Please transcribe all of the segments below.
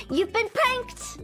You've been pranked!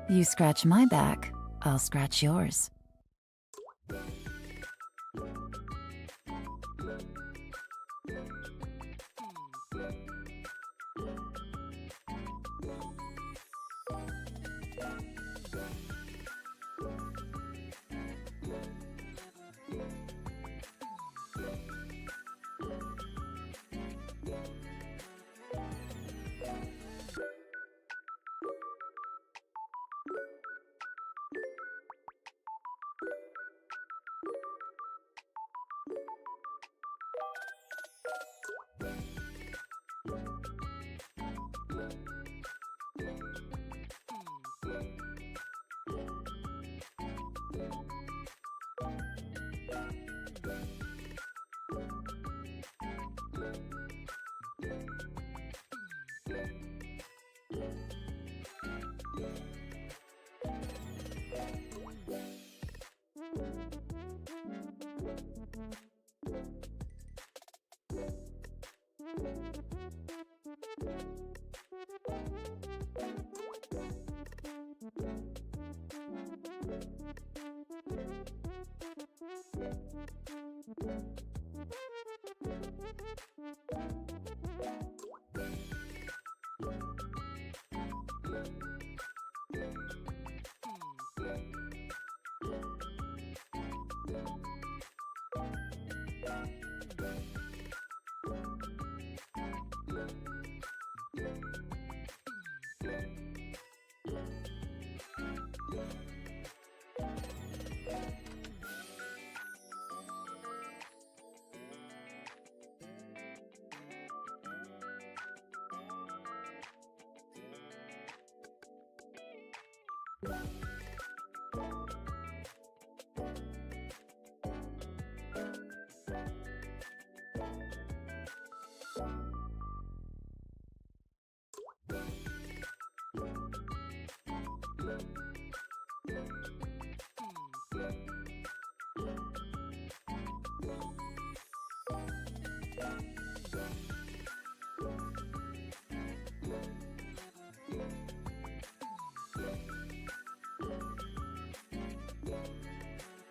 You scratch my back, I'll scratch yours.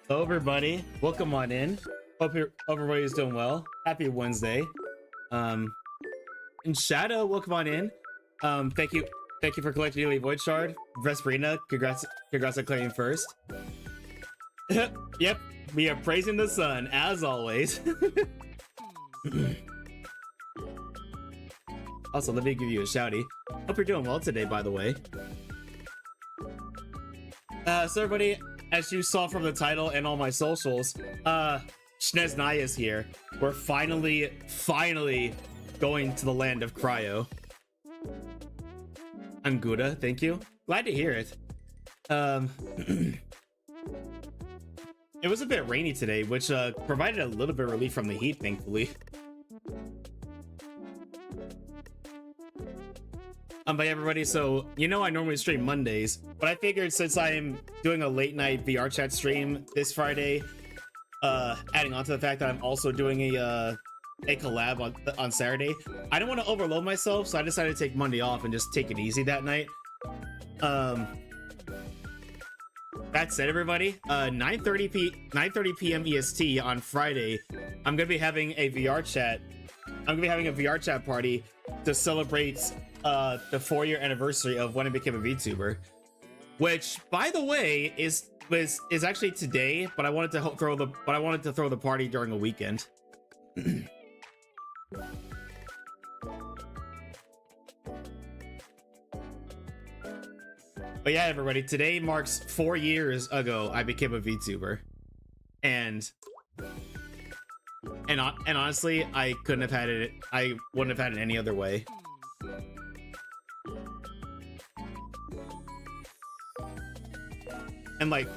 Hello everybody, welcome on in. Hope everybody's doing well. Happy Wednesday. And Shadow, welcome on in. Thank you for collecting the Elite Void Shard. Vesperina, congrats on claiming first. Yep, we are praising the sun as always. Also, let me give you a shouty. Hope you're doing well today, by the way. So everybody, as you saw from the title and all my socials, Sneznaya is here. We're finally going to the land of Cryo. I'm Gouda, thank you. Glad to hear it. It was a bit rainy today, which provided a little bit of relief from the heat, thankfully. By everybody, so you know I normally stream Mondays, but I figured since I am doing a late night VR chat stream this Friday, adding on to the fact that I'm also doing a collab on Saturday. I don't want to overload myself, so I decided to take Monday off and just take it easy that night. That said, everybody, 9:30 p.m. EST on Friday, I'm gonna be having a VR chat. I'm gonna be having a VR chat party to celebrate the 4-year anniversary of when I became a VTuber, which, by the way, is actually today. But I wanted to throw the party during a weekend. But yeah, everybody, today marks 4 years ago I became a VTuber, and honestly, I couldn't have had it. I wouldn't have had it any other way. And like,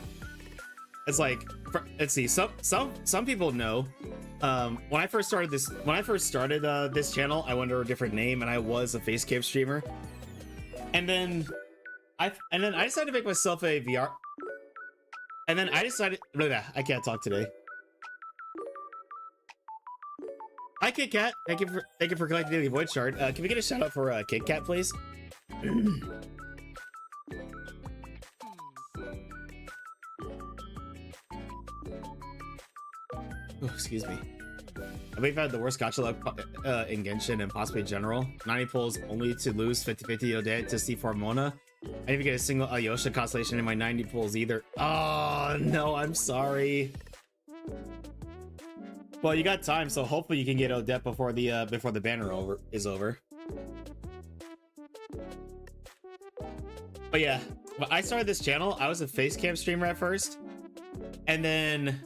it's like, let's see. Some people know. When I first started this channel, I went under a different name, and I was a facecam streamer, and then I decided to make myself a VR. And then I decided, I can't talk today. Hi, Kit Kat. Thank you for collecting Daily Void Shard. Can we get a shout out for Kit Kat, please? Oh, excuse me. I believe I had the worst gacha luck in Genshin and possibly in general. 90 pulls only to lose 50-50 Odette to C4 Mona. I didn't even get a single Alyosha constellation in my 90 pulls either. Oh no, I'm sorry. Well, you got time, so hopefully you can get Odette before the banner is over. But yeah, when I started this channel, I was a facecam streamer at first, and then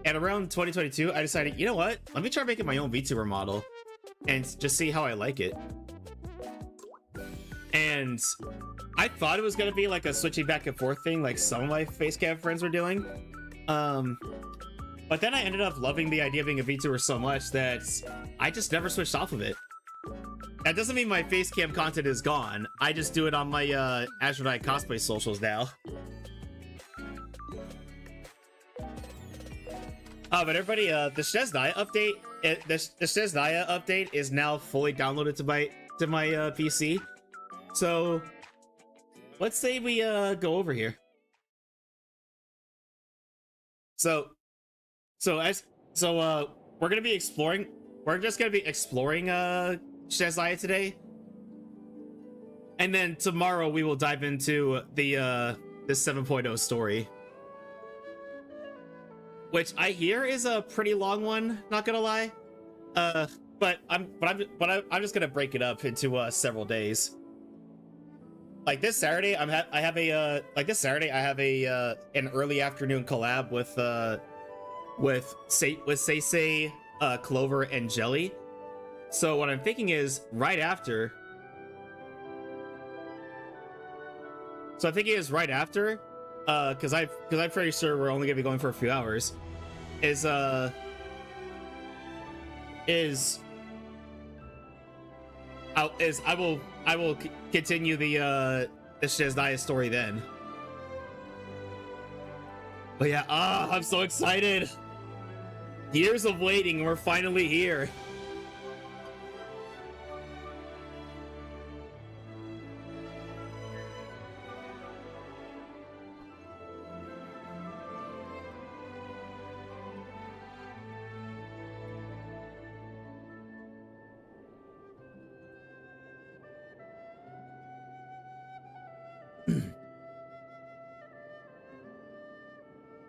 at around 2022, I decided, you know what? Let me try making my own VTuber model and just see how I like it. And I thought it was gonna be like a switching back and forth thing, like some of my facecam friends were doing. But then I ended up loving the idea of being a VTuber so much that I just never switched off of it. That doesn't mean my facecam content is gone. I just do it on my Azure Knight cosplay socials now. But everybody, the Sneznaya update, the Sneznaya update is now fully downloaded to my PC. So let's say we go over here. So we're gonna be exploring. We're just gonna be exploring Snezhnaya today, and then tomorrow we will dive into the 7.0 story, which I hear is a pretty long one. Not gonna lie, but I'm just gonna break it up into several days. Like this Saturday, I have an early afternoon collab with Seisei, Clover, and Jelly. So what I'm thinking is right after. Because I'm pretty sure we're only gonna be going for a few hours. I will continue the Sneznaya story then. But yeah, I'm so excited. Years of waiting, we're finally here.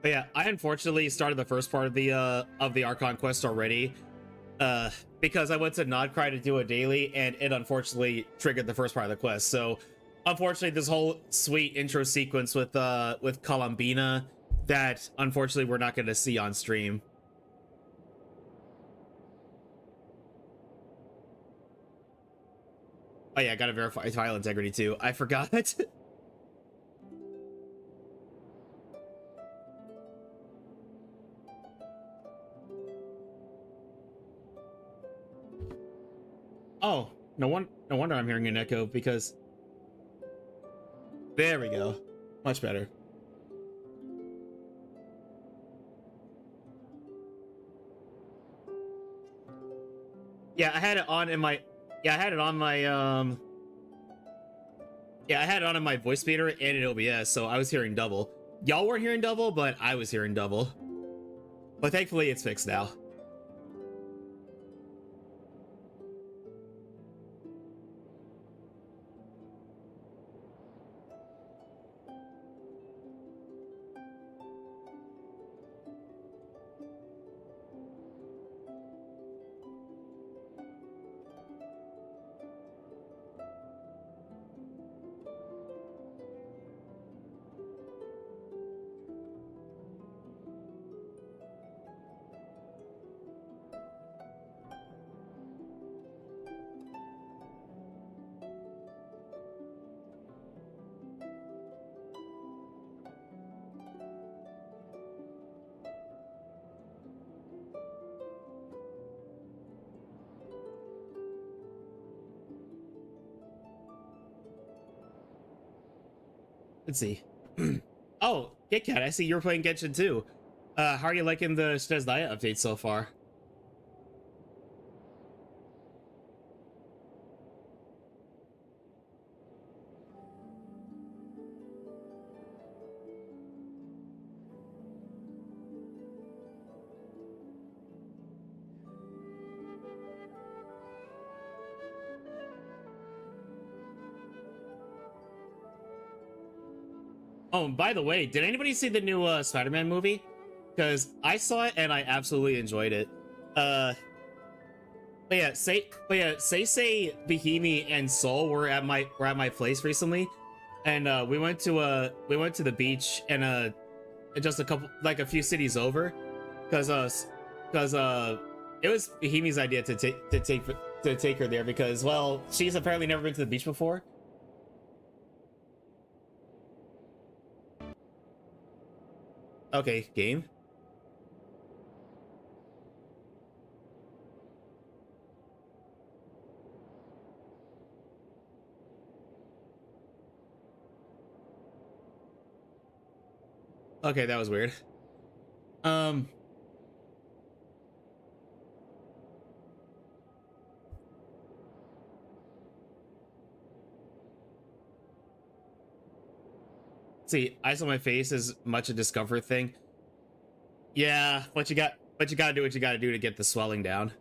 But yeah, I unfortunately started the first part of the Archon quest already, because I went to Nodcry to do a daily, and it unfortunately triggered the first part of the quest. So, unfortunately, this whole sweet intro sequence with Columbina, that unfortunately we're not going to see on stream. Oh yeah, I gotta verify file integrity too. I forgot. Oh, no wonder I'm hearing an echo, because there we go. Much better. Yeah, I had it on in my. Yeah, I had it on my. Yeah, I had it on in my voice meter and in OBS, so I was hearing double. Y'all weren't hearing double, but I was hearing double. But thankfully, it's fixed now. Let's see. Oh, Kit Kat, I see you're playing Genshin too. How are you liking the Sneznaya update so far? Oh, by the way, did anybody see the new Spider-Man movie? Because I saw it and I absolutely enjoyed it. But yeah, say Bahimi and Soul were at my place recently, and we went to the beach and just a few cities over, because it was Bahimi's idea to take her there because, well, she's apparently never been to the beach before. Okay, game. Okay, that was weird. Um. See, ice on my face is much a discomfort thing. Yeah, but you gotta do what you gotta do to get the swelling down.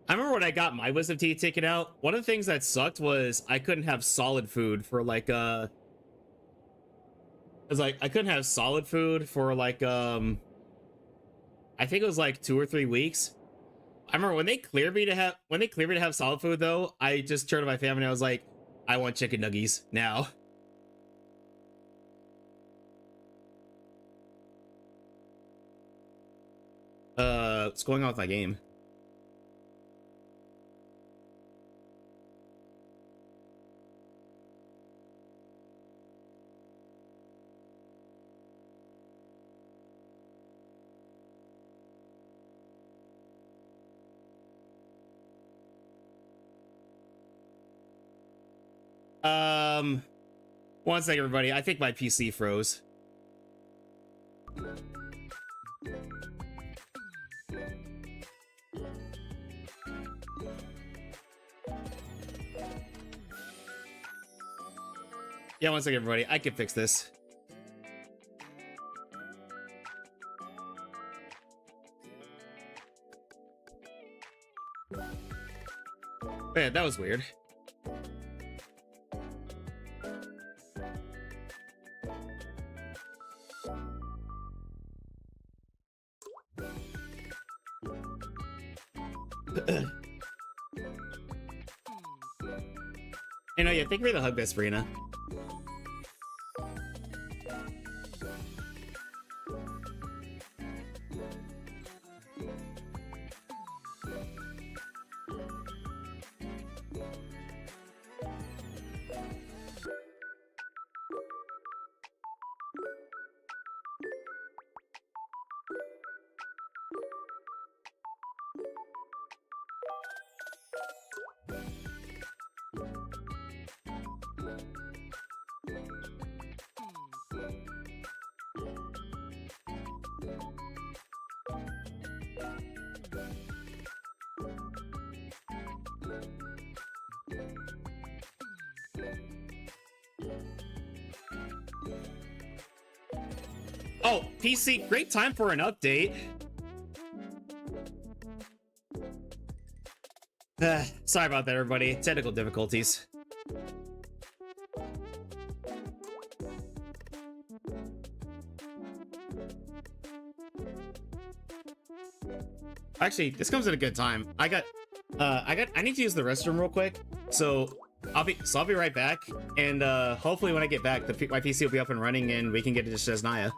I remember when I got my wisdom teeth taken out, one of the things that sucked was I couldn't have solid food for like it was like I couldn't have solid food for like I think it was like 2 or 3 weeks. I remember when they cleared me to have solid food though, I just turned to my family and I was like, I want chicken nuggies now. What's going on with my game? One second, everybody. I think my PC froze. Yeah, one second, everybody. I can fix this. Man, that was weird. You know, yeah, thank you for the hug, best Farina. Oh, PC, great time for an update. Sorry about that, everybody. Technical difficulties. Actually, this comes at a good time. I need to use the restroom real quick. So I'll be right back. And hopefully when I get back, my PC will be up and running and we can get into Sneznaya.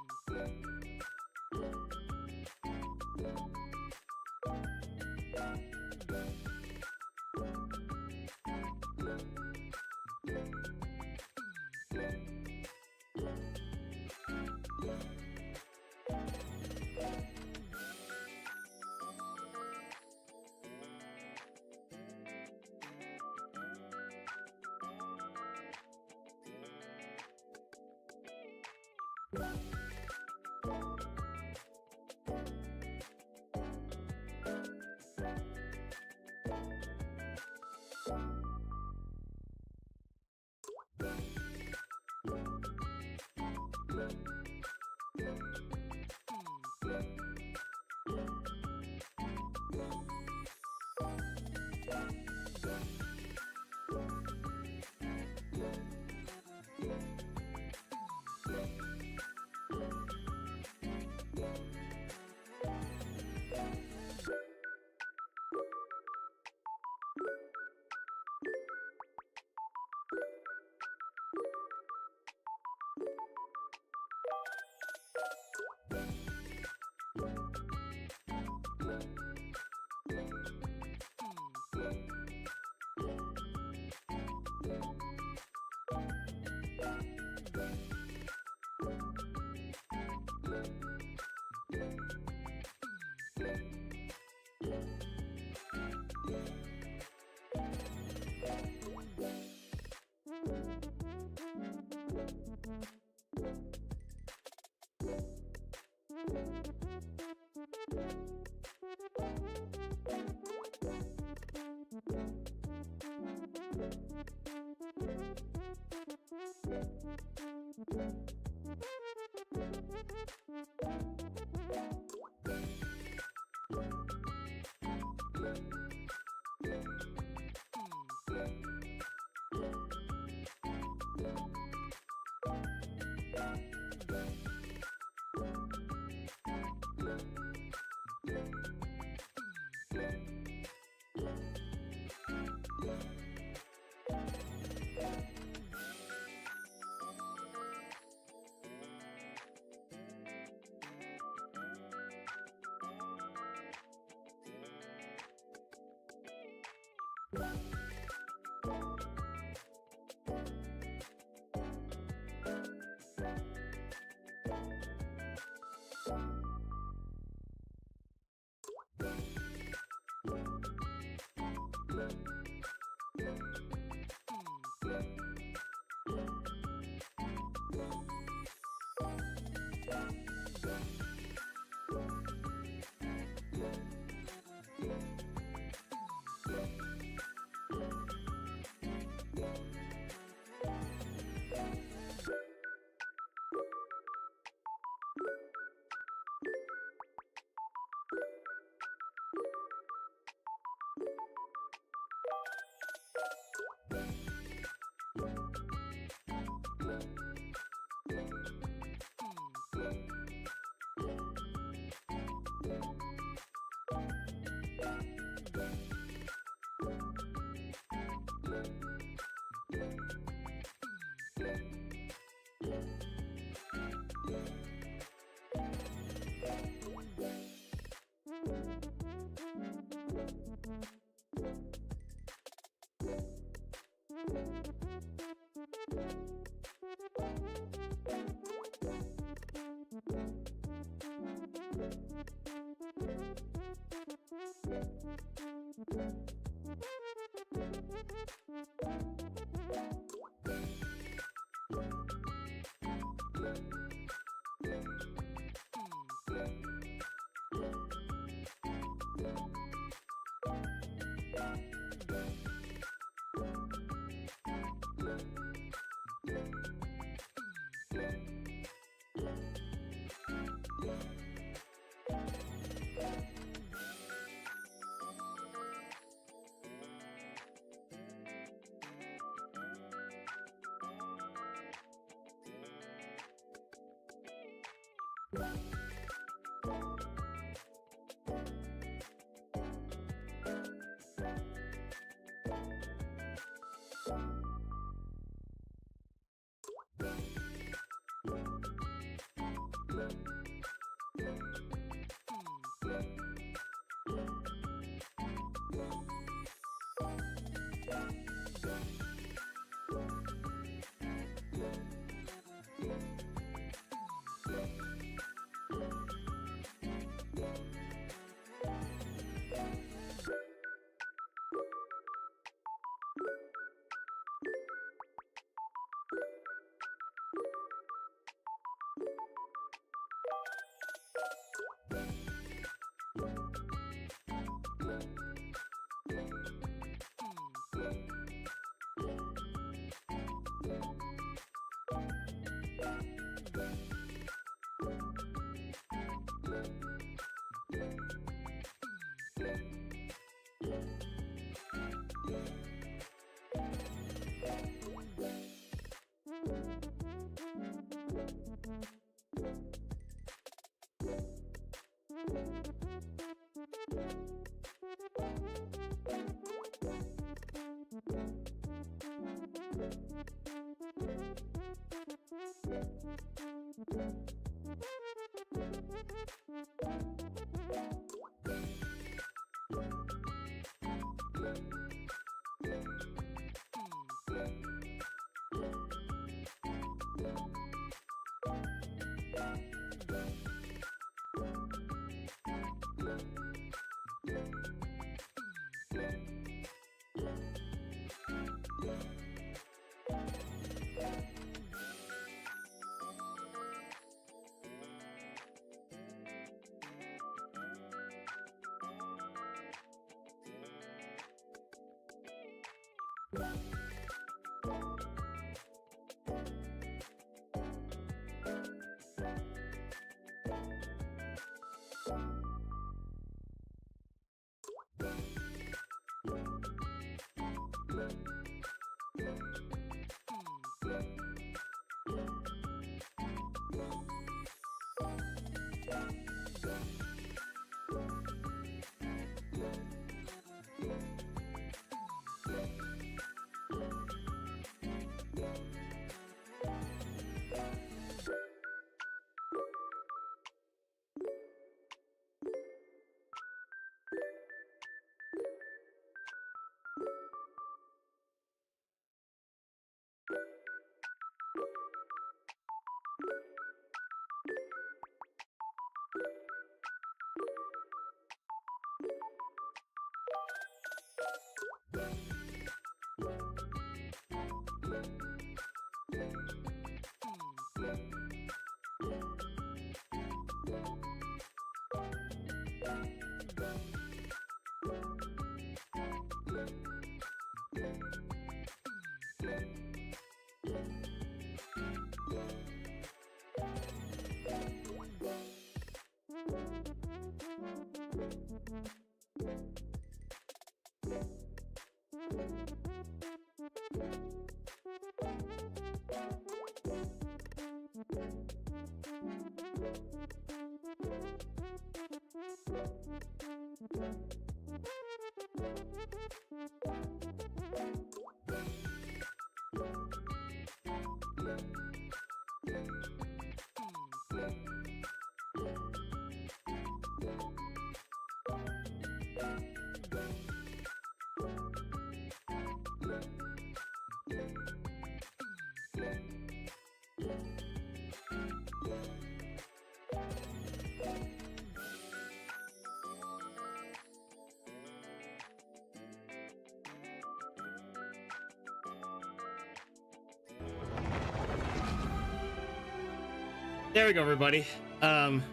There we go, everybody. I'm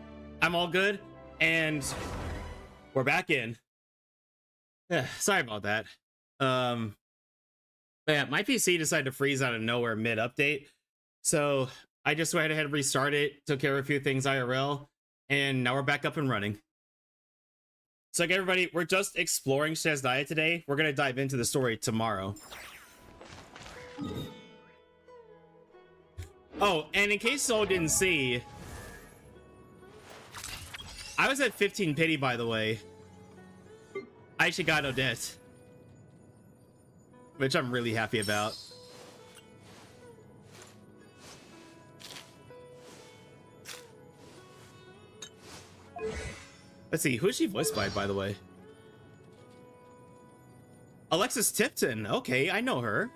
all good, and we're back in. Yeah, sorry about that. Yeah, my PC decided to freeze out of nowhere mid-update, so I just went ahead and restarted it, took care of a few things IRL, and now we're back up and running. So, again, everybody, we're just exploring Sneznaya today. We're gonna dive into the story tomorrow. Oh, and in case y'all didn't see, I was at 15 pity, by the way. I actually got no debt, which I'm really happy about. Let's see, who is she voiced by the way? Alexis Tipton. Okay, I know her.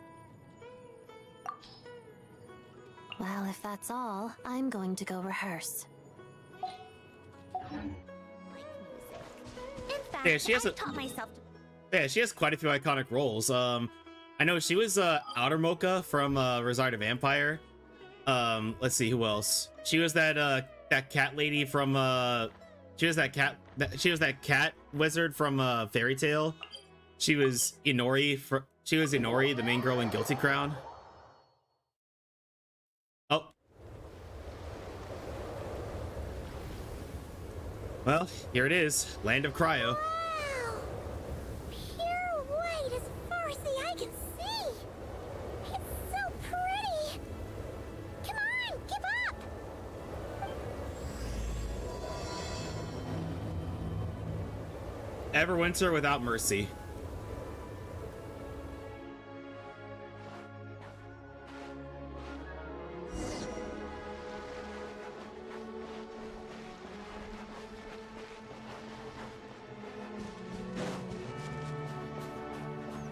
Well, if that's all, I'm going to go rehearse. In fact, Yeah, she has I a- taught myself to Yeah, she has quite a few iconic roles. I know she was Outer Mocha from Reside of Vampire. Let's see who else. She was that cat lady from she was that cat wizard from Fairy Tale. She was Inori, the main girl in Guilty Crown. Oh. Well, here it is, Land of Cryo. Wow! Pure white as far as the eye can see! It's so pretty! Come on, give up! Everwinter without mercy.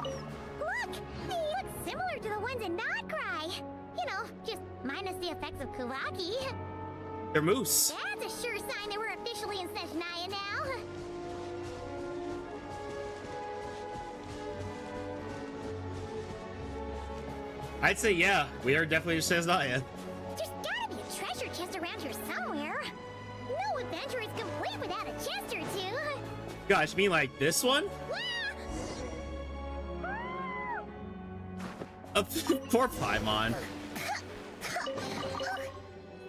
Look! They look similar to the ones in Not Cry! You know, just minus the effects of Kuraki. They're moose. That's a sure sign that we're officially in Snezhnaya now. I'd say yeah, we are definitely Sneznaya. There's gotta be a treasure chest around here somewhere. No adventure is complete without a chest or two. Gosh, you mean like this one? Poor Paimon.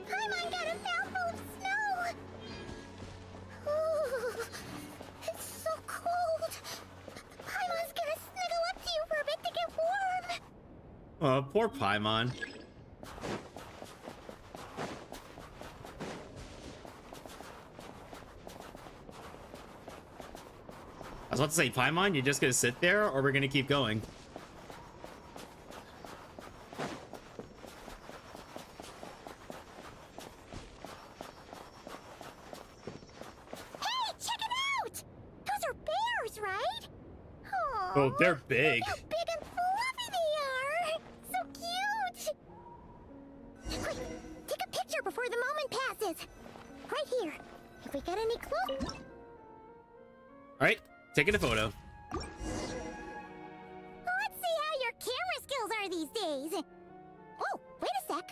Paimon got a mouthful of snow. Ooh, it's so cold. Paimon's gonna snuggle up to you for a bit to get warm. Oh, poor Paimon. I was about to say, Paimon, you're just gonna sit there, or we're gonna keep going? Hey, check it out! Those are bears, right? Aw, Oh, they're big. Look how big and fluffy they are! So cute! Quick, take a picture before the moment passes. Right here. If we get any clue. Alright, taking a photo. Let's see how your camera skills are these days. Oh, wait a sec.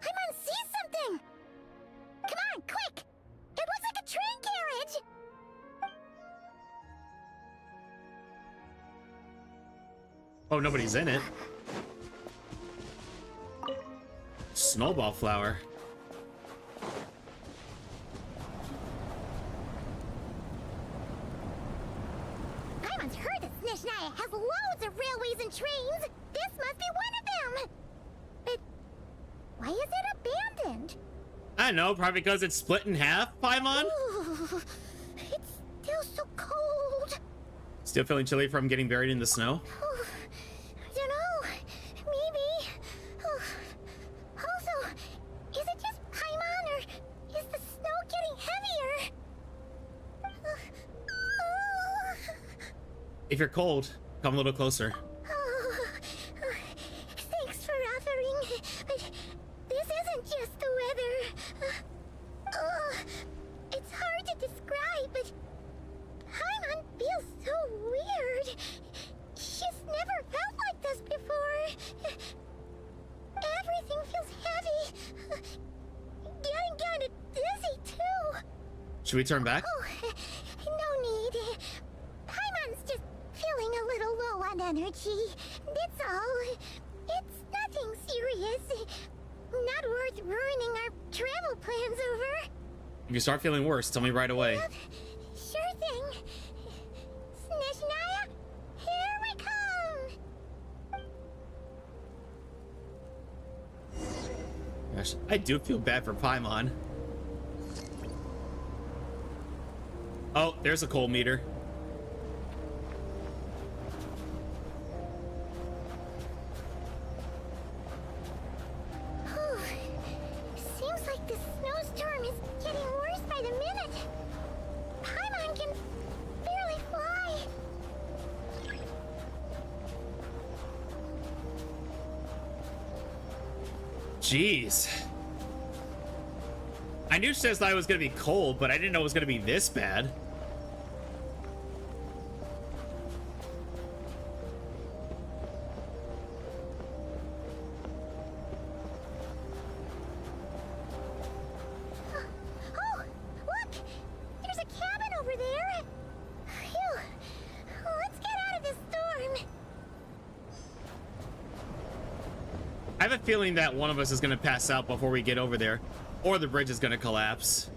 Paimon sees something. Come on, quick! It looks like a train carriage. Oh, nobody's in it. Snowball flower. Paimon's heard that Snezhnaya has loads of railways and trains. This must be one of them. But why is it abandoned? I don't know, probably because it's split in half, Paimon? Ooh, it's still so cold. Still feeling chilly from getting buried in the snow? Oh, I don't know. Maybe. Oh, also, is it just Paimon or is the snow getting heavier? If you're cold, come a little closer. Oh, thanks for offering, but this isn't just the weather. It's hard to describe, but Paimon feels so weird. She's never felt like this before. Everything feels heavy. Getting kind of dizzy, too. Should we turn back? Oh, no need. Paimon's just feeling a little low on energy. That's all. It's nothing serious. Not worth ruining our travel plans over. If you start feeling worse, tell me right away. Sure thing. Snezhnaya, here we come. Gosh, I do feel bad for Paimon. Oh, there's a coal meter. Seems like this snowstorm is getting worse by the minute. Paimon can barely fly. Jeez. I knew Sneznaya was gonna be cold, but I didn't know it was gonna be this bad. Oh, look! There's a cabin over there. Phew. Let's get out of this storm. I have a feeling that one of us is gonna pass out before we get over there, or the bridge is gonna collapse.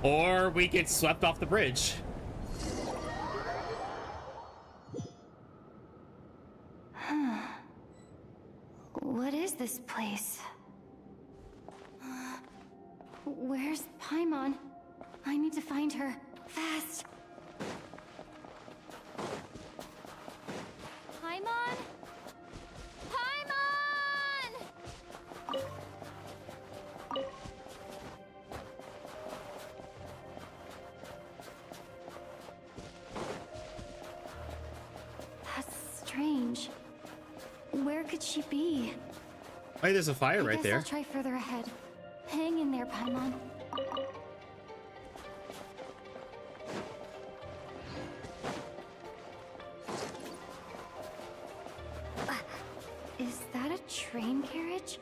Or we get swept off the bridge. What is this place? Where's Paimon? I need to find her. Fast! Paimon? Paimon! That's strange. Where could she be? Hey, there's a fire right there. I'll try further ahead. Hang in there, Paimon. Is that a train carriage?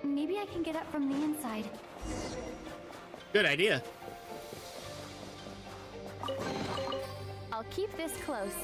Maybe I can get up from the inside. Good idea. I'll keep this close.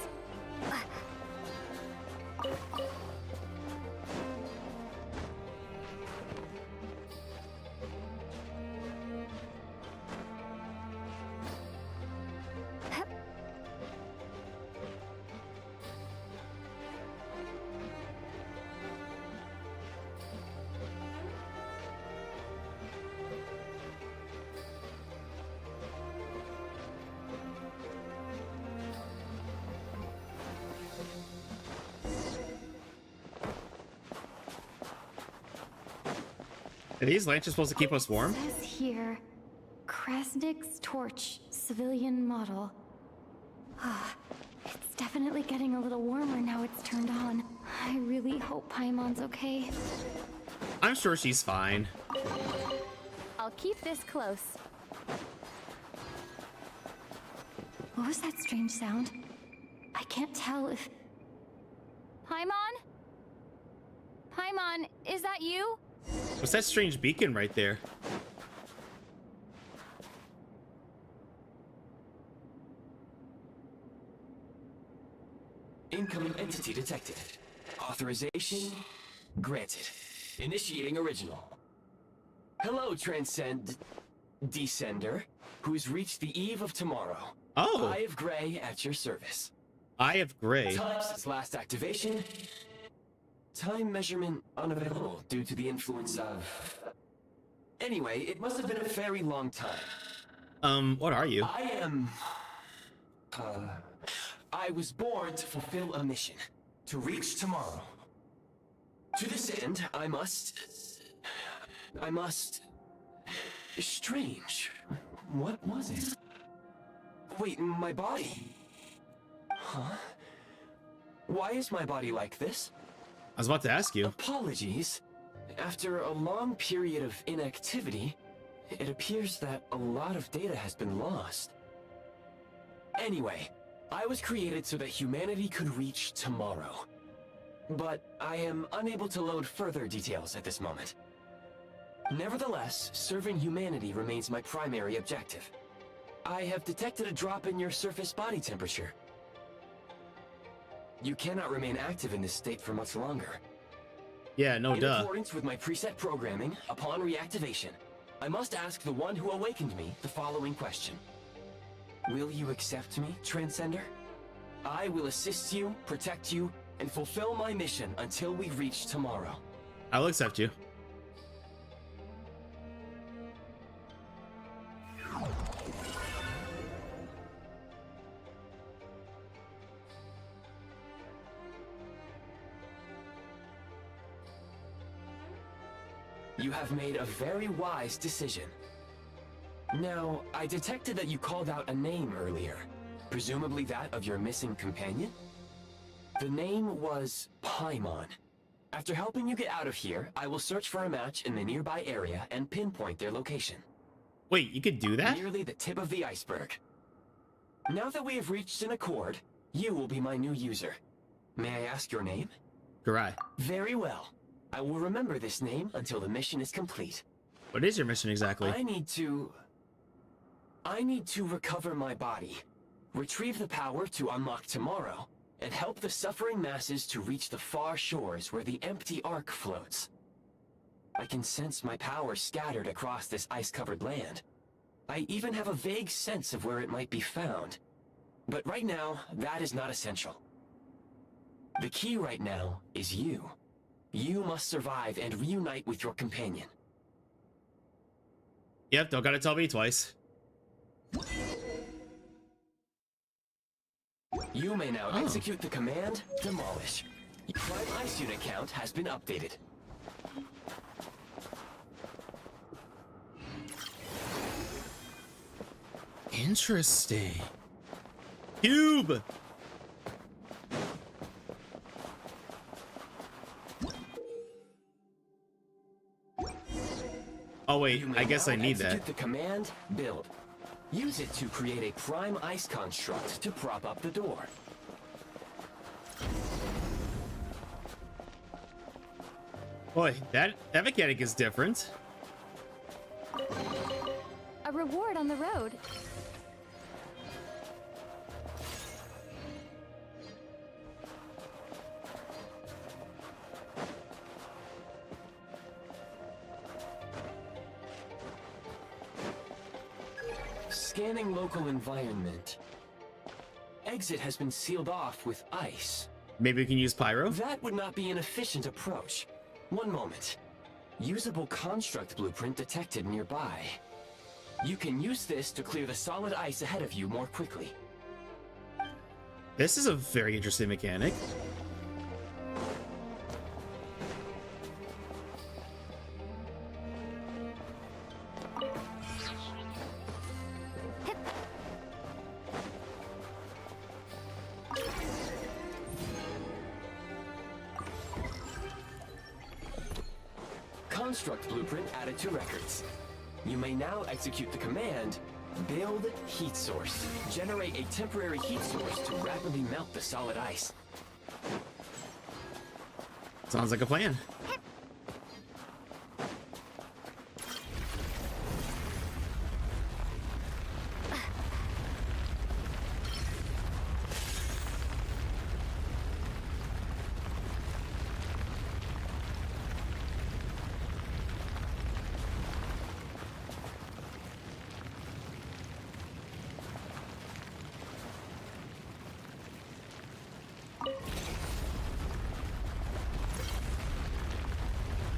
Are these lanterns supposed to keep us warm? It says here, Krasnik's torch, civilian model. It's definitely getting a little warmer now it's turned on. I really hope Paimon's okay. I'm sure she's fine. I'll keep this close. What was that strange sound? I can't tell if... Paimon? Paimon, is that you? What's that strange beacon right there? Incoming entity detected. Authorization granted. Initiating original. Hello, Descender, who's reached the eve of tomorrow. Oh! Eye of Gray at your service. Eye of Gray. Time since last activation. Time measurement unavailable due to the influence of... Anyway, it must have been a very long time. What are you? I am... I was born to fulfill a mission. To reach tomorrow. To this end, I must... Strange. What was it? Wait, my body? Huh? Why is my body like this? I was about to ask you. Apologies. After a long period of inactivity, it appears that a lot of data has been lost. Anyway, I was created so that humanity could reach tomorrow. But I am unable to load further details at this moment. Nevertheless, serving humanity remains my primary objective. I have detected a drop in your surface body temperature. You cannot remain active in this state for much longer. Yeah, no, In duh. accordance with my preset programming, upon reactivation, I must ask the one who awakened me the following question. Will you accept me, Transcender? I will assist you, protect you, and fulfill my mission until we reach tomorrow. I'll accept you. You have made a very wise decision. Now, I detected that you called out a name earlier, presumably that of your missing companion? The name was Paimon. After helping you get out of here, I will search for a match in the nearby area and pinpoint their location. Wait, you could do that? Merely the tip of the iceberg. Now that we have reached an accord, you will be my new user. May I ask your name? Kurai. Very well. I will remember this name until the mission is complete. What is your mission exactly? I need to recover my body, retrieve the power to unlock tomorrow, and help the suffering masses to reach the far shores where the empty Ark floats. I can sense my power scattered across this ice-covered land. I even have a vague sense of where it might be found. But right now, that is not essential. The key right now is you. You must survive and reunite with your companion. Yep, don't gotta tell me twice. You may now execute the command, Demolish. Your Prime Ice Unit count has been updated. Interesting. Cube! Oh wait, You may I guess now I need execute that. the command, Build. Use it to create a Prime Ice construct to prop up the door. Boy, that mechanic is different. A reward on the road. Scanning local environment. Exit has been sealed off with ice. Maybe we can use pyro? That would not be an efficient approach. One moment. Usable construct blueprint detected nearby. You can use this to clear the solid ice ahead of you more quickly. This is a very interesting mechanic. Construct blueprint added to records. You may now execute the command, Build Heat Source. Generate a temporary heat source to rapidly melt the solid ice. Sounds like a plan.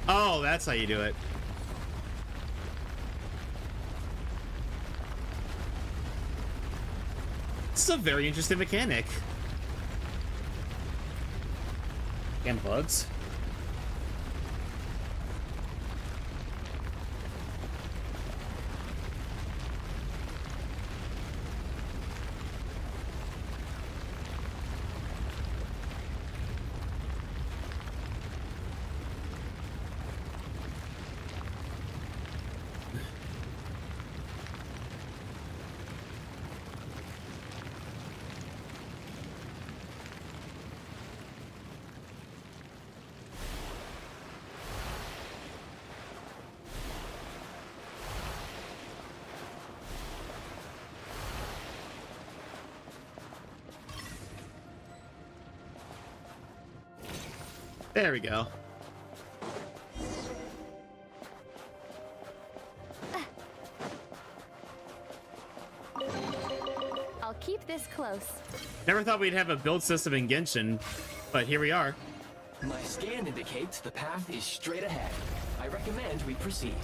Oh, that's how you do it. This is a very interesting mechanic. And bugs. There we go. keep this close. Never thought we'd have a build system in Genshin, but here we are. My scan indicates the path is straight ahead. I recommend we proceed.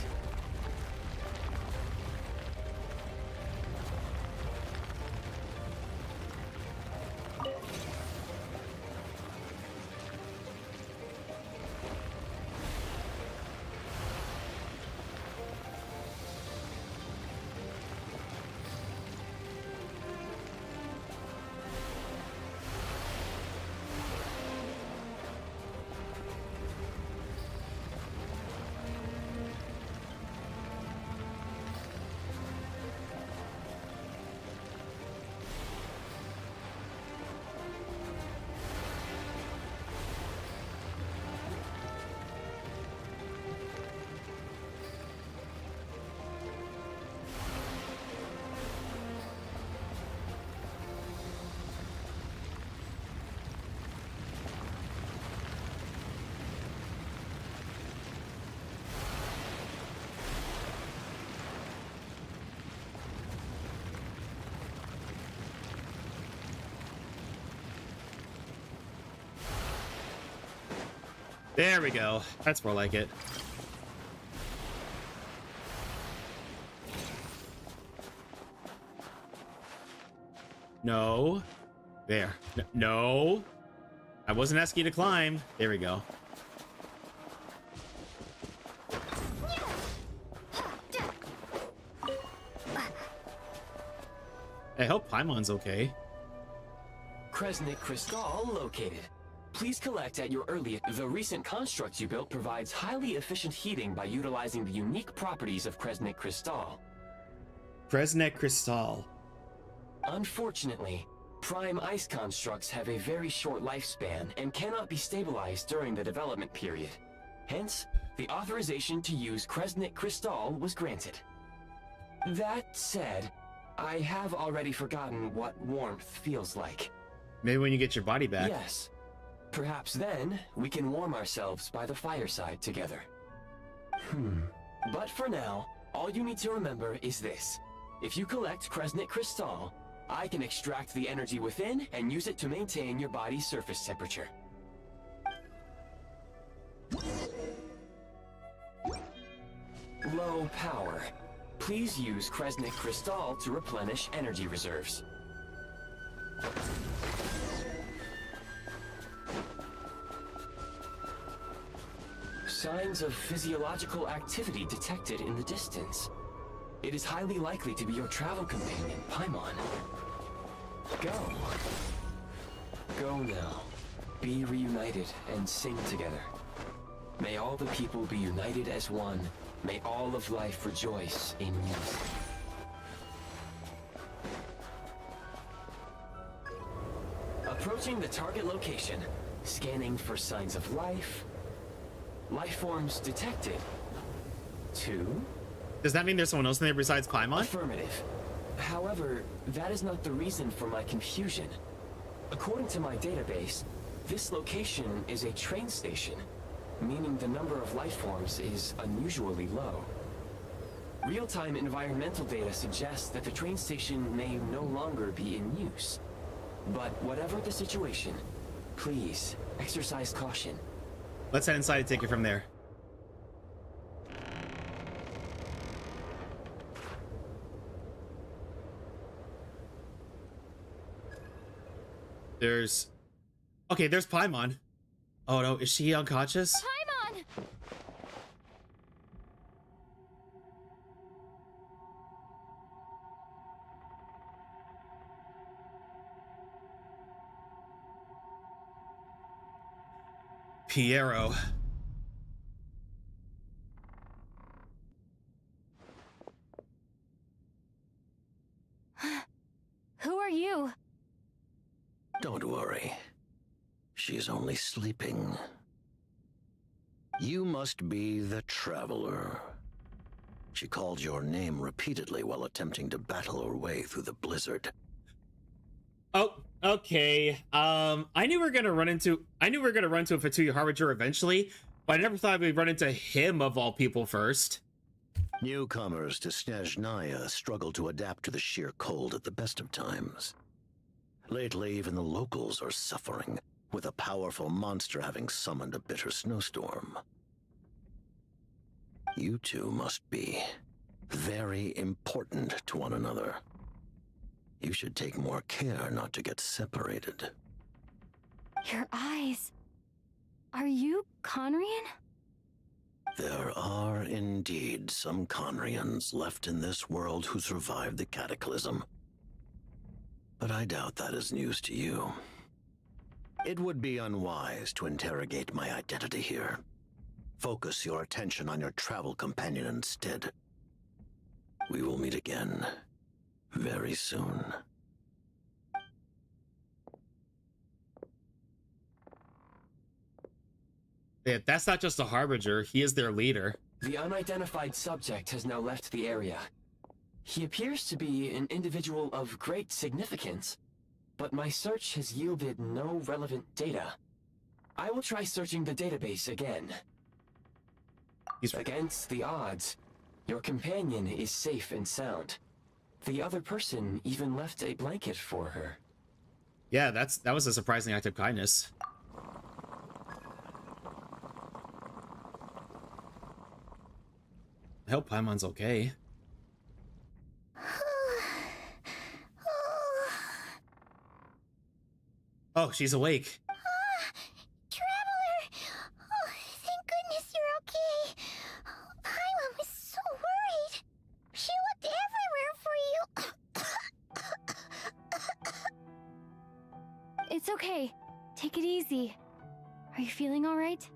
There we go. That's more like it. No. There. No. I wasn't asking you to climb. There we go. I hope Paimon's okay. Kresnik Crystal located. Please collect at your earliest. The recent construct you built provides highly efficient heating by utilizing the unique properties of Kresnik Crystal. Kresnik Crystal. Unfortunately, prime ice constructs have a very short lifespan and cannot be stabilized during the development period. Hence, the authorization to use Kresnik Crystal was granted. That said, I have already forgotten what warmth feels like. Maybe when you get your body back. Yes. Perhaps then, we can warm ourselves by the fireside together. But for now, all you need to remember is this. If you collect Kresnik Crystal, I can extract the energy within and use it to maintain your body's surface temperature. Low power. Please use Kresnik Crystal to replenish energy reserves. Signs of physiological activity detected in the distance. It is highly likely to be your travel companion, Paimon. Go. Go now. Be reunited and sing together. May all the people be united as one. May all of life rejoice in youth. Approaching the target location. Scanning for signs of life. Life forms detected. 2. Does that mean there's someone else in there besides Paimon? Affirmative. However, that is not the reason for my confusion. According to my database, this location is a train station, meaning the number of life forms is unusually low. Real-time environmental data suggests that the train station may no longer be in use. But whatever the situation, please exercise caution. Let's head inside and take it from there. There's... Okay, there's Paimon. Oh no, is she unconscious? Paimon! Piero. Who are you? Don't worry. She's only sleeping. You must be the Traveler. She called your name repeatedly while attempting to battle her way through the blizzard. Oh, okay. I knew we were gonna run into a Fatuya Harbinger eventually, but I never thought we'd run into him of all people first. Newcomers to Snezhnaya struggle to adapt to the sheer cold at the best of times. Lately, even the locals are suffering, with a powerful monster having summoned a bitter snowstorm. You two must be very important to one another. You should take more care not to get separated. Your eyes. Are you Conrian? There are indeed some Conrians left in this world who survived the cataclysm. But I doubt that is news to you. It would be unwise to interrogate my identity here. Focus your attention on your travel companion instead. We will meet again very soon. Yeah, that's not just a harbinger, he is their leader. The unidentified subject has now left the area. He appears to be an individual of great significance, but my search has yielded no relevant data. I will try searching the database again. Against the odds, your companion is safe and sound. The other person even left a blanket for her. Yeah, that was a surprising act of kindness. I hope Paimon's okay. Oh, she's awake. Traveler! Oh, thank goodness you're okay. Paimon was so worried. She looked everywhere for you. It's okay. Take it easy. Are you feeling all right?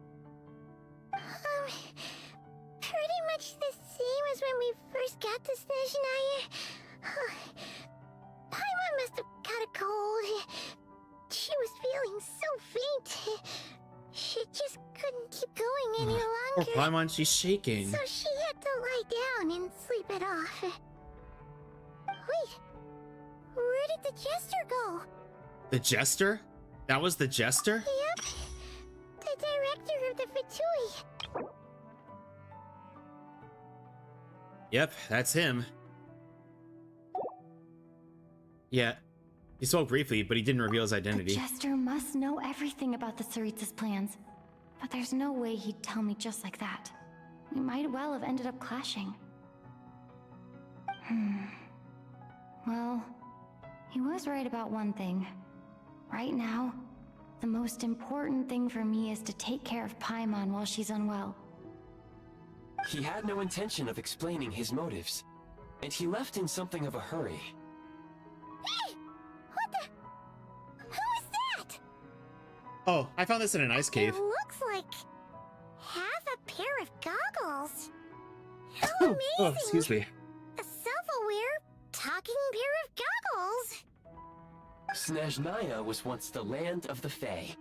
Pretty much the same as when we first got to Snezhnaya. Paimon must have got a cold. She was feeling so faint. She just couldn't keep going any Poor longer. Paimon, she's shaking. So she had to lie down and sleep it off. Wait, where did the jester go? The jester? That was the jester? Yep, the director of the Fatui. Yep, that's him. Yeah, he spoke briefly, but he didn't reveal his The identity. Jester must know everything about the Tsaritsa's plans. But there's no way he'd tell me just like that. We might well have ended up clashing. Well, he was right about one thing. Right now, the most important thing for me is to take care of Paimon while she's unwell. He had no intention of explaining his motives, and he left in something of a hurry. Hey! What the? Who is that? Oh, I found this in an ice cave. It looks like half a pair of goggles. How amazing! Oh, excuse me. A self-aware, talking pair of goggles. Snezhnaya was once the land of the Fae.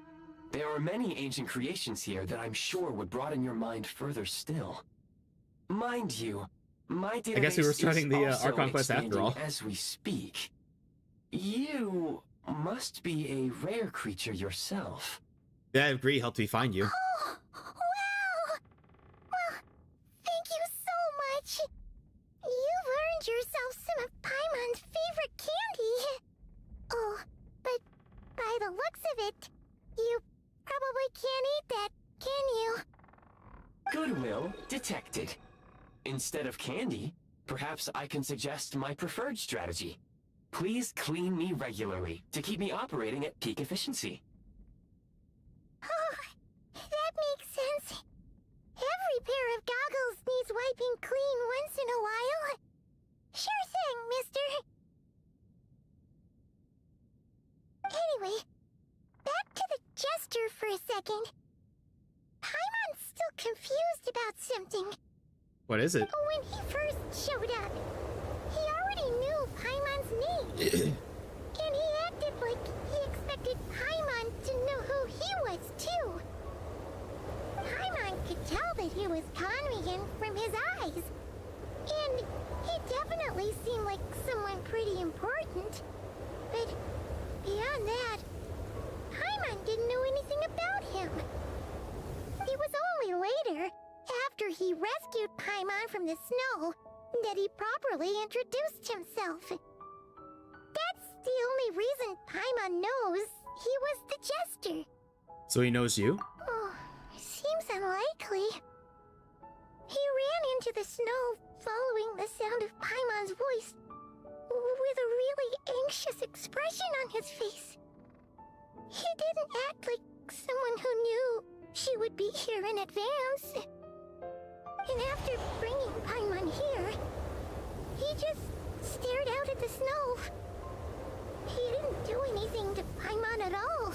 There are many ancient creations here that I'm sure would broaden your mind further still. Mind you, my database I guess we were starting the is also Archon quest after expanding all. as we speak. You must be a rare creature yourself. Yeah, I agree, helped me find you. Oh, wow! Well, thank you so much. You've earned yourself some of Paimon's favorite candy. Oh, but by the looks of it, you probably can't eat that, can you? Goodwill detected. Instead of candy, perhaps I can suggest my preferred strategy. Please clean me regularly to keep me operating at peak efficiency. Oh, that makes sense. Every pair of goggles needs wiping clean once in a while. Sure thing, mister. Anyway, back to the jester for a second. Paimon's still confused about something. What is it? When he first showed up, he already knew Paimon's name. And he acted like he expected Paimon to know who he was, too. Paimon could tell that he was Conrian from his eyes. And he definitely seemed like someone pretty important. But beyond that, Paimon didn't know anything about him. It was only later, after he rescued Paimon from the snow, that he properly introduced himself. That's the only reason Paimon knows he was the jester. So he knows you? Oh, seems unlikely. He ran into the snow following the sound of Paimon's voice, with a really anxious expression on his face. He didn't act like someone who knew she would be here in advance. And after bringing Paimon here, he just stared out at the snow. He didn't do anything to Paimon at all.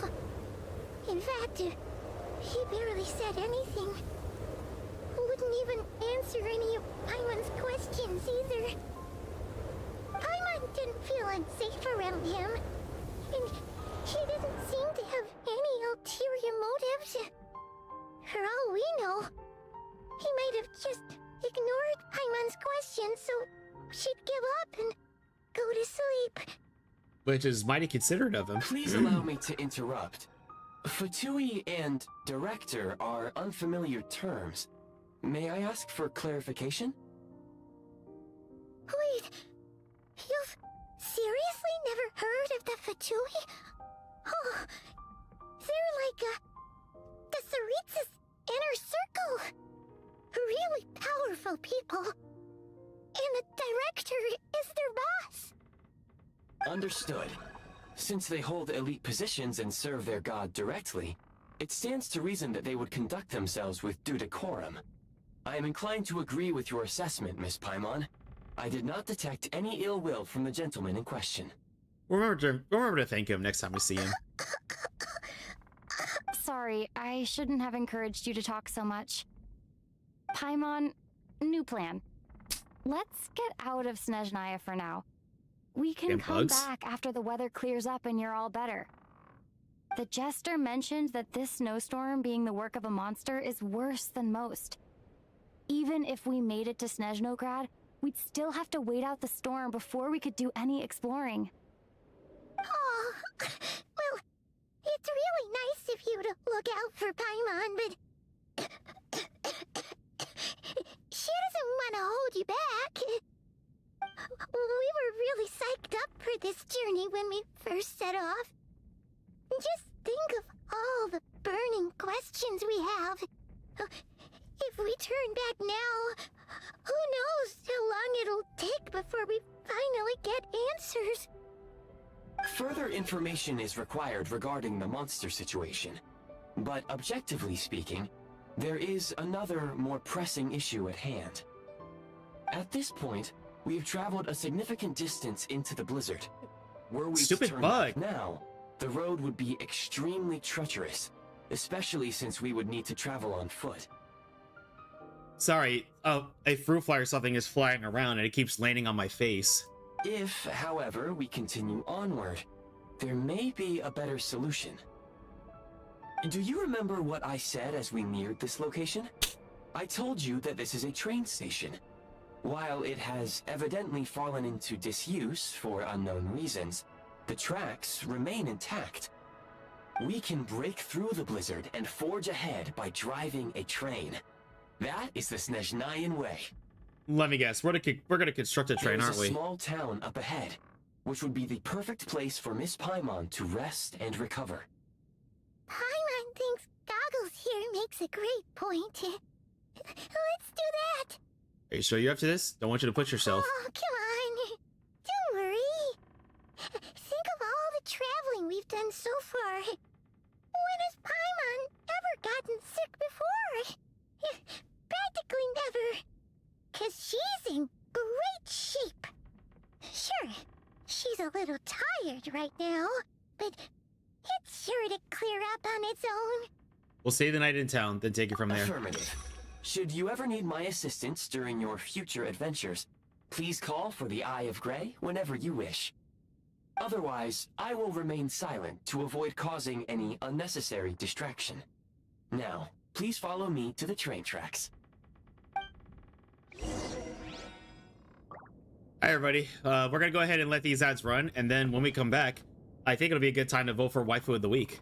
In fact, he barely said anything. Wouldn't even answer any of Paimon's questions either. Paimon didn't feel unsafe around him, and he didn't seem to have any ulterior motives. For all we know, he might have just ignored Paimon's questions so she'd give up and go to sleep. Which is mighty considerate of him. Please allow me to interrupt. Fatui and director are unfamiliar terms. May I ask for clarification? Wait, you've seriously never heard of the Fatui? Oh, they're like the Tsaritsa's inner circle. Really powerful people. And the director is their boss. Understood. Since they hold elite positions and serve their god directly, it stands to reason that they would conduct themselves with due decorum. I am inclined to agree with your assessment, Miss Paimon. I did not detect any ill will from the gentleman in question. Remember to thank him next time we see him. Sorry, I shouldn't have encouraged you to talk so much. Paimon, new plan. Let's get out of Snezhnaya for now. We can Damn come bugs. back after the weather clears up and you're all better. The jester mentioned that this snowstorm being the work of a monster is worse than most. Even if we made it to Snezhnograd, we'd still have to wait out the storm before we could do any exploring. Oh, well, it's really nice of you to look out for Paimon, but she doesn't want to hold you back. We were really psyched up for this journey when we first set off. Just think of all the burning questions we have. If we turn back now, who knows how long it'll take before we finally get answers. Further information is required regarding the monster situation, but objectively speaking, there is another more pressing issue at hand. At this point, we have traveled a significant distance into the blizzard. Were we Stupid to turn bug. back now, the road would be extremely treacherous, especially since we would need to travel on foot. Sorry, a fruit fly or something is flying around and it keeps landing on my face. If, however, we continue onward, there may be a better solution. Do you remember what I said as we neared this location? I told you that this is a train station. While it has evidently fallen into disuse for unknown reasons, the tracks remain intact. We can break through the blizzard and forge ahead by driving a train. That is the Snezhnayan way. Let me guess, we're gonna construct a train, There's aren't a we? small town up ahead, which would be the perfect place for Miss Paimon to rest and recover. Paimon thinks Goggles here makes a great point. Let's do that. Are you sure you're up to this? Don't want you to push yourself. Oh, come on. Don't worry. Think of all the traveling we've done so far. When has Paimon ever gotten sick before? Practically never. 'Cause she's in great shape. Sure, she's a little tired right now, but it's sure to clear up on its own. We'll stay the night in town, then take it from there. Affirmative. Should you ever need my assistance during your future adventures, please call for the Eye of Grey whenever you wish. Otherwise, I will remain silent to avoid causing any unnecessary distraction. Now, please follow me to the train tracks. Hi everybody, we're gonna go ahead and let these ads run, and then when we come back, I think it'll be a good time to vote for Waifu of the Week.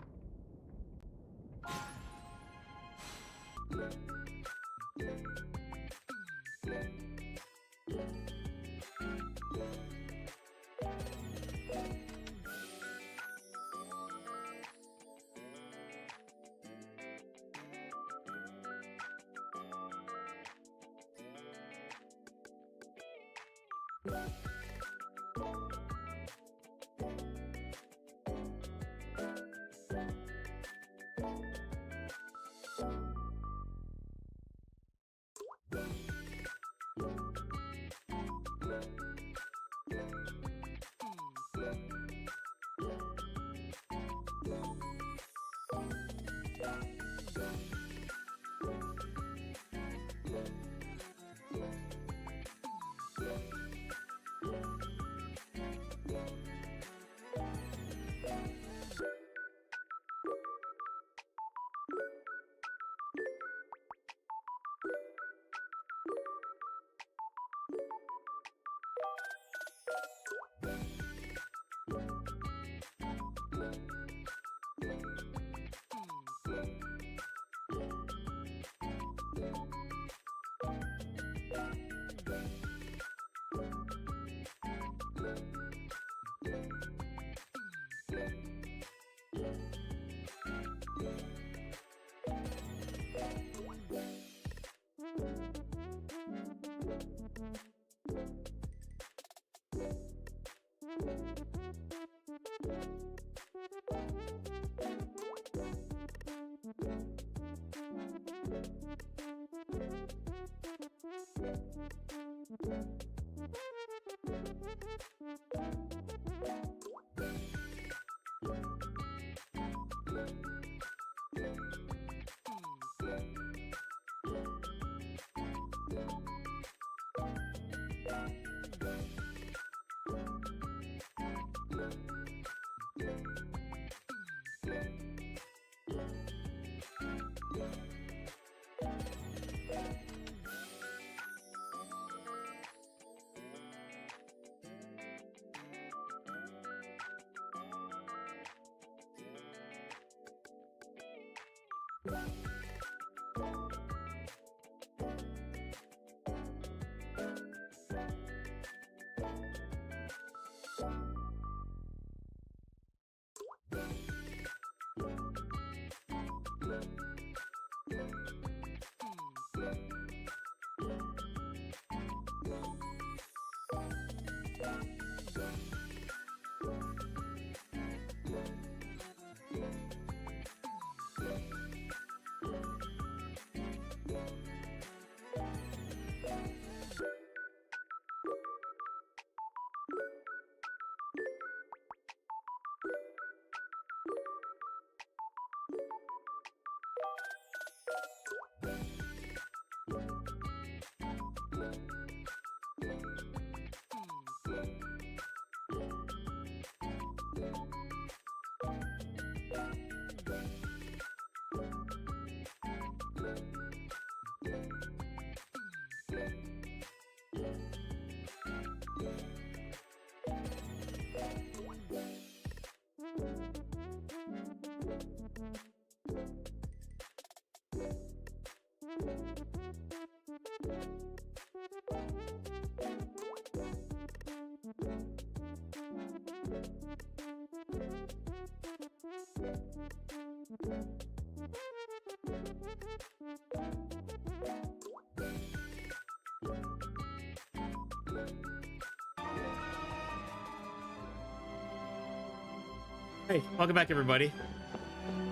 Hey, welcome back, everybody.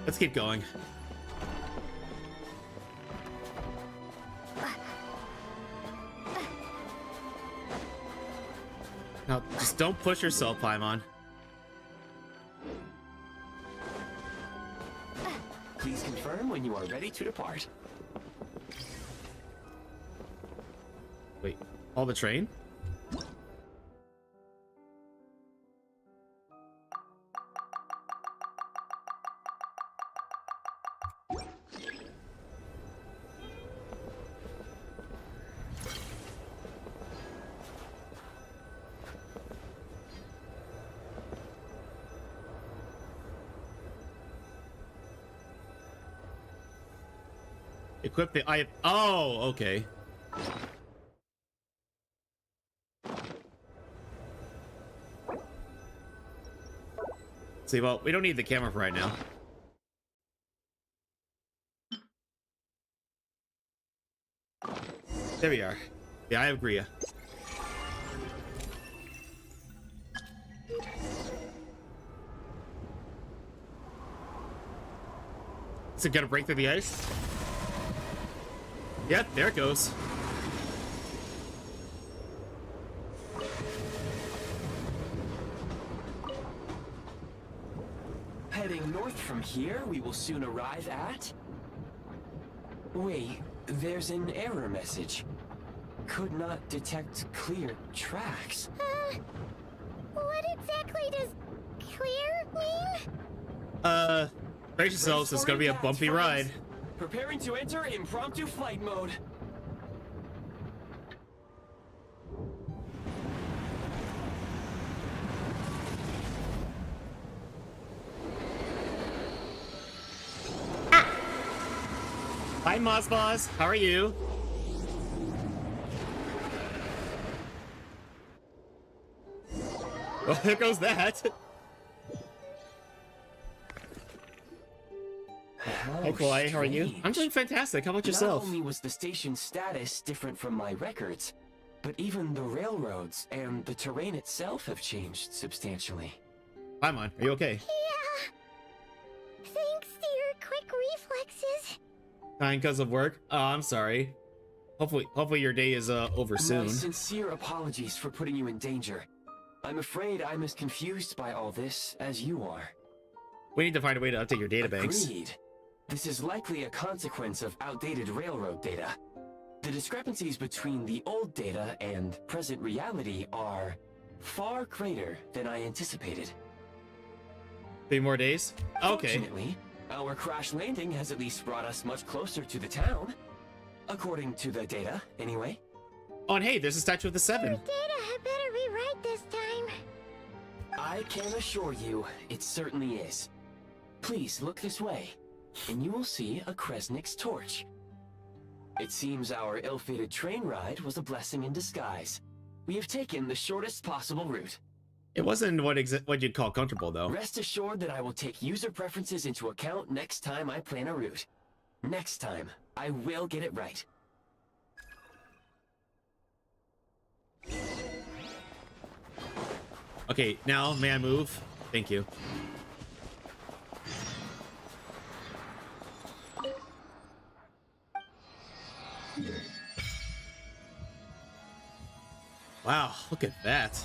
Let's keep going. Now, just don't push yourself, Paimon. Please confirm when you are ready to depart. Wait, all the train? Equip the oh, okay. See, well, we don't need the camera for right now. There we are. The Eye of Gria. it gonna break through the ice? Yep, there it goes. Heading north from here, we will soon arrive at... Wait, there's an error message. Could not detect clear tracks. What exactly does clear mean? Brace yourselves, it's gonna be a bumpy ride. Preparing to enter impromptu flight mode. Hi, Moss Boss. How are you? Well, there goes that. Hey, Kurai, how are you? I'm doing fantastic. How about yourself? Not only was the station's status different from my records, but even the railroads and the terrain itself have changed substantially. Paimon, are you okay? Yeah. Thanks to your quick reflexes. Fine, because of work? Oh, I'm sorry. Hopefully your day is over soon. My sincere apologies for putting you in danger. I'm afraid I'm as confused by all this as you are. We need to find a way to update your databanks. Agreed. This is likely a consequence of outdated railroad data. The discrepancies between the old data and present reality are far greater than I anticipated. 3 more days? Okay. Fortunately, our crash landing has at least brought us much closer to the town. According to the data, anyway. Oh, and hey, there's a statue of the 7. Data had better be right this time. I can assure you, it certainly is. Please look this way, and you will see a Kresnik's torch. It seems our ill-fated train ride was a blessing in disguise. We have taken the shortest possible route. It wasn't what you'd call comfortable, though. Rest assured that I will take user preferences into account next time I plan a route. Next time, I will get it right. Okay, now may I move? Thank you. Wow, look at that.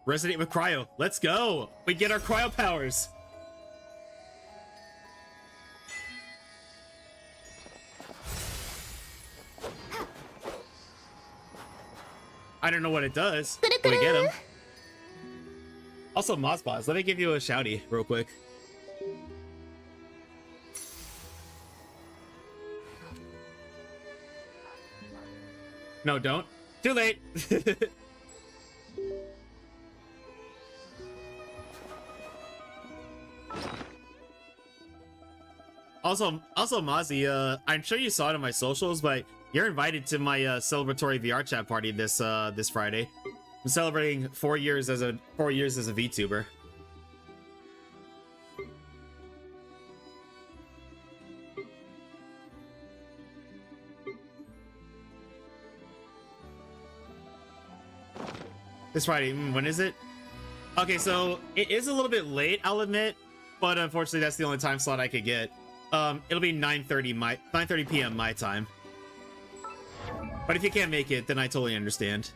Resonate with cryo. Let's go. We get our cryo powers. I don't know what it does, but we get them. Also, Mossboss, let me give you a shouty real quick. No, don't. Too late. Also, Mozzie, I'm sure you saw it on my socials, but you're invited to my celebratory VR chat party this Friday. I'm celebrating 4 years as a VTuber. This Friday, when is it? Okay, so it is a little bit late, I'll admit, but unfortunately that's the only time slot I could get. It'll be 9:30 p.m. my time. But if you can't make it, then I totally understand.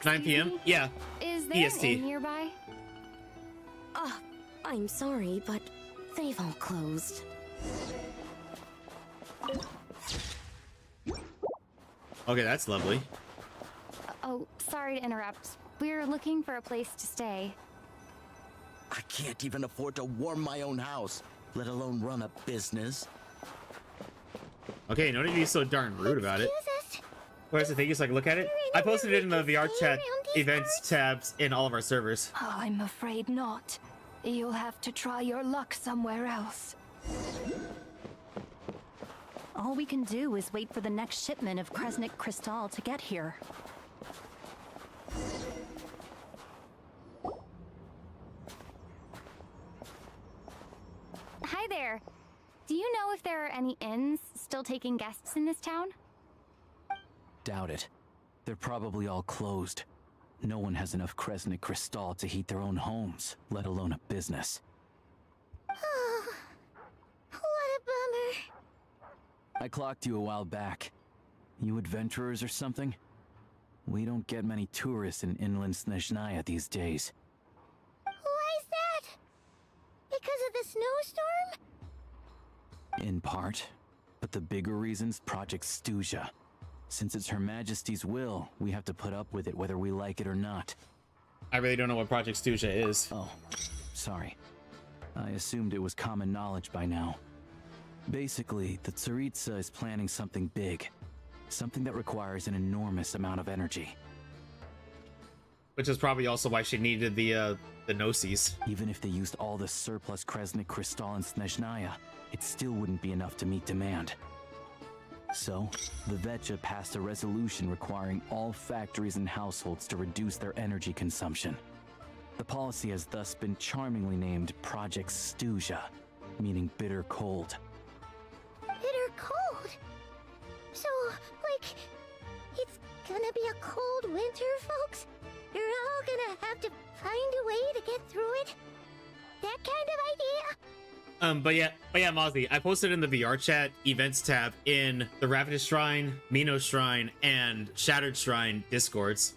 Excuse 9 p.m. me? Yeah. Is there EST. an inn nearby? I'm sorry, but they've all closed. Okay, that's lovely. Oh, sorry to interrupt. We're looking for a place to stay. I can't even afford to warm my own house, let alone run a business. Okay, no need to be so darn rude about it. Excuse us. Where's the thing? So I can look at it? I posted it in the VR chat events tabs in all of our servers. Oh, I'm afraid not. You'll have to try your luck somewhere else. All we can do is wait for the next shipment of Kresnik Crystal to get here. Hi there. Do you know if there are any inns still taking guests in this town? Doubt it. They're probably all closed. No one has enough Kresnik Crystal to heat their own homes, let alone a business. Oh, what a bummer. I clocked you a while back. You adventurers or something? We don't get many tourists in inland Snezhnaya these days. Why is that? Because of the snowstorm? In part. But the bigger reason's Project Stuzha. Since it's Her Majesty's will, we have to put up with it whether we like it or not. I really don't know what Project Stuzha is. Oh, sorry. I assumed it was common knowledge by now. Basically, the Tsaritsa is planning something big. Something that requires an enormous amount of energy. Which is probably also why she needed the Gnosis. Even if they used all the surplus Kresnik Crystal in Snezhnaya, it still wouldn't be enough to meet demand. So, the Vecha passed a resolution requiring all factories and households to reduce their energy consumption. The policy has thus been charmingly named Project Stuzha, meaning bitter cold. Bitter cold? So, like, it's gonna be a cold winter, folks? You're all gonna have to find a way to get through it? That kind of idea? But yeah, Mozzie, I posted in the VR chat events tab in the Ravenous Shrine, Minos Shrine, and Shattered Shrine Discords.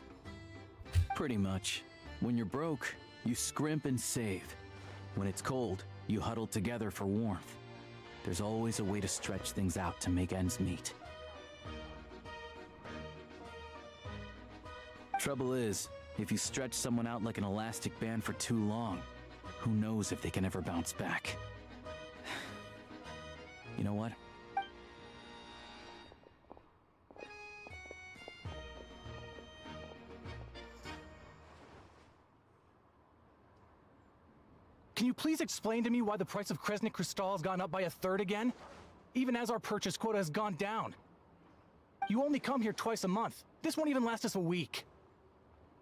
Pretty much. When you're broke, you scrimp and save. When it's cold, you huddle together for warmth. There's always a way to stretch things out to make ends meet. Trouble is, if you stretch someone out like an elastic band for too long, who knows if they can ever bounce back. You know what? Can you please explain to me why the price of Kresnik Crystal has gone up by 1/3 again? Even as our purchase quota has gone down. You only come here twice a month. This won't even last us a week.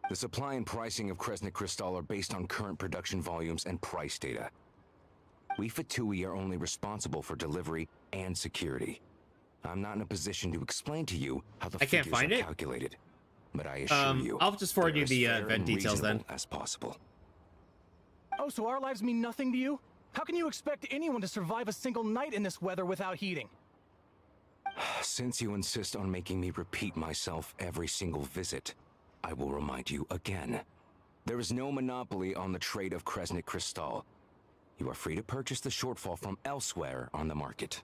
The supply and pricing of Kresnik Crystal are based on current production volumes and price data. We Fatui are only responsible for delivery and security. I'm not in a position to explain to you how the figures are calculated, but I assure you, I'll just forward you the event details then. As possible. Oh, so our lives mean nothing to you? How can you expect anyone to survive a single night in this weather without heating? Since you insist on making me repeat myself every single visit, I will remind you again. There is no monopoly on the trade of Kresnik Crystal. You are free to purchase the shortfall from elsewhere on the market.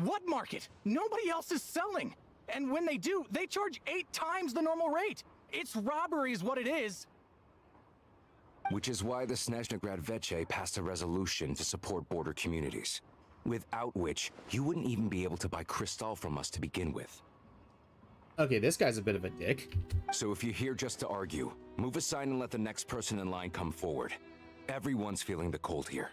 What market? Nobody else is selling! And when they do, they charge 8 times the normal rate! It's robbery is what it is! Which is why the Snezhnaya Veche passed a resolution to support border communities, without which you wouldn't even be able to buy crystal from us to begin with. Okay, this guy's a bit of a dick. So if you're here just to argue, move aside and let the next person in line come forward. Everyone's feeling the cold here.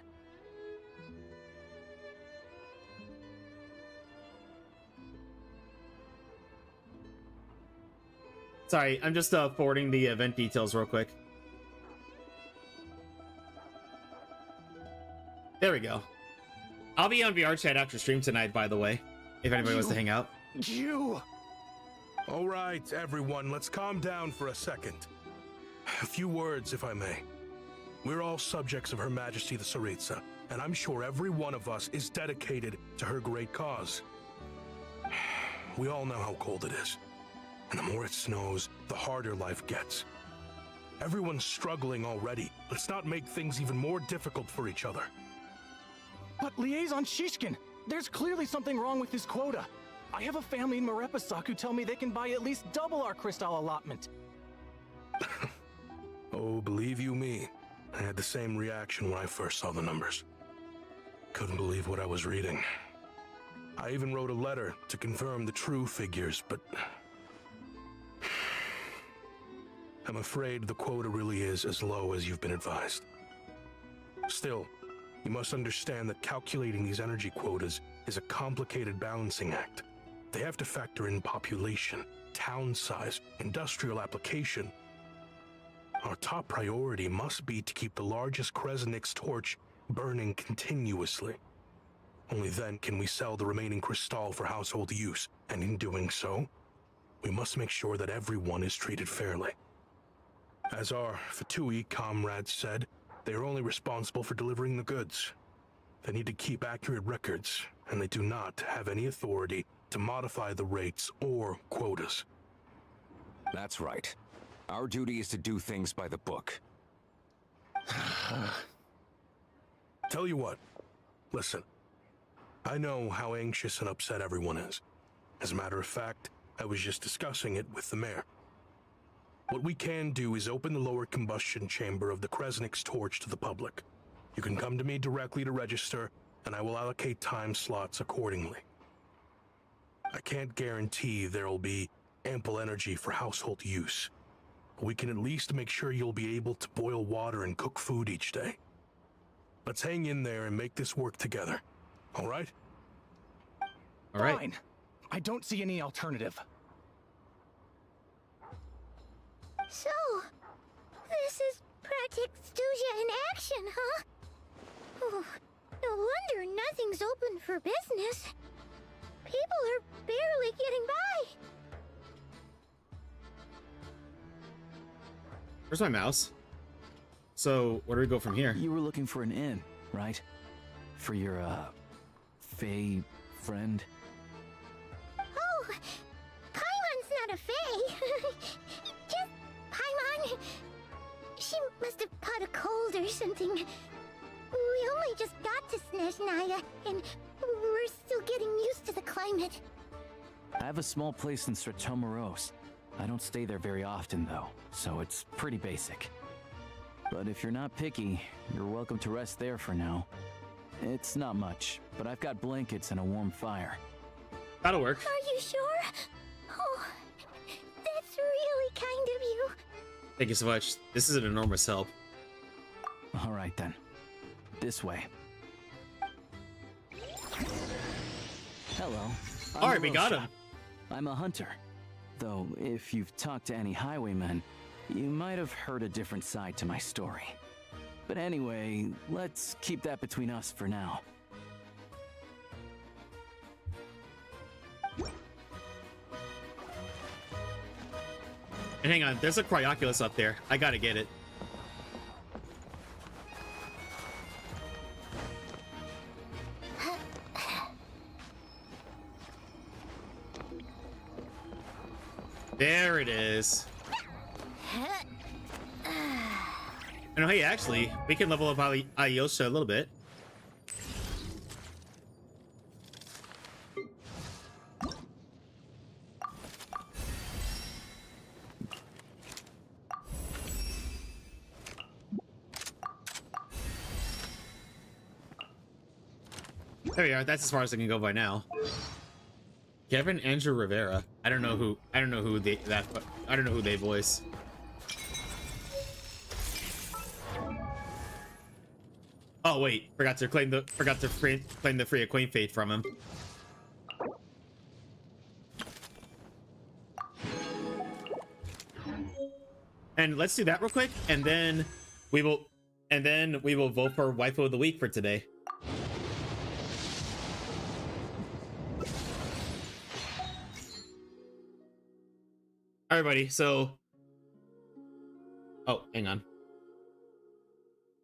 Sorry, I'm just forwarding the event details real quick. There we go. I'll be on VR chat after stream tonight, by the way, if anybody wants to hang out. You! All right, everyone, let's calm down for a second. A few words, if I may. We're all subjects of Her Majesty the Tsaritsa, and I'm sure every one of us is dedicated to her great cause. We all know how cold it is, and the more it snows, the harder life gets. Everyone's struggling already. Let's not make things even more difficult for each other. But Liaison Shishkin, there's clearly something wrong with this quota. I have a family in Marepasak who tell me they can buy at least double our crystal allotment. Oh, believe you me, I had the same reaction when I first saw the numbers. Couldn't believe what I was reading. I even wrote a letter to confirm the true figures, but I'm afraid the quota really is as low as you've been advised. Still, you must understand that calculating these energy quotas is a complicated balancing act. They have to factor in population, town size, industrial application. Our top priority must be to keep the largest Kresnik's torch burning continuously. Only then can we sell the remaining crystal for household use, and in doing so, we must make sure that everyone is treated fairly. As our Fatui comrades said, they are only responsible for delivering the goods. They need to keep accurate records, and they do not have any authority to modify the rates or quotas. That's right. Our duty is to do things by the book. Tell you what, listen. I know how anxious and upset everyone is. As a matter of fact, I was just discussing it with the mayor. What we can do is open the lower combustion chamber of the Kresnik's torch to the public. You can come to me directly to register, and I will allocate time slots accordingly. I can't guarantee there'll be ample energy for household use, but we can at least make sure you'll be able to boil water and cook food each day. Let's hang in there and make this work together. All right? All right. Fine. I don't see any alternative. So, this is Pratik Studia in action, huh? Oh, no wonder nothing's open for business. People are barely getting by. Where's my mouse? So, where do we go from here? You were looking for an inn, right? For your, Fae friend? Oh, Paimon's not a Fae. Just Paimon. She must have caught a cold or something. We only just got to Snezhnaya, and we're still getting used to the climate. I have a small place in Stratomoros. I don't stay there very often, though, so it's pretty basic. But if you're not picky, you're welcome to rest there for now. It's not much, but I've got blankets and a warm fire. That'll work. Are you sure? Oh, that's really kind of you. Thank you so much. This is an enormous help. All right, then. This way. Hello. All right, we got him. I'm a hunter. Though, if you've talked to any highwaymen, you might have heard a different side to my story. But anyway, let's keep that between us for now. And hang on, there's a Cryoculus up there. I gotta get it. There it is. And hey, actually, we can level up Alyosha a little bit. There we are. That's as far as I can go by now. Kevin Andrew Rivera. I don't know who they voice. Oh wait, forgot to claim the free acquaint fate from him. And let's do that real quick, and then we will vote for waifu of the week for today. Everybody, so oh, hang on.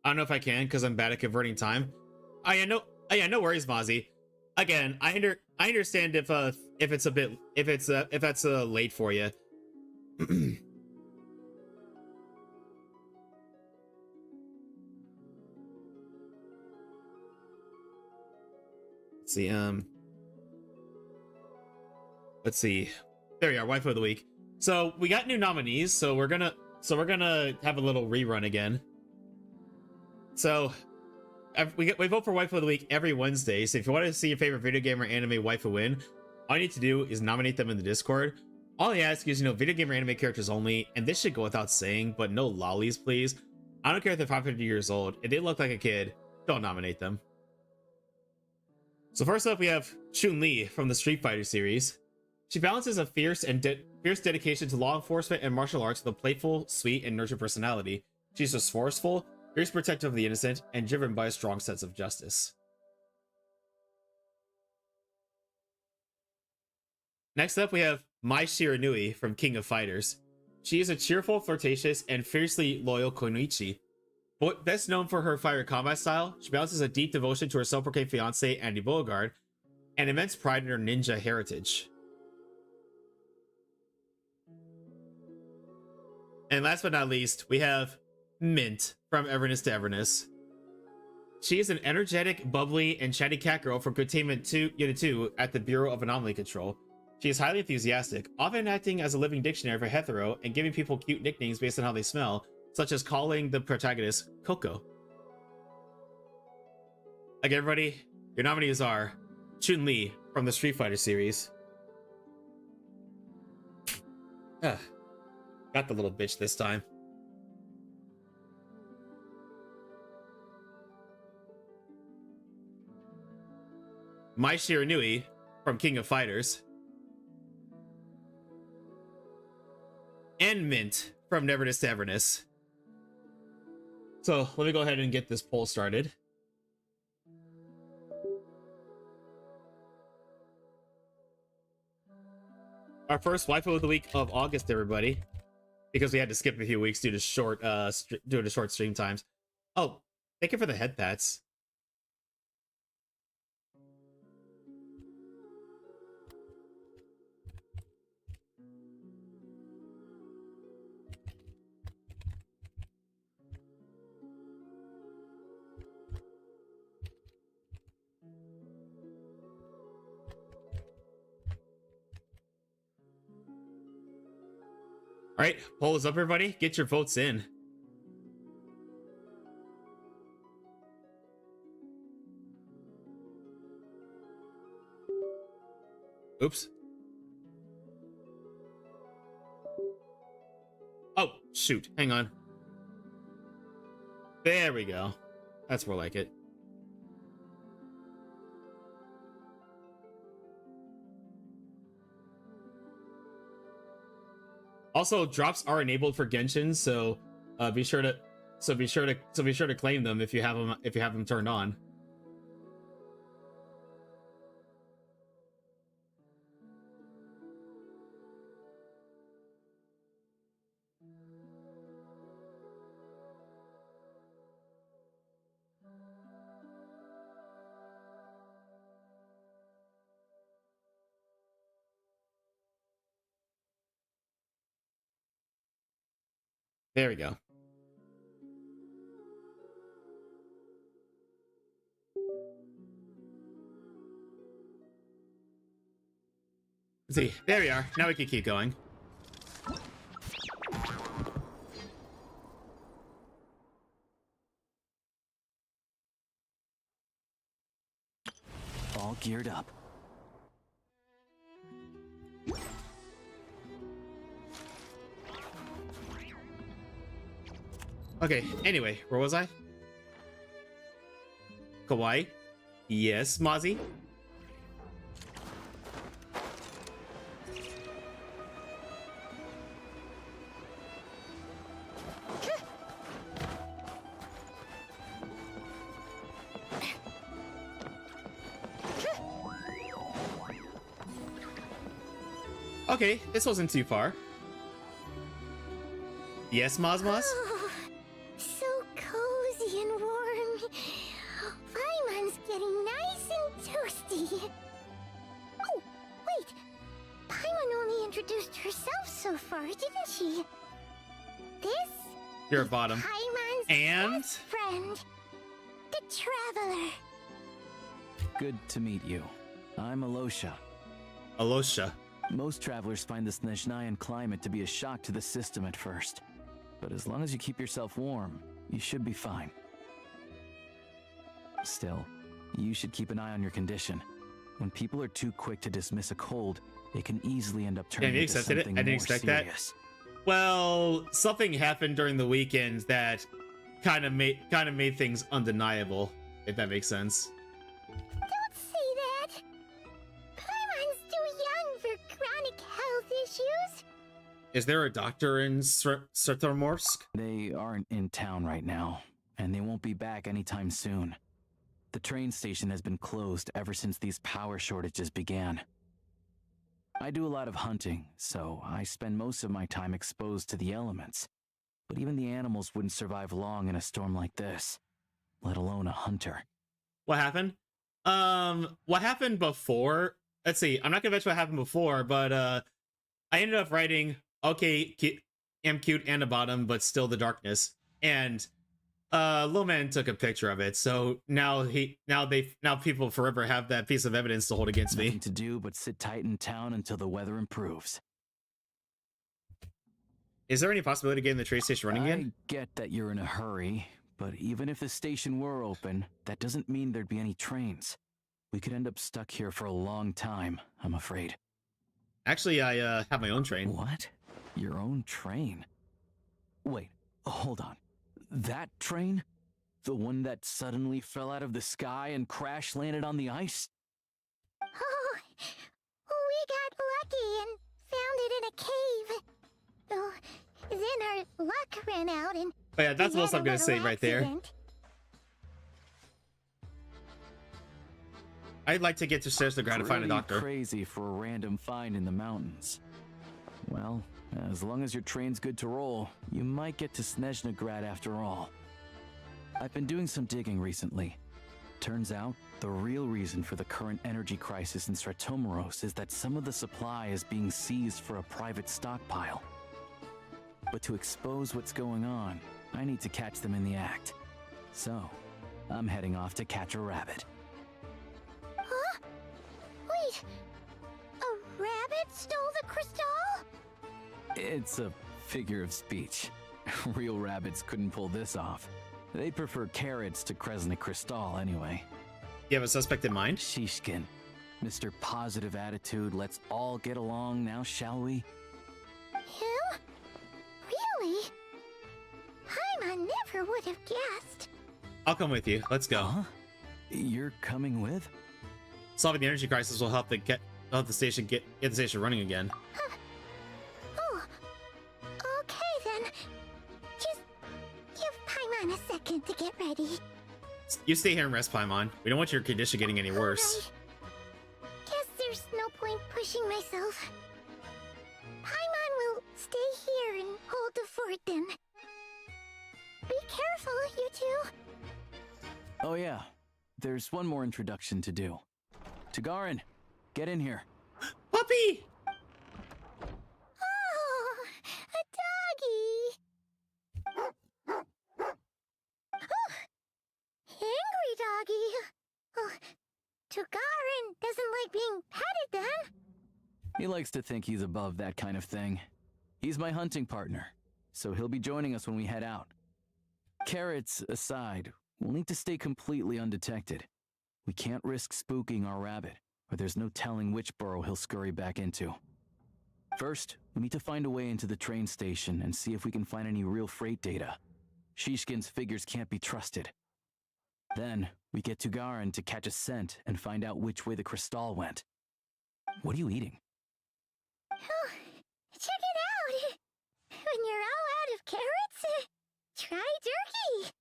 I don't know if I can because I'm bad at converting time. Oh yeah, no worries, Mozzie. Again, I understand if that's late for you. Let's see. There we are, waifu of the week. So we got new nominees, so we're gonna have a little rerun again. So we vote for waifu of the week every Wednesday. So if you want to see your favorite video game or anime waifu win, all you need to do is nominate them in the Discord. All I ask is, video game or anime characters only, and this should go without saying, but no lollies, please. I don't care if they're 500 years old. If they look like a kid, don't nominate them. So first up, we have Chun-Li from the Street Fighter series. She balances a fierce dedication to law enforcement and martial arts with a playful, sweet, and nurtured personality. She's resourceful, fierce protective of the innocent, and driven by a strong sense of justice. Next up, we have Mai Shiranui from King of Fighters. She is a cheerful, flirtatious, and fiercely loyal Konoichi. Best known for her fire combat style, she balances a deep devotion to her self-proclaimed fiancé, Andy Beauregard, and immense pride in her ninja heritage. And last but not least, we have Mint from Everness to Everness. She is an energetic, bubbly, and chatty cat girl from Containment Unit 2 at the Bureau of Anomaly Control. She is highly enthusiastic, often acting as a living dictionary for hetero and giving people cute nicknames based on how they smell, such as calling the protagonist Coco. Again, everybody, your nominees are Chun-Li from the Street Fighter series. Got the little bitch this time. Mai Shiranui from King of Fighters. And Mint from Neverness to Everness. So let me go ahead and get this poll started. Our first waifu of the week of August, everybody, because we had to skip a few weeks due to short stream times. Oh, thank you for the head pats. All right, poll is up, everybody. Get your votes in. Oops. Oh, shoot. Hang on. There we go. That's more like it. Also, drops are enabled for Genshin, so be sure to claim them if you have them turned on. There we go. Let's see. There we are. Now we can keep going. All geared up. Okay, anyway, where was I? Kurai? Yes, Mozzie? Okay, this wasn't too far. Yes, Mozmos? Oh, so cozy and warm. Paimon's getting nice and toasty. Oh, wait. Paimon only introduced herself so far, didn't she? This You're a bottom. Paimon's And best friend, the Traveler. Good to meet you. I'm Alosha. Alosha. Most travelers find the Snezhnayan climate to be a shock to the system at first. But as long as you keep yourself warm, you should be fine. Still, you should keep an eye on your condition. When people are too quick to dismiss a cold, it can easily end up turning into something more serious. I didn't expect that. Well, something happened during the weekend that kind of made things undeniable, if that makes sense. Don't say that. Paimon's too young for chronic health issues. Is there a doctor in Sretormorsk? They aren't in town right now, and they won't be back anytime soon. The train station has been closed ever since these power shortages began. I do a lot of hunting, so I spend most of my time exposed to the elements. But even the animals wouldn't survive long in a storm like this, let alone a hunter. What happened? What happened before? Let's see. I'm not gonna mention what happened before, but I ended up writing, okay, am cute and a bottom, but still the darkness. And Little Man took a picture of it, so now people forever have that piece of evidence to hold against me. Nothing to do but sit tight in town until the weather improves. Is there any possibility of getting the train station running again? I get that you're in a hurry, but even if the station were open, that doesn't mean there'd be any trains. We could end up stuck here for a long time, I'm afraid. Actually, I have my own train. What? Your own train? Wait, hold on. That train? The one that suddenly fell out of the sky and crash landed on the ice? Oh, we got lucky and found it in a cave. Oh, then our luck ran out and... Oh yeah, that's what I'm gonna say right there. I'd like to get to Snezhnaya to find a doctor. Crazy for a random find in the mountains. Well, as long as your train's good to roll, you might get to Sneznaya after all. I've been doing some digging recently. Turns out, the real reason for the current energy crisis in Sretormorsk is that some of the supply is being seized for a private stockpile. But to expose what's going on, I need to catch them in the act. So, I'm heading off to catch a rabbit. Huh? Wait, a rabbit stole the crystal? It's a figure of speech. Real rabbits couldn't pull this off. They prefer carrots to Kresnik Crystal anyway. You have a suspect in mind? Shishkin. Mr. Positive Attitude, let's all get along now, shall we? Him? Really? Paimon never would have guessed. I'll come with you. Let's go. Huh? You're coming with? Solving the energy crisis will help get the station running again. Oh, okay then. Just give Paimon a second to get ready. You stay here and rest, Paimon. We don't want your condition getting any worse. Right. Guess there's no point pushing myself. Paimon will stay here and hold the fort then. Be careful, you two. Oh yeah, there's one more introduction to do. Tagarin, get in here. Puppy! Oh, a doggy. Oh, angry doggy. Oh, Tagarin doesn't like being petted then. He likes to think he's above that kind of thing. He's my hunting partner, so he'll be joining us when we head out. Carrots aside, we'll need to stay completely undetected. We can't risk spooking our rabbit, or there's no telling which burrow he'll scurry back into. First, we need to find a way into the train station and see if we can find any real freight data. Shishkin's figures can't be trusted. Then, we get Tugarin to catch a scent and find out which way the crystal went. What are you eating? Oh, check it out. When you're all out of carrots, try turkey.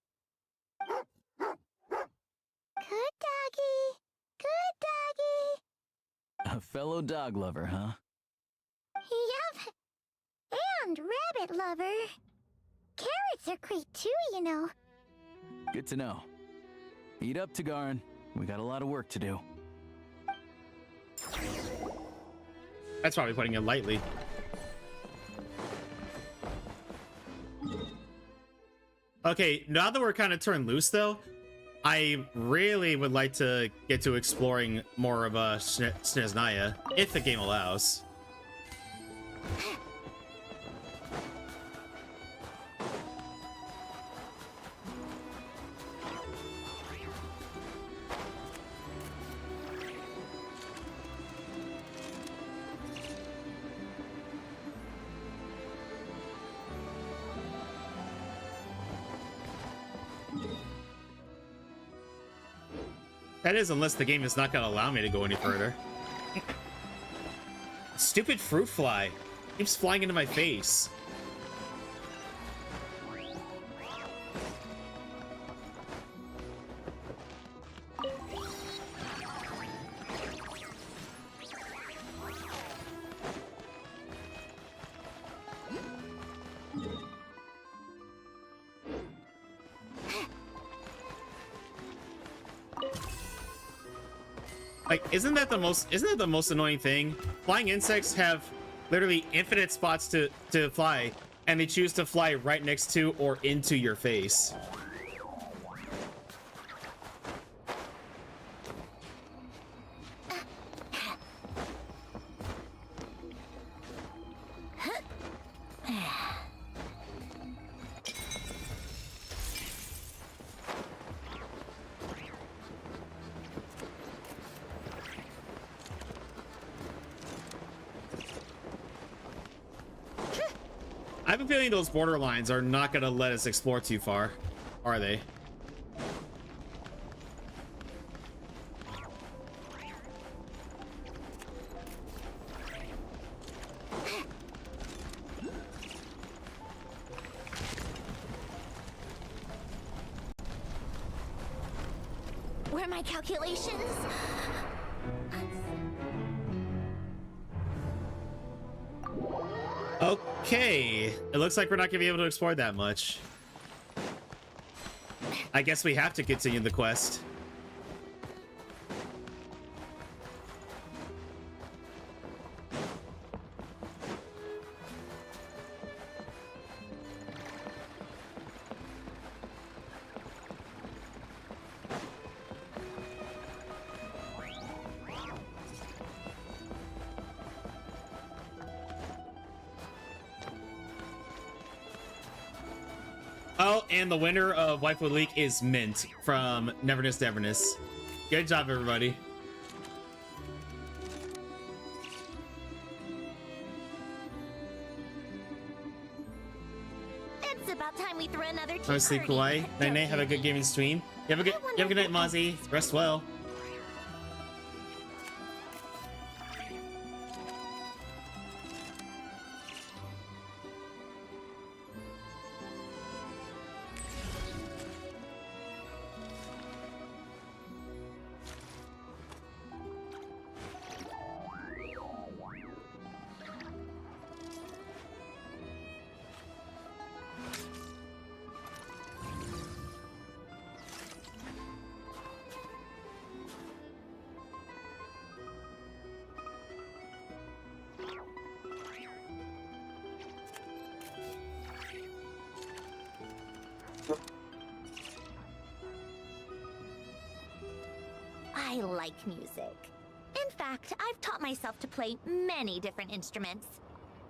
Good doggy. Good doggy. A fellow dog lover, huh? Yup. And rabbit lover. Carrots are great too, you know. Good to know. Eat up, Tagarin. We got a lot of work to do. That's probably putting it lightly. Okay, now that we're kind of turned loose, though, I really would like to get to exploring more of Sneznaya, if the game allows. That is, unless the game is not gonna allow me to go any further. Stupid fruit fly. Keeps flying into my face. Like, isn't that the most annoying thing? Flying insects have literally infinite spots to fly, and they choose to fly right next to or into your face. I have a feeling those border lines are not going to let us explore too far, are they? Were my calculations? Okay, it looks like we're not gonna be able to explore that much. I guess we have to continue the quest. Oh, and the winner of Waifu League is Mint from Neverness to Everness. Good job, everybody. It's about time we throw another tea Honestly, party. Kurai. Night, have a good gaming stream. You have a good night, Mozzie. Rest well. I like music. In fact, I've taught myself to play many different instruments.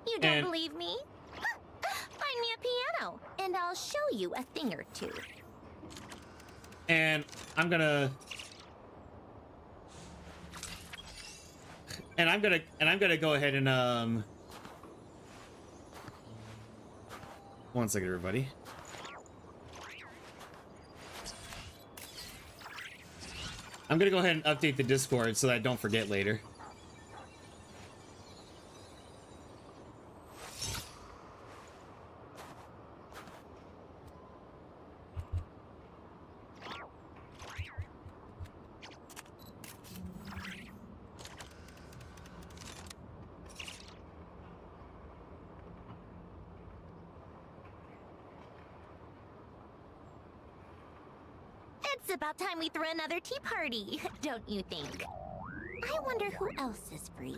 You don't believe me? Find me a piano, and I'll show you a thing or two. And I'm gonna go ahead and one second, everybody. I'm gonna go ahead and update the Discord so that I don't forget later. It's about time we throw another tea party, don't you think? I wonder who else is free.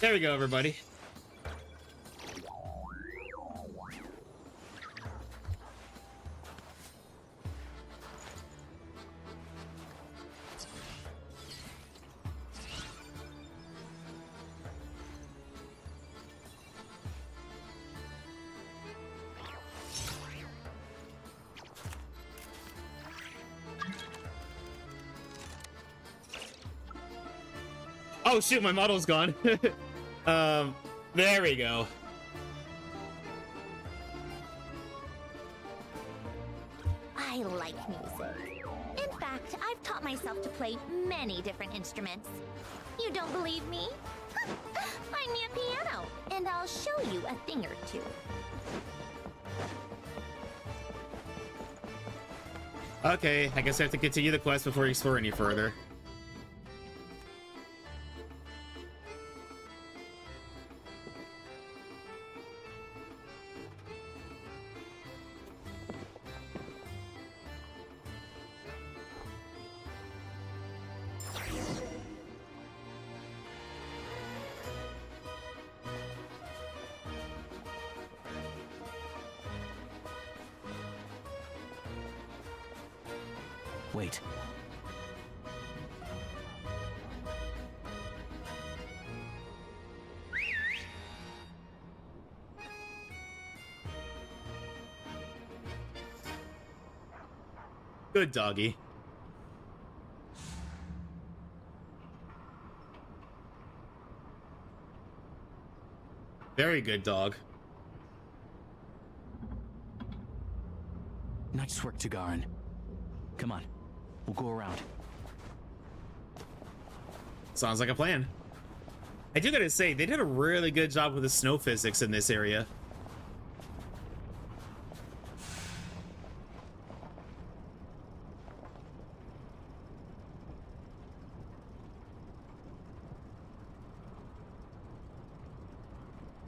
There we go, everybody. Oh Oh shoot, my model's gone. There we go. I like music. In fact, I've taught myself to play many different instruments. You don't believe me? Find me a piano, and I'll show you a thing or two. Okay, I guess I have to continue the quest before we explore any further. Wait. Good doggy. Very good dog. Nice work, Tagarin. Come on, we'll go around. Sounds like a plan. I do gotta say, they did a really good job with the snow physics in this area.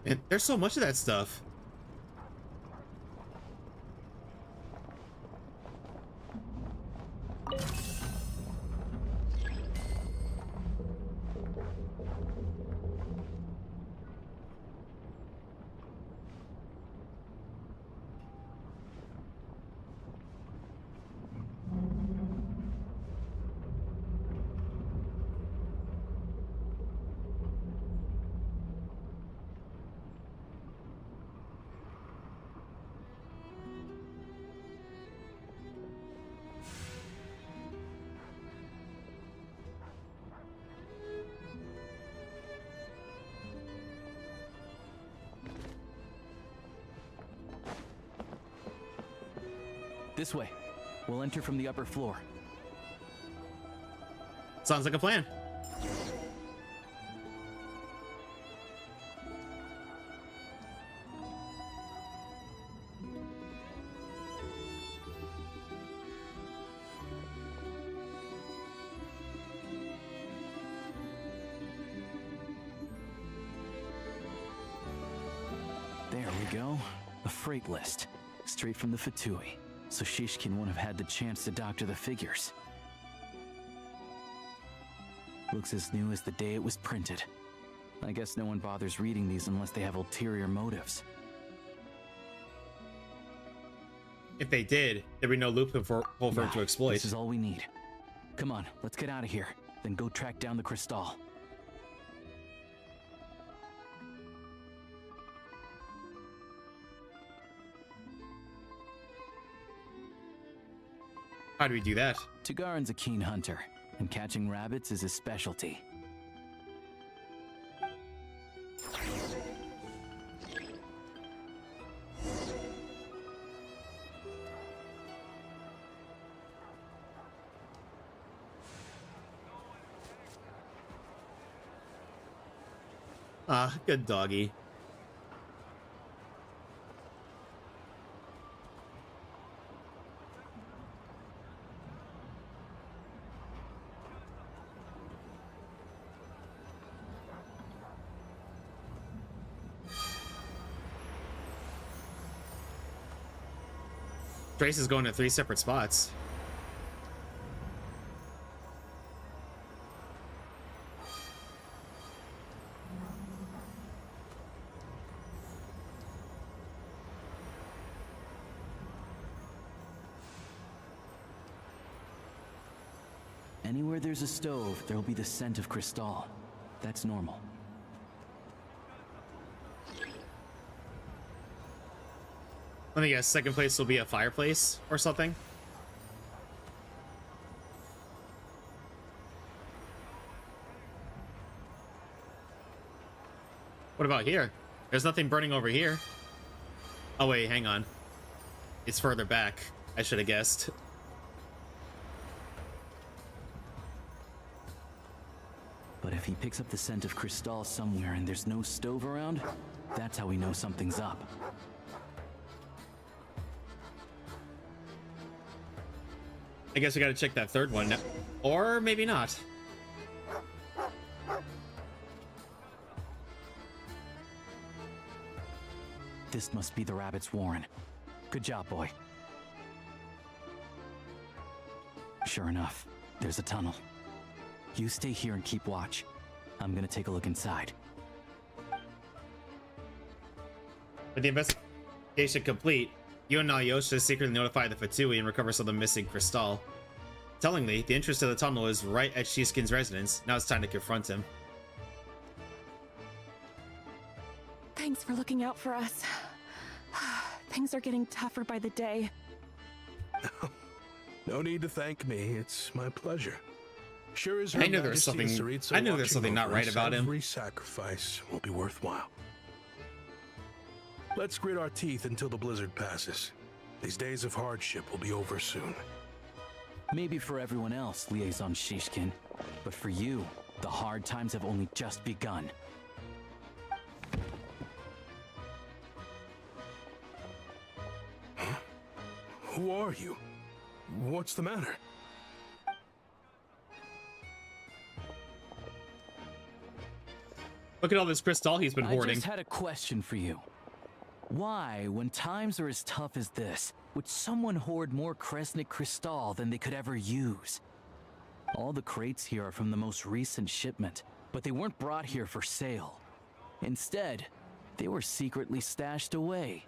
And there's so much of that stuff. This way. We'll enter from the upper floor. Sounds like a plan. There we go. A freight list. Straight from the Fatui. So Shishkin won't have had the chance to doctor the figures. Looks as new as the day it was printed. I guess no one bothers reading these unless they have ulterior motives. If they did, there'd be no loophole for him to exploit. This is all we need. Come on, let's get out of here. Then go track down the crystal. How do we do that? Tagarin's a keen hunter, and catching rabbits is his specialty. Ah, good doggy. Trace is going to 3 separate spots. Anywhere there's a stove, there'll be the scent of crystal. That's normal. Let me guess, second place will be a fireplace or something? What about here? There's nothing burning over here. Oh wait, hang on. It's further back. I should have guessed. But if he picks up the scent of Cristal somewhere and there's no stove around, that's how we know something's up. I guess we gotta check that third one. Or maybe not. This must be the rabbit's warren. Good job, boy. Sure enough, there's a tunnel. You stay here and keep watch. I'm gonna take a look inside. With the investigation complete, you and Alyosha secretly notify the Fatui and recover some of the missing Cristal. Tellingly, the entrance to the tunnel is right at Shishkin's residence. Now it's time to confront him. Thanks for looking out for us. Things are getting tougher by the day. No need to thank me. It's my pleasure. Sure as I knew there was something. I knew there's something not right about him. Every sacrifice will be worthwhile. Let's grit our teeth until the blizzard passes. These days of hardship will be over soon. Maybe for everyone else, Liaison Shishkin, but for you, the hard times have only just begun. Huh? Who are you? What's the matter? Look at all this Cristal he's been hoarding. I just had a question for you. Why, when times are as tough as this, would someone hoard more Kresnik Cristal than they could ever use? All the crates here are from the most recent shipment, but they weren't brought here for sale. Instead, they were secretly stashed away.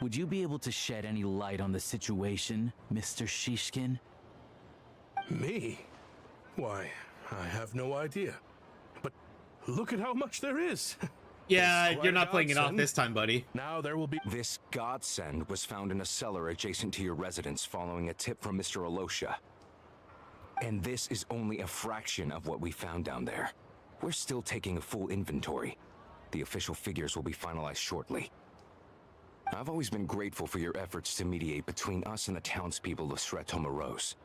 Would you be able to shed any light on the situation, Mr. Shishkin? Me? Why, I have no idea. But look at how much there is. Yeah, you're not playing it off this time, buddy. Now there will be... This godsend was found in a cellar adjacent to your residence following a tip from Mr. Alyosha. And this is only a fraction of what we found down there. We're still taking a full inventory. The official figures will be finalized shortly. I've always been grateful for your efforts to mediate between us and the townspeople of Sretomaros.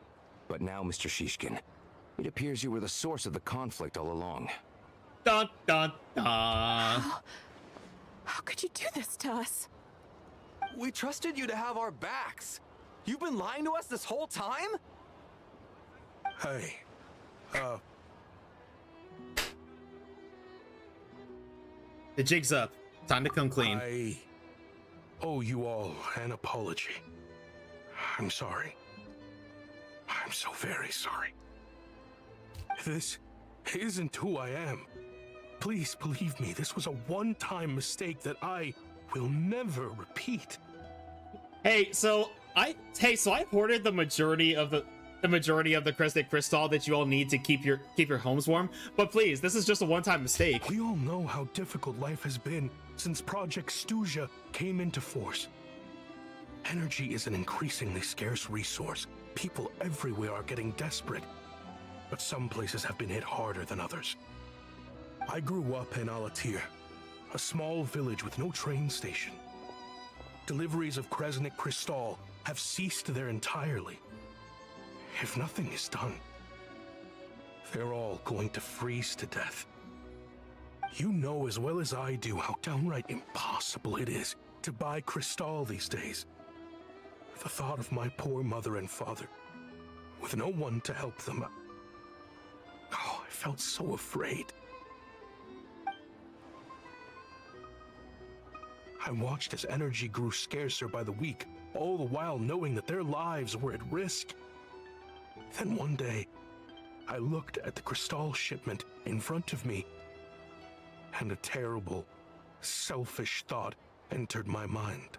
But now, Mr. Shishkin, it appears you were the source of the conflict all along. Dun, dun, dun. How could you do this to us? We trusted you to have our backs. You've been lying to us this whole time? Hey, The jig's up. Time to come clean. I owe you all an apology. I'm sorry. I'm so very sorry. This isn't who I am. Please believe me, this was a one-time mistake that I will never repeat. So I hoarded the majority of the Kresnik Cristal that you all need to keep your homes warm. But please, this is just a one-time mistake. We all know how difficult life has been since Project Stuja came into force. Energy is an increasingly scarce resource. People everywhere are getting desperate. But some places have been hit harder than others. I grew up in Alatir, a small village with no train station. Deliveries of Kresnik Cristal have ceased there entirely. If nothing is done, they're all going to freeze to death. You know as well as I do how downright impossible it is to buy Cristal these days. The thought of my poor mother and father, with no one to help them, I felt so afraid. I watched as energy grew scarcer by the week, all the while knowing that their lives were at risk. Then one day, I looked at the Cristal shipment in front of me, and a terrible, selfish thought entered my mind.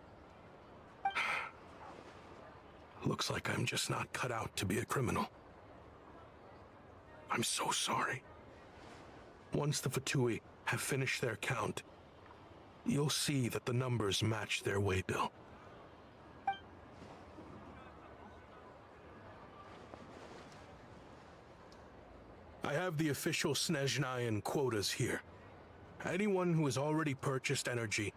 Looks like I'm just not cut out to be a criminal. I'm so sorry. Once the Fatui have finished their count, you'll see that the numbers match their waybill. I have the official Snezhnayan quotas here. Anyone who has already purchased energy,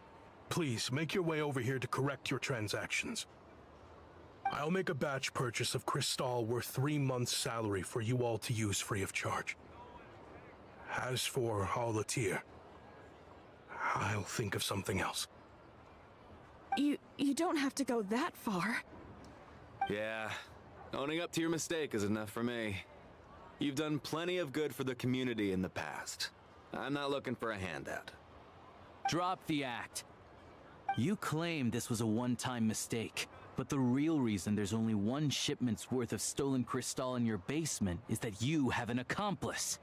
please make your way over here to correct your transactions. I'll make a batch purchase of Crystal worth 3 months' salary for you all to use free of charge. As for Alatir, I'll think of something else. You don't have to go that far. Yeah, owning up to your mistake is enough for me. You've done plenty of good for the community in the past. I'm not looking for a handout. Drop the act. You claim this was a one-time mistake, but the real reason there's only 1 shipment's worth of stolen crystal in your basement is that you have an accomplice.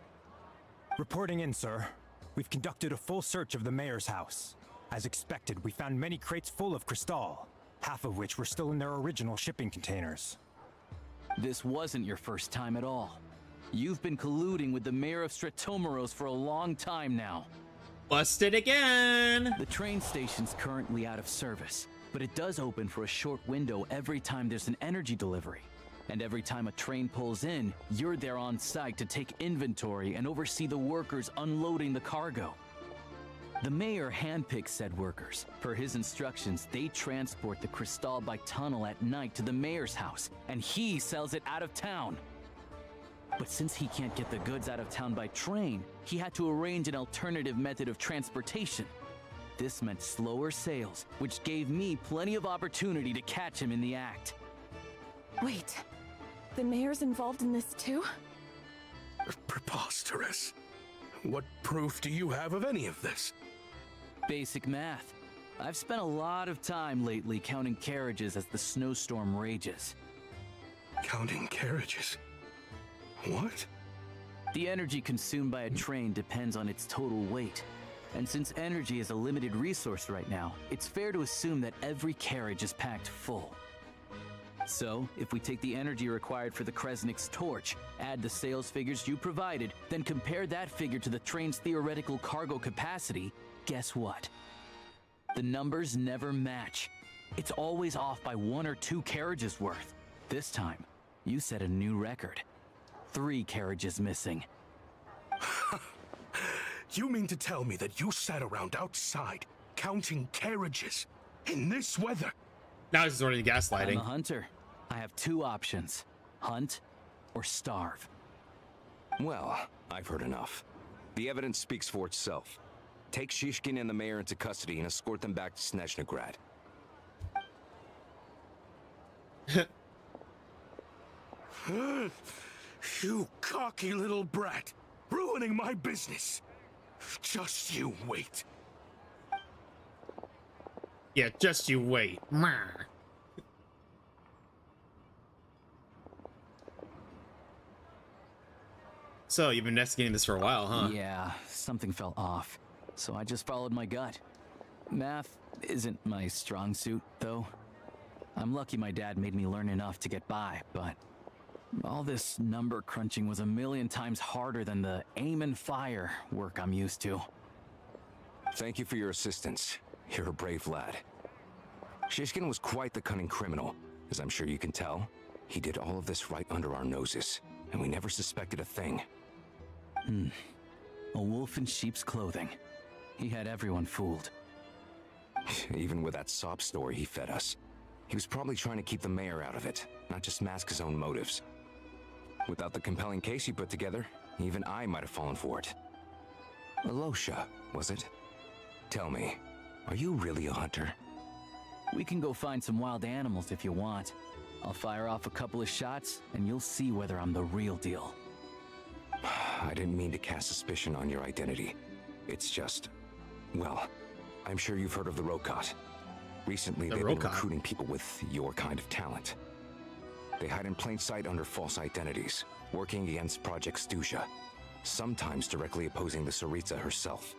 Reporting in, sir. We've conducted a full search of the mayor's house. As expected, we found many crates full of crystal, half of which were still in their original shipping containers. This wasn't your first time at all. You've been colluding with the mayor of Stratomeros for a long time now. Busted again! The train station's currently out of service, but it does open for a short window every time there's an energy delivery. And every time a train pulls in, you're there on site to take inventory and oversee the workers unloading the cargo. The mayor handpicks said workers. Per his instructions, they transport the crystal by tunnel at night to the mayor's house, and he sells it out of town. But since he can't get the goods out of town by train, he had to arrange an alternative method of transportation. This meant slower sales, which gave me plenty of opportunity to catch him in the act. Wait, the mayor's involved in this too? Preposterous. What proof do you have of any of this? Basic math. I've spent a lot of time lately counting carriages as the snowstorm rages. Counting carriages? What? The energy consumed by a train depends on its total weight. And since energy is a limited resource right now, it's fair to assume that every carriage is packed full. So, if we take the energy required for the Kresnik's torch, add the sales figures you provided, then compare that figure to the train's theoretical cargo capacity, guess what? The numbers never match. It's always off by 1 or 2 carriages worth. This time, you set a new record. 3 carriages missing. You mean to tell me that you sat around outside, counting carriages, in this weather? Now he's already gaslighting. I'm a hunter. I have 2 options. Hunt or starve. Well, I've heard enough. The evidence speaks for itself. Take Shishkin and the mayor into custody and escort them back to Snezhnaya. You cocky little brat, ruining my business. Just you wait. Yeah, just you wait. So, you've been investigating this for a while, huh? Yeah, something felt off. So I just followed my gut. Math isn't my strong suit, though. I'm lucky my dad made me learn enough to get by, but all this number crunching was a million times harder than the aim and fire work I'm used to. Thank you for your assistance. You're a brave lad. Shishkin was quite the cunning criminal, as I'm sure you can tell. He did all of this right under our noses, and we never suspected a thing. A wolf in sheep's clothing. He had everyone fooled. Even with that sob story he fed us. He was probably trying to keep the mayor out of it, not just mask his own motives. Without the compelling case he put together, even I might have fallen for it. Alosha, was it? Tell me, are you really a hunter? We can go find some wild animals if you want. I'll fire off a couple of shots, and you'll see whether I'm the real deal. I didn't mean to cast suspicion on your identity. It's just... well, I'm sure you've heard of the Rokot. Recently, they've been recruiting people with your kind of talent. They hide in plain sight under false identities, working against Project Stusha, sometimes directly opposing the Tsaritsa herself.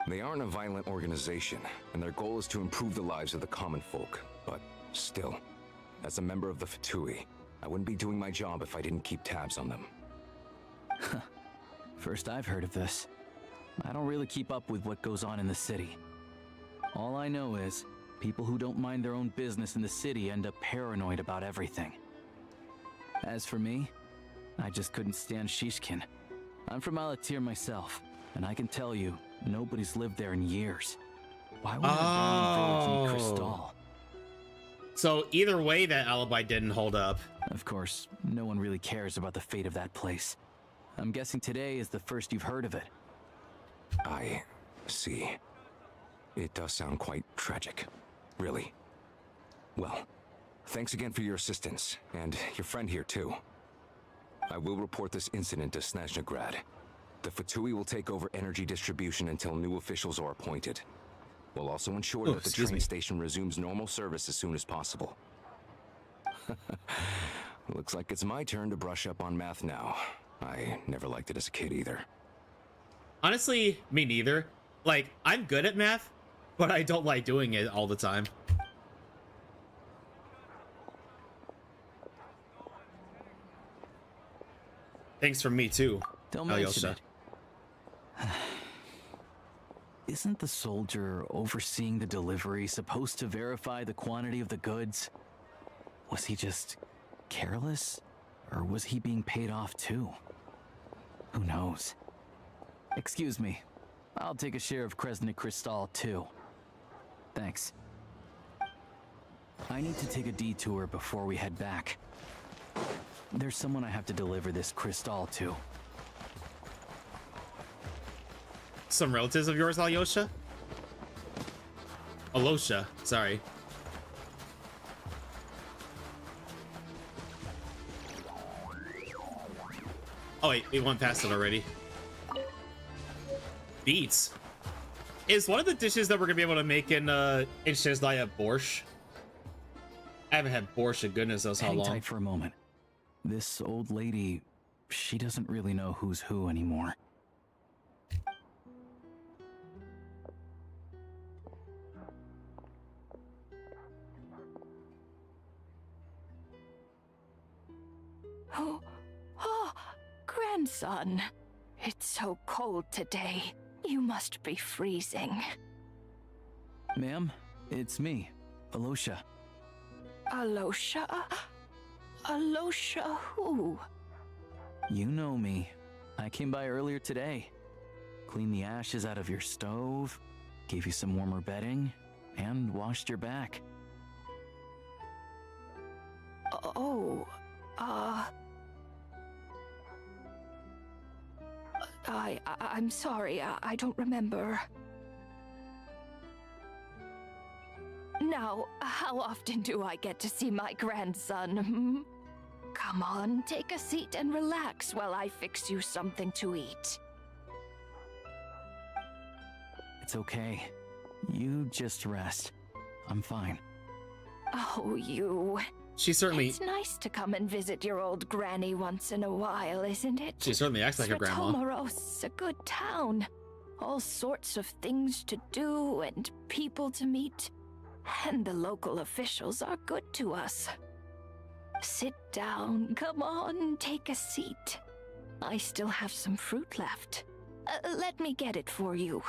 They aren't a violent organization, and their goal is to improve the lives of the common folk. But still, as a member of the Fatui, I wouldn't be doing my job if I didn't keep tabs on them. First I've heard of this. I don't really keep up with what goes on in the city. All I know is, people who don't mind their own business in the city end up paranoid about everything. As for me, I just couldn't stand Shishkin. I'm from Alatir myself, and I can tell you, Nobody's lived there in years. Why would I burn village in Crystal? So either way, that alibi didn't hold up. Of course, no one really cares about the fate of that place. I'm guessing today is the first you've heard of it. I see. It does sound quite tragic. Really. Well, thanks again for your assistance, and your friend here too. I will report this incident to Snezhnaya. The Fatui will take over energy distribution until new officials are appointed. We'll also ensure that the train station resumes normal service as soon as possible. Looks like it's my turn to brush up on math now. I never liked it as a kid either. Honestly, me neither. Like, I'm good at math, but I don't like doing it all the time. Thanks from me too. Don't mention it. Isn't the soldier overseeing the delivery supposed to verify the quantity of the goods? Was he just careless? Or was he being paid off too? Who knows? Excuse me. I'll take a share of Kresnik Crystal too. Thanks. I need to take a detour before we head back. There's someone I have to deliver this crystal to. Some relatives of yours, Alyosha? Alosha, sorry. Oh wait, we went past it already. Beets. Is one of the dishes that we're gonna be able to make in Sneznaya borscht? I haven't had borscht in goodness knows how long. Hang tight for a moment. This old lady, she doesn't really know who's who anymore. Oh, grandson. It's so cold today. You must be freezing. Ma'am, it's me, Alosha. Alosha? Alosha who? You know me. I came by earlier today. Cleaned the ashes out of your stove, gave you some warmer bedding, and washed your back. Oh, I'm sorry, I don't remember. Now, how often do I get to see my grandson? Hmm? Come on, take a seat and relax while I fix you something to eat. It's okay. You just rest. I'm fine. Oh, you. She certainly... It's nice to come and visit your old granny once in a while, isn't it? She certainly acts like her grandma. Sretomaros, a good town. All sorts of things to do and people to meet. And the local officials are good to us. Sit down, come on, take a seat. I still have some fruit left. Let me get it for you.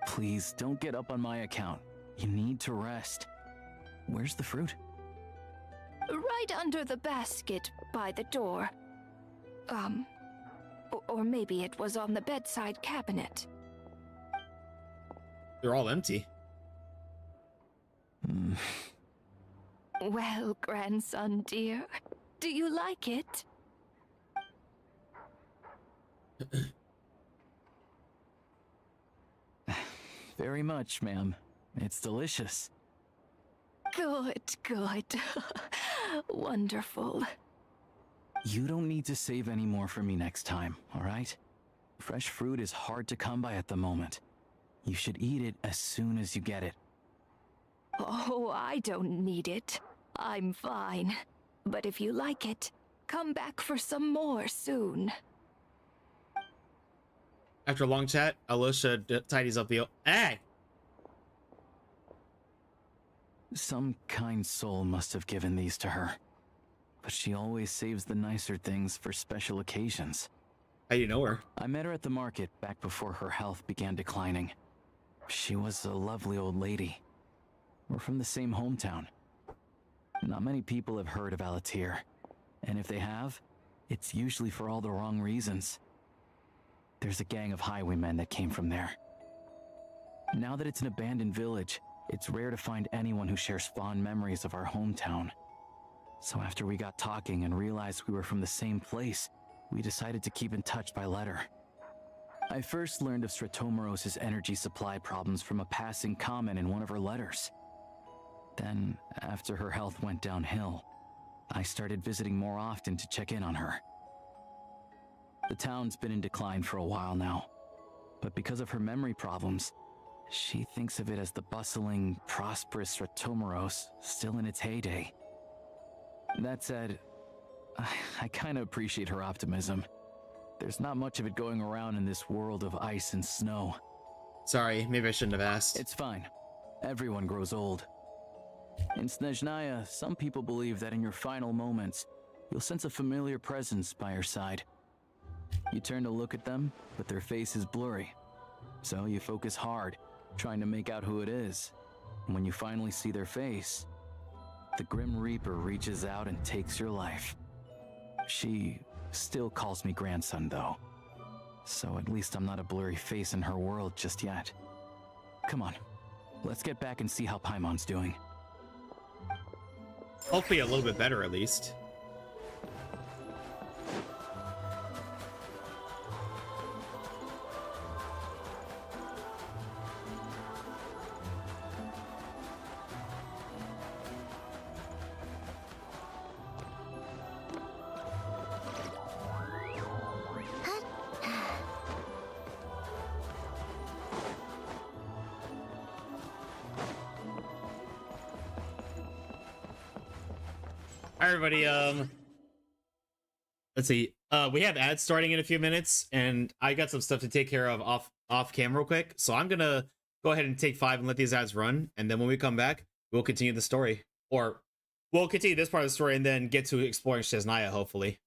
Please, don't get up on my account. You need to rest. Where's the fruit? Right under the basket by the door. Or maybe it was on the bedside cabinet. They're all empty. Well, grandson dear, do you like it? Very much, ma'am. It's delicious. Good, good. Wonderful. You don't need to save any more for me next time, all right? Fresh fruit is hard to come by at the moment. You should eat it as soon as you get it. Oh, I don't need it. I'm fine. But if you like it, come back for some more soon. After a long chat, Alosha tidies up the... Hey! Some kind soul must have given these to her. But she always saves the nicer things for special occasions. How do you know her? I met her at the market back before her health began declining. She was a lovely old lady. We're from the same hometown. Not many people have heard of Alatir, and if they have, it's usually for all the wrong reasons. there's a gang of highwaymen that came from there. Now that it's an abandoned village, it's rare to find anyone who shares fond memories of our hometown. So after we got talking and realized we were from the same place, we decided to keep in touch by letter. I first learned of Stratomoros's energy supply problems from a passing comment in one of her letters. Then, after her health went downhill, I started visiting more often to check in on her. The town's been in decline for a while now, but because of her memory problems, she thinks of it as the bustling, prosperous Stratomoros still in its heyday. That said, I kind of appreciate her optimism. There's not much of it going around in this world of ice and snow. Sorry, maybe I shouldn't have asked. It's fine. Everyone grows old. In Snezhnaya, some people believe that in your final moments, you'll sense a familiar presence by your side. You turn to look at them, but their face is blurry. So you focus hard, trying to make out who it is. And when you finally see their face, the Grim Reaper reaches out and takes your life. She still calls me grandson, though. So at least I'm not a blurry face in her world just yet. Come on, let's get back and see how Paimon's doing. Hopefully a little bit better, at least. Hi everybody, let's see. We have ads starting in a few minutes, and I got some stuff to take care of off camera real quick. So I'm gonna go ahead and take 5 and let these ads run, and then when we come back, we'll continue the story. Or we'll continue this part of the story and then get to exploring Sneznaya, hopefully.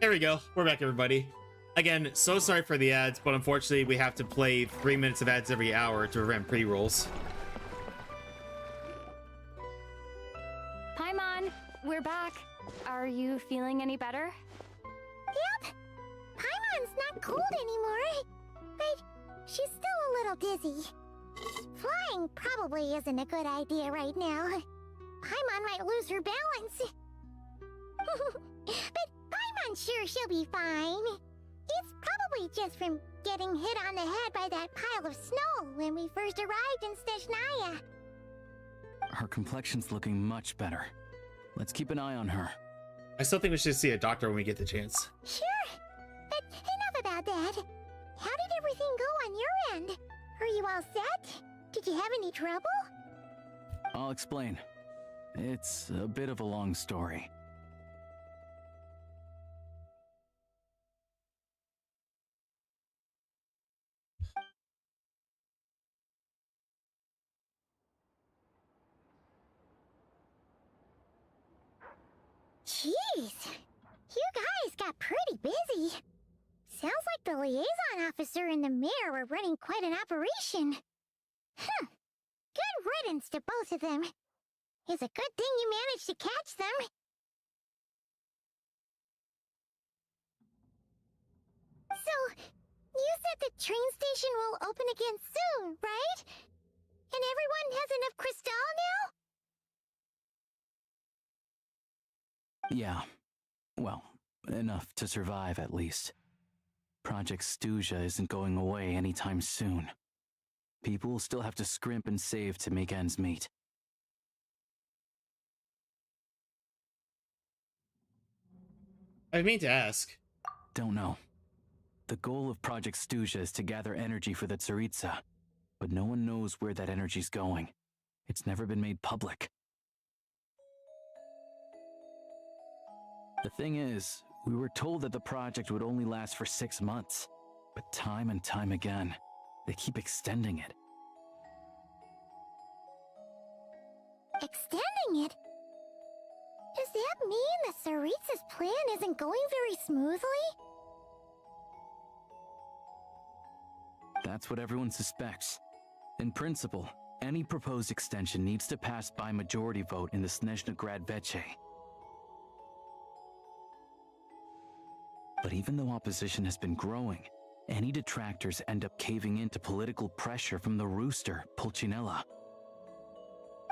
There we go. We're back, everybody. Again, so sorry for the ads, but unfortunately we have to play 3 minutes of ads every hour to prevent pre-rolls. Paimon, we're back. Are you feeling any better? Yep. Paimon's not cold anymore, but she's still a little dizzy. Flying probably isn't a good idea right now. Paimon might lose her balance. But Paimon's sure she'll be fine. It's probably just from getting hit on the head by that pile of snow when we first arrived in Snezhnaya. Her complexion's looking much better. Let's keep an eye on her. I still think we should see a doctor when we get the chance. Sure, but enough about that. How did everything go on your end? Are you all set? Did you have any trouble? I'll explain. It's a bit of a long story. Jeez, you guys got pretty busy. Sounds like the liaison officer and the mayor were running quite an operation. Good riddance to both of them. It's a good thing you managed to catch them. So, you said the train station will open again soon, right? And everyone has enough crystal now? Yeah. Well, enough to survive at least. Project Snezhnaya isn't going away anytime soon. People will still have to scrimp and save to make ends meet. I mean to ask. Don't know. The goal of Project Snezhnaya is to gather energy for the Tsaritsa, but no one knows where that energy's going. It's never been made public. The thing is, we were told that the project would only last for 6 months, but time and time again, they keep extending it. Extending it? Does that mean the Tsaritsa's plan isn't going very smoothly? That's what everyone suspects. In principle, any proposed extension needs to pass by majority vote in the Snezhnaya. But even though opposition has been growing, any detractors end up caving into political pressure from the rooster, Pulcinella.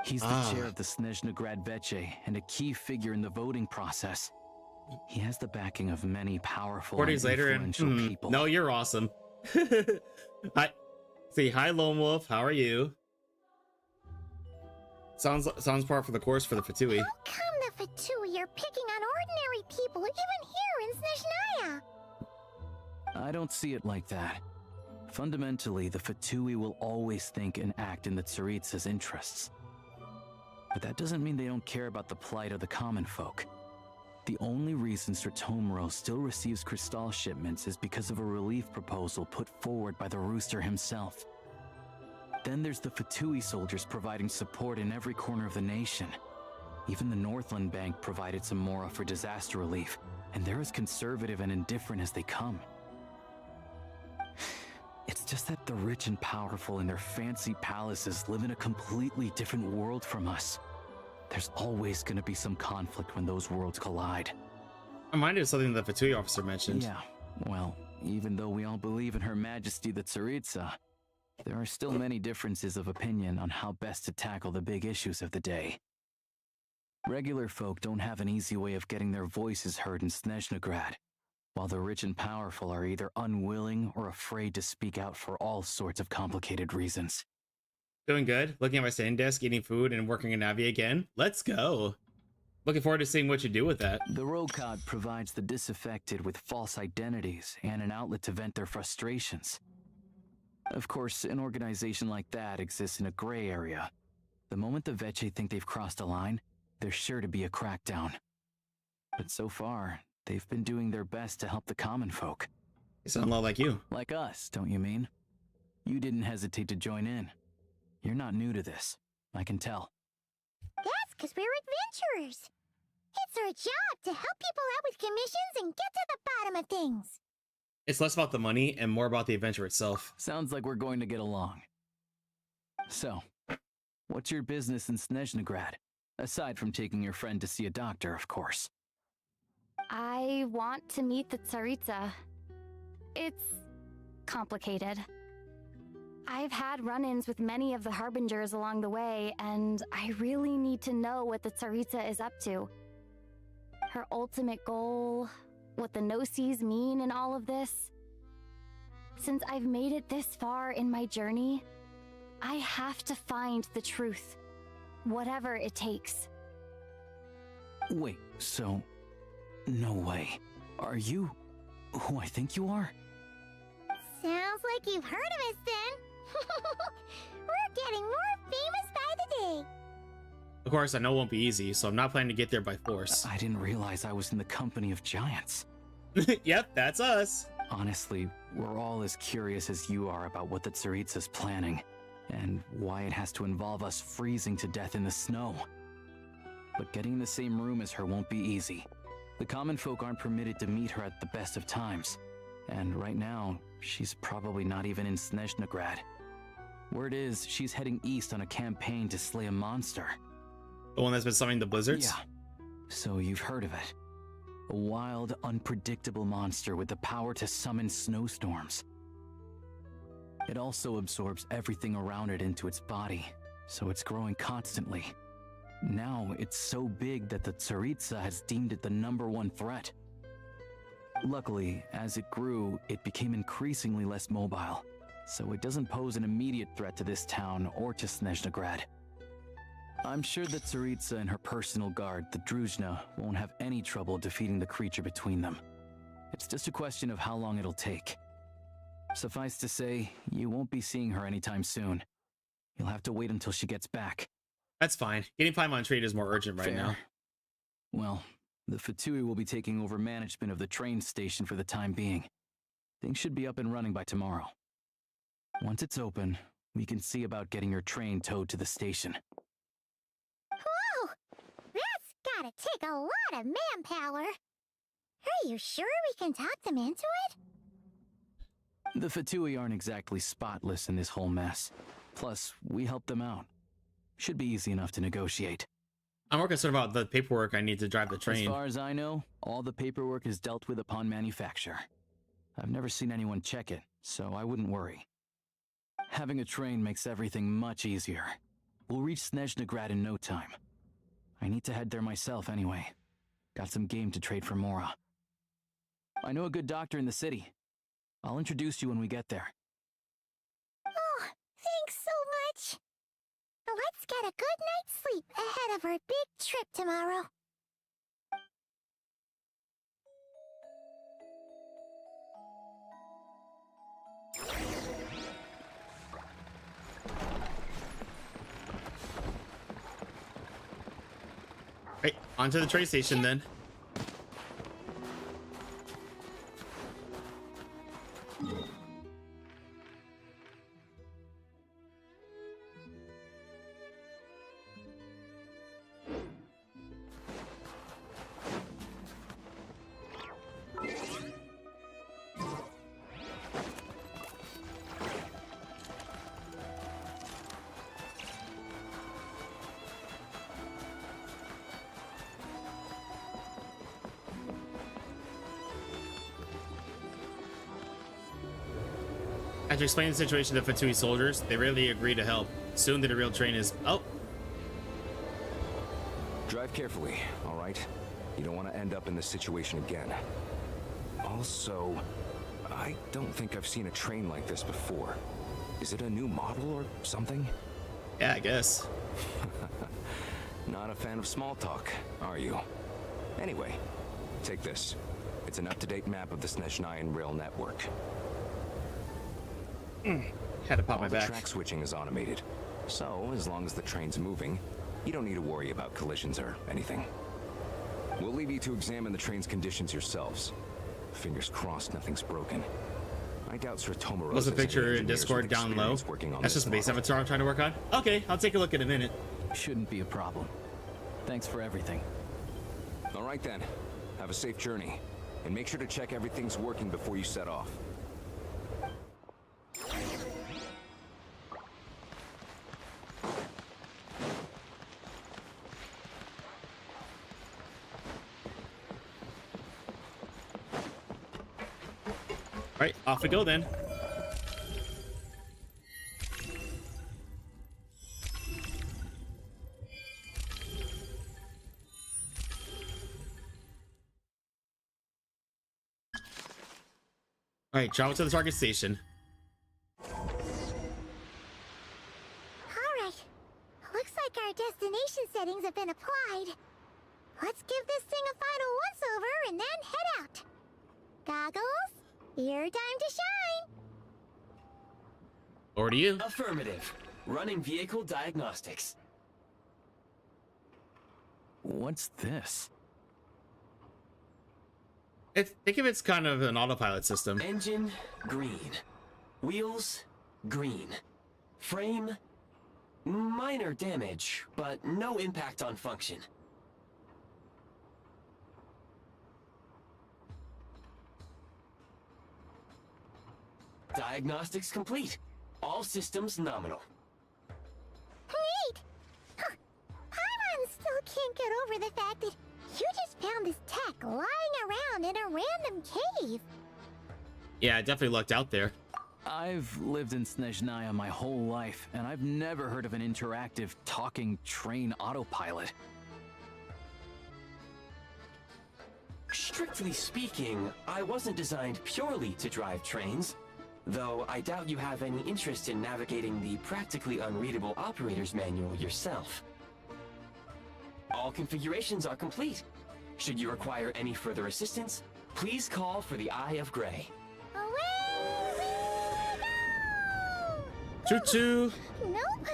He's the chair of the Snezhnaya and a key figure in the voting process. He has the backing of many powerful 4 and days later, and influential people. no, you're awesome. Hi, hi, Lone Wolf. How are you? Sounds par for the course for the Fatui. How come the Fatui are picking on ordinary people even here in Snezhnaya? I don't see it like that. Fundamentally, the Fatui will always think and act in the Tsaritsa's interests. But that doesn't mean they don't care about the plight of the common folk. The only reason Sir Tomoro still receives crystal shipments is because of a relief proposal put forward by the rooster himself. Then there's the Fatui soldiers providing support in every corner of the nation. Even the Northland Bank provided some mora for disaster relief, and they're as conservative and indifferent as they come. It's just that the rich and powerful in their fancy palaces live in a completely different world from us. There's always going to be some conflict when those worlds collide. I'm reminded of something the Fatui officer mentioned. Yeah, well, even though we all believe in Her Majesty the Tsaritsa, there are still many differences of opinion on how best to tackle the big issues of the day. Regular folk don't have an easy way of getting their voices heard in Snezhnaya, while the rich and powerful are either unwilling or afraid to speak out for all sorts of complicated reasons. Doing good. Looking at my standing desk, eating food, and working in Navi again. Let's go. Looking forward to seeing what you do with that. The Rokad provides the disaffected with false identities and an outlet to vent their frustrations. Of course, an organization like that exists in a gray area. The moment the Veche think they've crossed a line, there's sure to be a crackdown. But so far, they've been doing their best to help the common folk. They sound a lot like you. Like us, don't you mean? You didn't hesitate to join in. You're not new to this. I can tell. That's because we're adventurers. It's our job to help people out with commissions and get to the bottom of things. It's less about the money and more about the adventure itself. Sounds like we're going to get along. So, what's your business in Snezhnaya? Aside from taking your friend to see a doctor, of course. I want to meet the Tsaritsa. It's complicated. I've had run-ins with many of the Harbingers along the way, and I really need to know what the Tsaritsa is up to. Her ultimate goal, what the Gnosis mean in all of this. Since I've made it this far in my journey, I have to find the truth, whatever it takes. Wait, so... no way. Are you who I think you are? Sounds like you've heard of us then. We're getting more famous by the day. Of course, I know it won't be easy, so I'm not planning to get there by force. I didn't realize I was in the company of giants. Yep, that's us. Honestly, we're all as curious as you are about what the Tsaritsa's planning, and why it has to involve us freezing to death in the snow. But getting in the same room as her won't be easy. The common folk aren't permitted to meet her at the best of times, and right now, she's probably not even in Snezhnaya. Word is, she's heading east on a campaign to slay a monster. The one that's been summoning the blizzards? Yeah. So you've heard of it. A wild, unpredictable monster with the power to summon snowstorms. It also absorbs everything around it into its body, so it's growing constantly. Now it's so big that the Tsaritsa has deemed it the #1 threat. Luckily, as it grew, it became increasingly less mobile, so it doesn't pose an immediate threat to this town or to Snezhnagrad. I'm sure that Tsaritsa and her personal guard, the Druzhna, won't have any trouble defeating the creature between them. It's just a question of how long it'll take. Suffice to say, you won't be seeing her anytime soon. You'll have to wait until she gets back. That's fine. Getting Paimon trade is more urgent right now. Well, the Fatui will be taking over management of the train station for the time being. Things should be up and running by tomorrow. Once it's open, we can see about getting your train towed to the station. Whoa! That's gotta take a lot of manpower. Are you sure we can talk them into it? The Fatui aren't exactly spotless in this whole mess. Plus, we helped them out. Should be easy enough to negotiate. I'm more concerned about the paperwork I need to drive the train. As far as I know, all the paperwork is dealt with upon manufacture. I've never seen anyone check it, so I wouldn't worry. Having a train makes everything much easier. We'll reach Snezhnagrad in no time. I need to head there myself anyway. Got some game to trade for Mora. I know a good doctor in the city. I'll introduce you when we get there. Oh, thanks so much. Let's get a good night's sleep ahead of our big trip tomorrow. Right, onto the train station then. After explaining the situation to Fatui soldiers, they rarely agree to help. Soon the real train is... Oh! Drive carefully, all right? You don't want to end up in this situation again. Also, I don't think I've seen a train like this before. Is it a new model or something? Yeah, I guess. Not a fan of small talk, are you? Anyway, take this. It's an up-to-date map of the Snezhnayan rail network. Had to pop my back. The track switching is automated, so as long as the train's moving, you don't need to worry about collisions or anything. We'll leave you to examine the train's conditions yourselves. Fingers crossed nothing's broken. I doubt Sir Tomaros Was a picture in Discord down low. That's just the base avatar I'm trying to work on. Okay, I'll take a look in a minute. Shouldn't be a problem. Thanks for everything. All right then. Have a safe journey, and make sure to check everything's working before you set off. Right, off we go then. Alright, travel to the target station. Alright. Looks like our destination settings have been applied. Let's give this thing a final once-over and then head out. Goggles? Your time to shine! Over to you. Affirmative. Running vehicle diagnostics. What's this? Think of it's kind of an autopilot system. Engine, green. Wheels, green. Frame, minor damage, but no impact on function. Diagnostics complete. All systems nominal. Neat! Huh. Paimon still can't get over the fact that you just found this tech lying around in a random cave. Yeah, I definitely lucked out there. I've lived in Snezhnaya my whole life, and I've never heard of an interactive, talking train autopilot. Strictly speaking, I wasn't designed purely to drive trains, though I doubt you have any interest in navigating the practically unreadable operator's manual yourself. All configurations are complete. Should you require any further assistance, please call for the Eye of Grey. Choo-choo! Nope.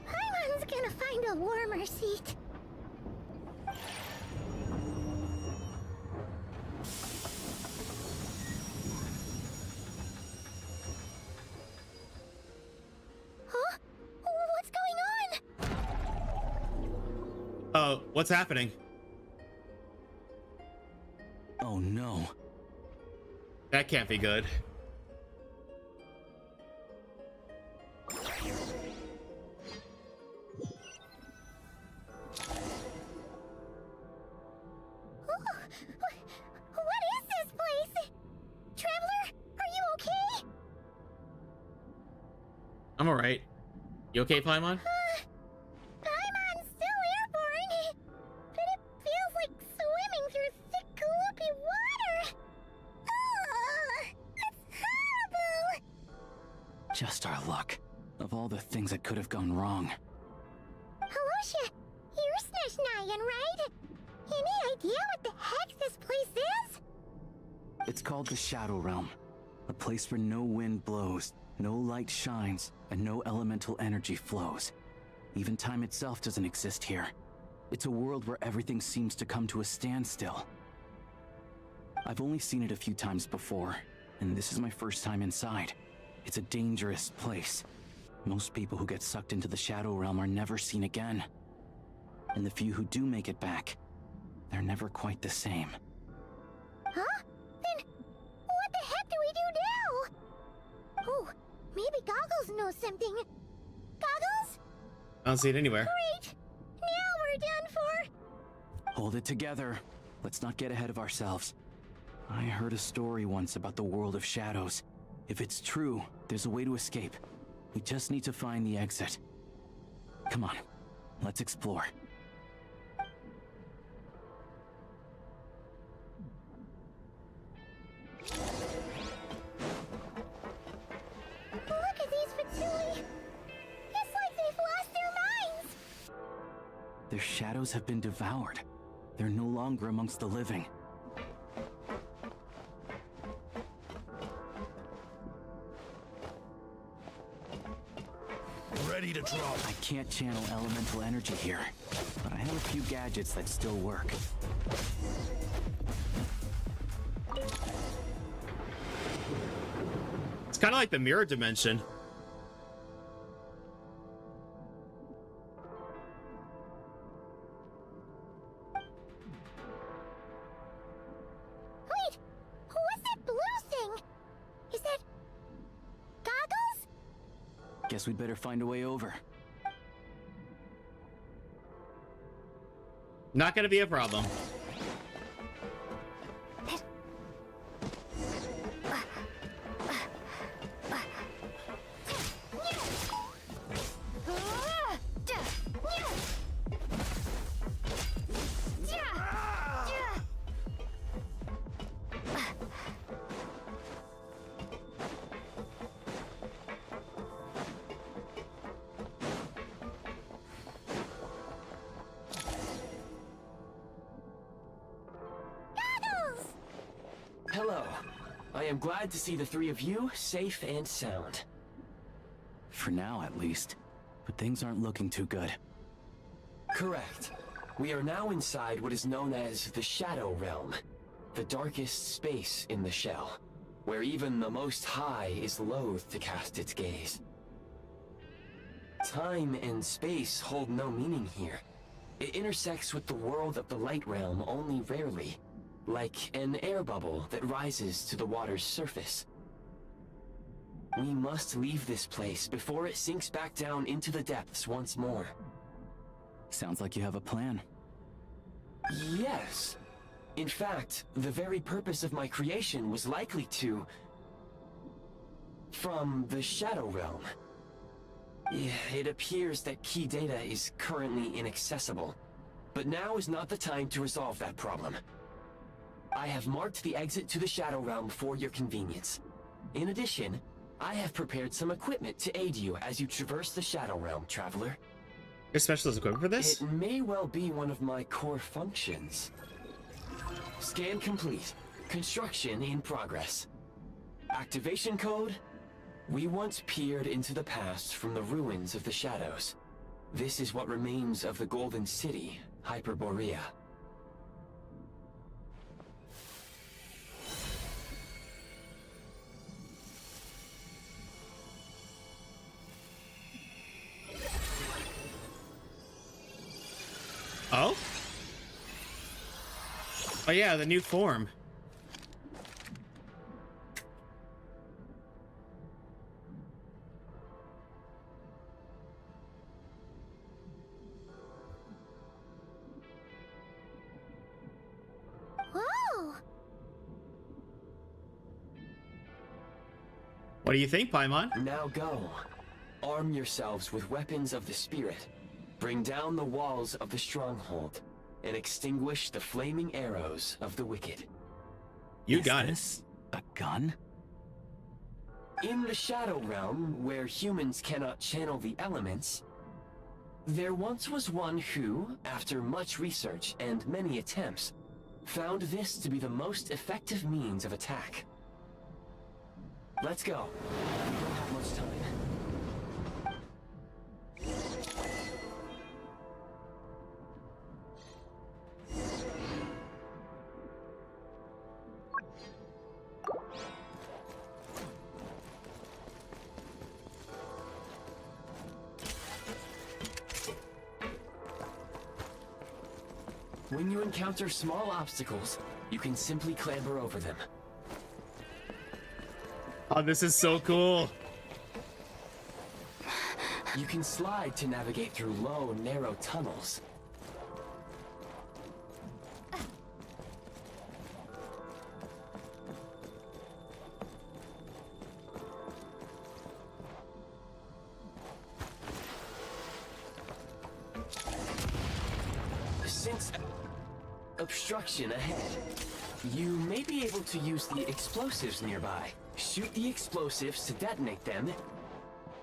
Paimon's gonna find a warmer seat. Huh? What's going on? Oh, what's happening? Oh no. That can't be good. What is this place? Traveler, are you okay? I'm alright. You okay, Paimon? Paimon's still airborne, but it feels like swimming through thick, gloopy water. It's horrible. Just our luck. Of all the things that could have gone wrong. Halosha, you're Snezhnayan, right? Any idea what the heck this place is? It's called the Shadow Realm. A place where no wind blows, no light shines, and no elemental energy flows. Even time itself doesn't exist here. It's a world where everything seems to come to a standstill. I've only seen it a few times before, and this is my first time inside. It's a dangerous place. Most people who get sucked into the Shadow Realm are never seen again. And the few who do make it back, they're never quite the same. Huh? Then what the heck do we do now? Oh, maybe Goggles knows something. Goggles? I don't see it anywhere. Great! Now we're done for! Hold it together. Let's not get ahead of ourselves. I heard a story once about the world of shadows. If it's true, there's a way to escape. We just need to find the exit. Come on, let's explore. Look at these Fatui! It's like they've lost their minds! Their shadows have been devoured. They're no longer amongst the living. Ready to drop. I can't channel elemental energy here, but I have a few gadgets that still work. It's kind of like the mirror dimension. Wait! What's that blue thing? Is that... Goggles? Guess we'd better find a way over. Not gonna be a problem. Hello. I am glad to see the three of you safe and sound. For now, at least. But things aren't looking too good. Correct. We are now inside what is known as the Shadow Realm, the darkest space in the shell, where even the Most High is loath to cast its gaze. Time and space hold no meaning here. It intersects with the world of the Light Realm only rarely, like an air bubble that rises to the water's surface. We must leave this place before it sinks back down into the depths once more. Sounds like you have a plan. Yes. In fact, the very purpose of my creation was likely to... From the Shadow Realm. It appears that key data is currently inaccessible, but now is not the time to resolve that problem. I have marked the exit to the Shadow Realm for your convenience. In addition, I have prepared some equipment to aid you as you traverse the Shadow Realm, Traveler. Your specialist equipment for this? It may well be one of my core functions. Scan complete. Construction in progress. Activation code? We once peered into the past from the ruins of the shadows. This is what remains of the Golden City, Hyperborea. Oh? Oh yeah, the new form. Whoa! What do you think, Paimon? Now go. Arm yourselves with weapons of the spirit. Bring down the walls of the stronghold and extinguish the flaming arrows of the wicked. You got it. Is this a gun? In the Shadow Realm, where humans cannot channel the elements, there once was one who, after much research and many attempts, found this to be the most effective means of attack. Let's go. We don't have much time. When you encounter small obstacles, you can simply clamber over them. Oh, this is so cool. You can slide to navigate through low, narrow tunnels. Since obstruction ahead, you may be able to use the explosives nearby. Shoot the explosives to detonate them.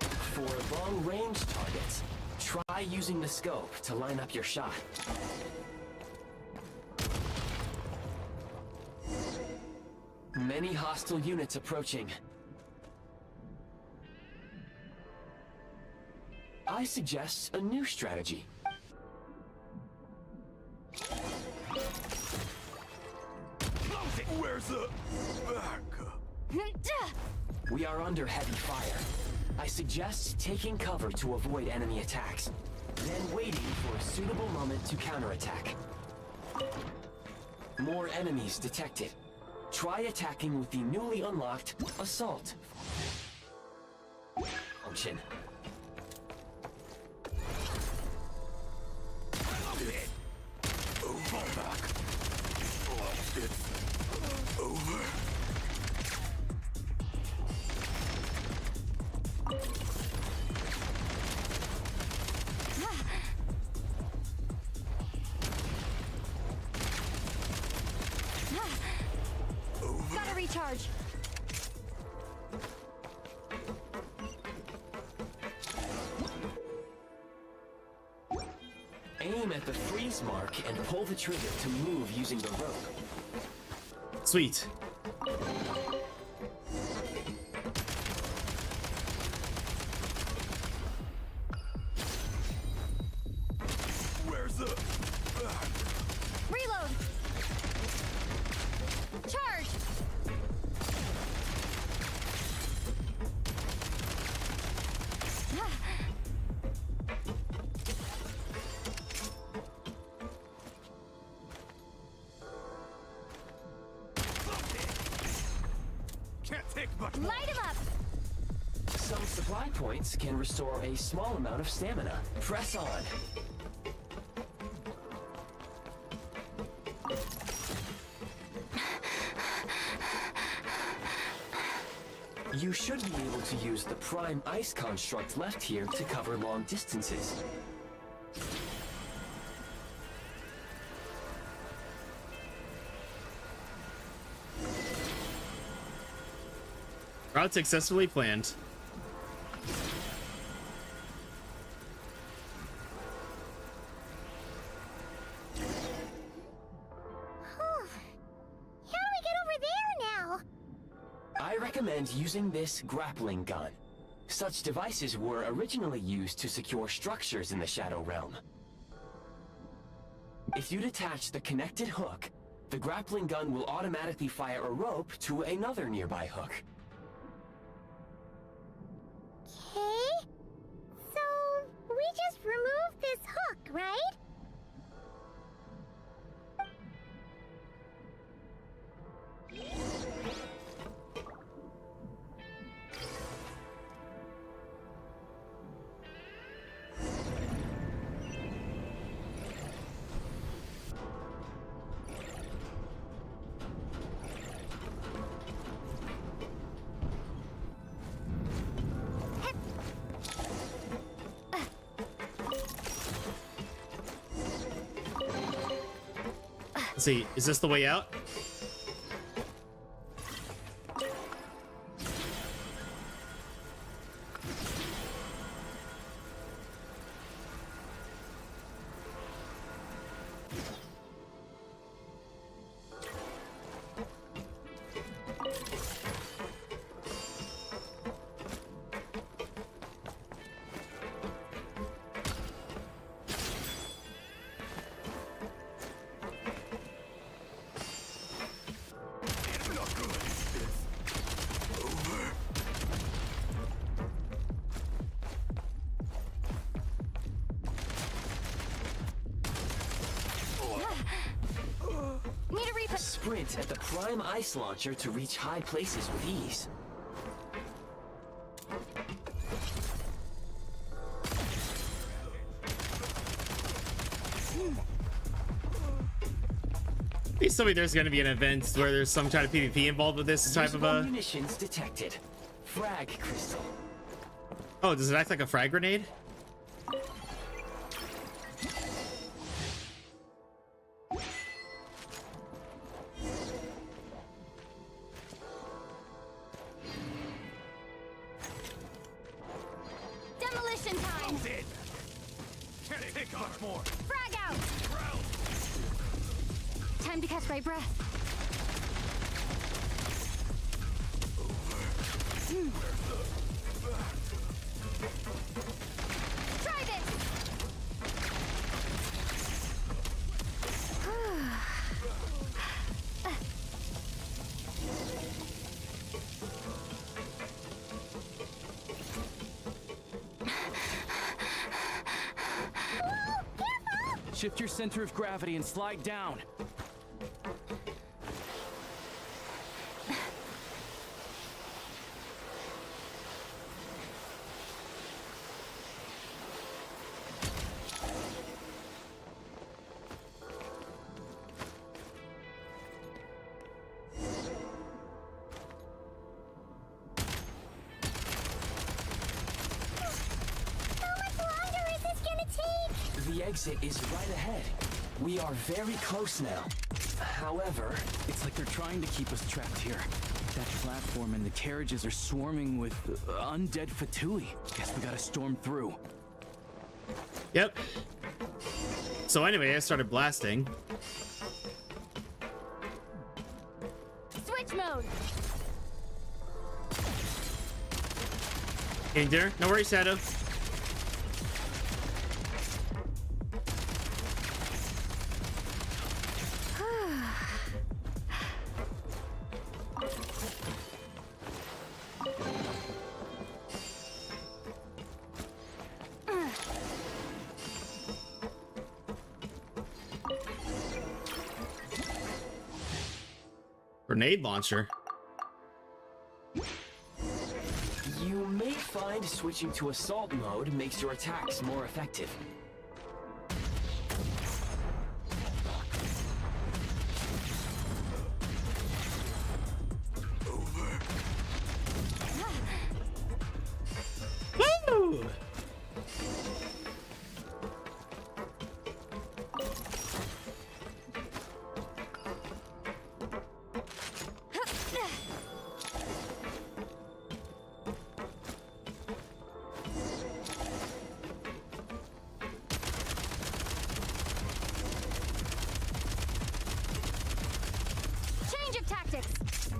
For long-range targets, try using the scope to line up your shot. Many hostile units approaching. I suggest a new strategy. Where's the back? We are under heavy fire. I suggest taking cover to avoid enemy attacks, then waiting for a suitable moment to counterattack. More enemies detected. Try attacking with the newly unlocked Assault function. It's over. Gotta recharge. Aim at the freeze mark and pull the trigger to move using the rope. Sweet. Where's the back? Reload. Charge. Can't take much more. Light him up. Some supply points can restore a small amount of stamina. Press on. You should be able to use the prime ice construct left here to cover long distances. Route successfully planned. I recommend using this grappling gun. Such devices were originally used to secure structures in the Shadow Realm. If you detach the connected hook, the grappling gun will automatically fire a rope to another nearby hook. Okay. So, we just remove this hook, right? Let's see, is this the way out? Sprint at the prime ice launcher to reach high places with ease. Please tell me there's going to be an event where there's some kind of PvP involved with this type of a... munitions detected. Frag crystal. Oh, does it act like a frag grenade? Demolition time! Frag out! Time to catch my breath. Try this! Shift your center of gravity and slide down. The exit is right ahead. We are very close now. However, it's like they're trying to keep us trapped here. That platform and the carriages are swarming with undead Fatui. Guess we gotta storm through. Yep. So anyway, I started blasting. Switch mode! Getting dinner? No worries, Shadow. Grenade launcher. you may find switching to assault mode makes your attacks more effective. tactics.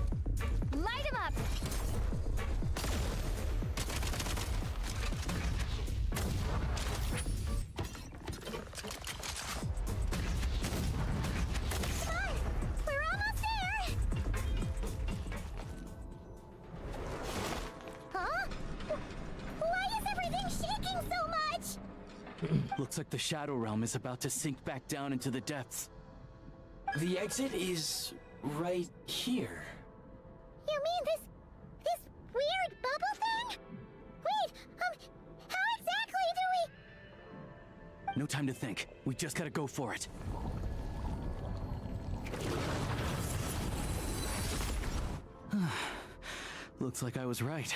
Light him up. We're almost there! Huh? Why is everything shaking so much? Looks like the Shadow Realm is about to sink back down into the depths. The exit is right here. You mean this weird bubble thing? Wait, how exactly do we... No time to think. We just gotta go for it. Looks like I was right.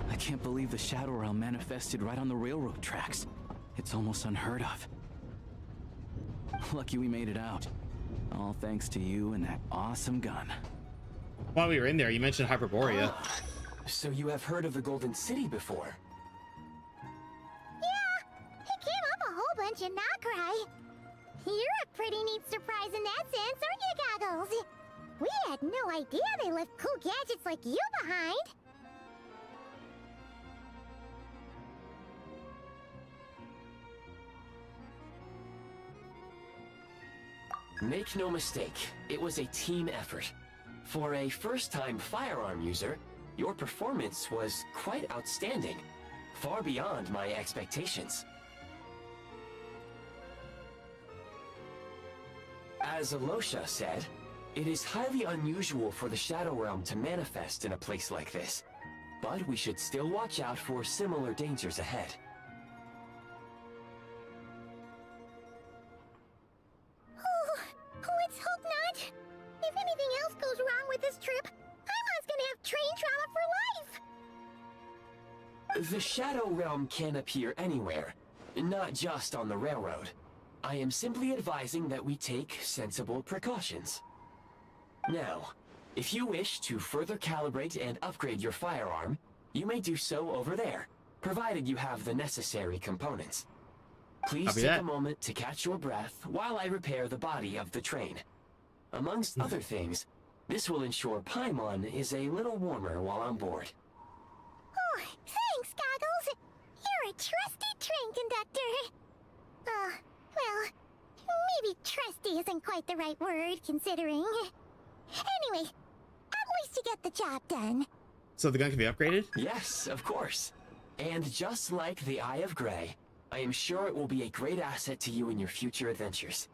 I can't believe the Shadow Realm manifested right on the railroad tracks. It's almost unheard of. Lucky we made it out. All thanks to you and that awesome gun. While we were in there, you mentioned Hyperborea. So you have heard of the Golden City before? Yeah, it came up a whole bunch in Kurai. You're a pretty neat surprise in that sense, aren't you, Goggles? We had no idea they left cool gadgets like you behind. Make no mistake, it was a team effort. For a first-time firearm user, your performance was quite outstanding, far beyond my expectations. As Alosha said, it is highly unusual for the Shadow Realm to manifest in a place like this, but we should still watch out for similar dangers ahead. Let's hope not. If anything else goes wrong with this trip, Paimon's gonna have train trauma for life. The Shadow Realm can appear anywhere, not just on the railroad. I am simply advising that we take sensible precautions. Now, if you wish to further calibrate and upgrade your firearm, you may do so over there, provided you have the necessary components. Please Copy take that. a moment to catch your breath while I repair the body of the train. Amongst other things, this will ensure Paimon is a little warmer while on board. Oh, thanks, Goggles. You're a trusty train conductor. Well, maybe trusty isn't quite the right word, considering. Anyway, at least you get the job done. So the gun can be upgraded? Yes, of course. And just like the Eye of Grey, I am sure it will be a great asset to you in your future adventures.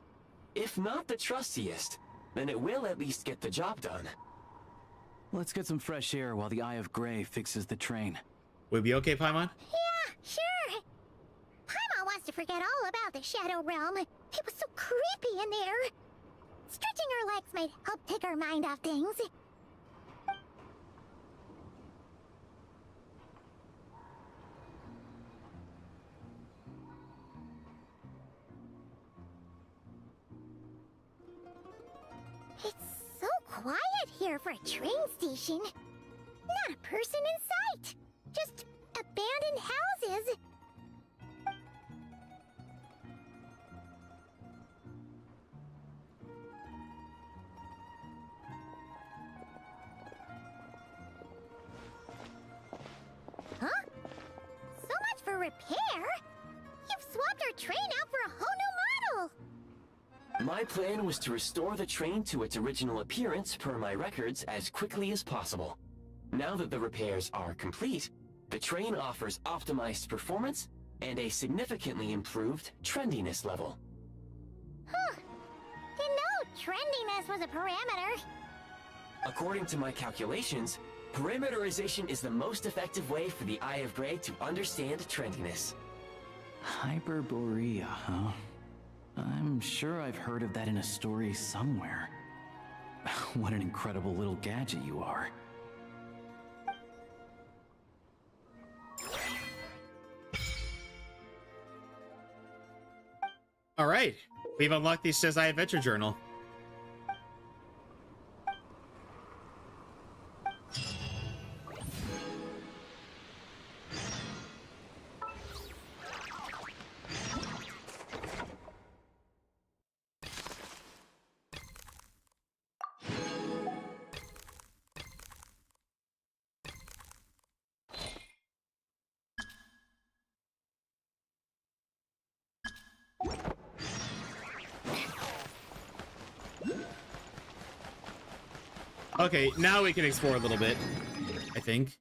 If not the trustiest, then it will at least get the job done. Let's get some fresh air while the Eye of Grey fixes the train. Will it be okay, Paimon? Yeah, sure. Paimon wants to forget all about the Shadow Realm. It was so creepy in there. Stretching our legs might help take our mind off things. It's so quiet here for a train station. Not a person in sight. Just abandoned houses. Huh? So much for repair? You've swapped our train out for a whole new model! My plan was to restore the train to its original appearance per my records as quickly as possible. Now that the repairs are complete, the train offers optimized performance and a significantly improved trendiness level. Huh. Didn't know trendiness was a parameter. According to my calculations, parameterization is the most effective way for the Eye of Grey to understand trendiness. Hyperborea, huh? I'm sure I've heard of that in a story somewhere. What an incredible little gadget you are. All right, we've unlocked the Sneznaya Adventure Journal. Okay, now we can explore a little bit, I think.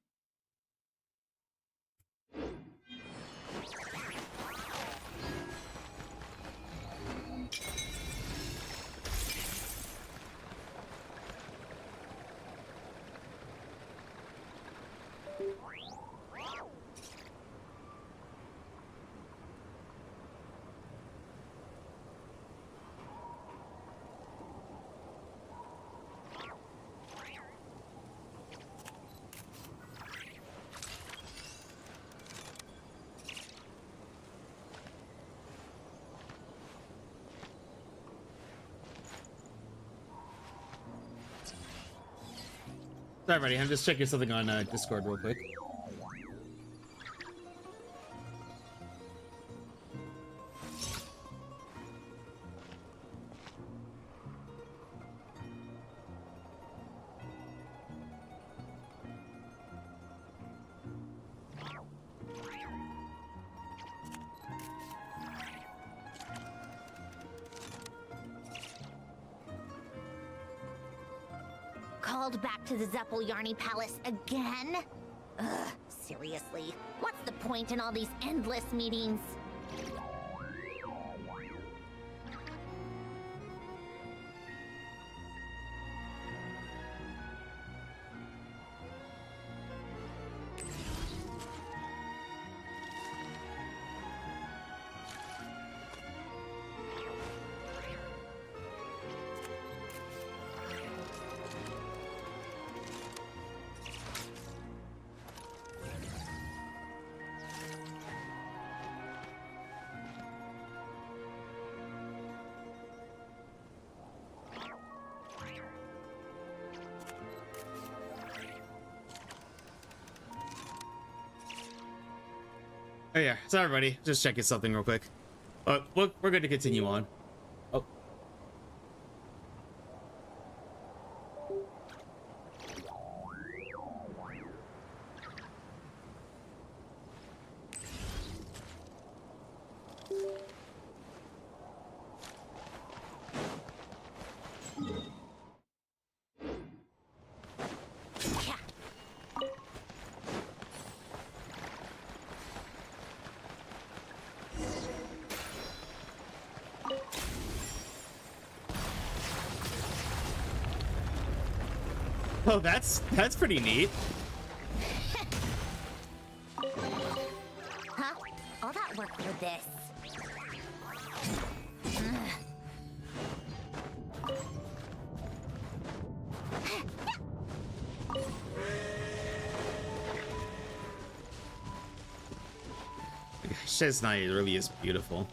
Sorry, buddy. I'm just checking something on Discord real quick. Called back to the Zeppeljärny Palace again? Ugh, seriously. What's the point in all these endless meetings? Oh yeah, sorry everybody, just checking something real quick. We're going to continue on. Oh. Oh, that's pretty neat. Huh? All that work for this. Sneznaya really is beautiful.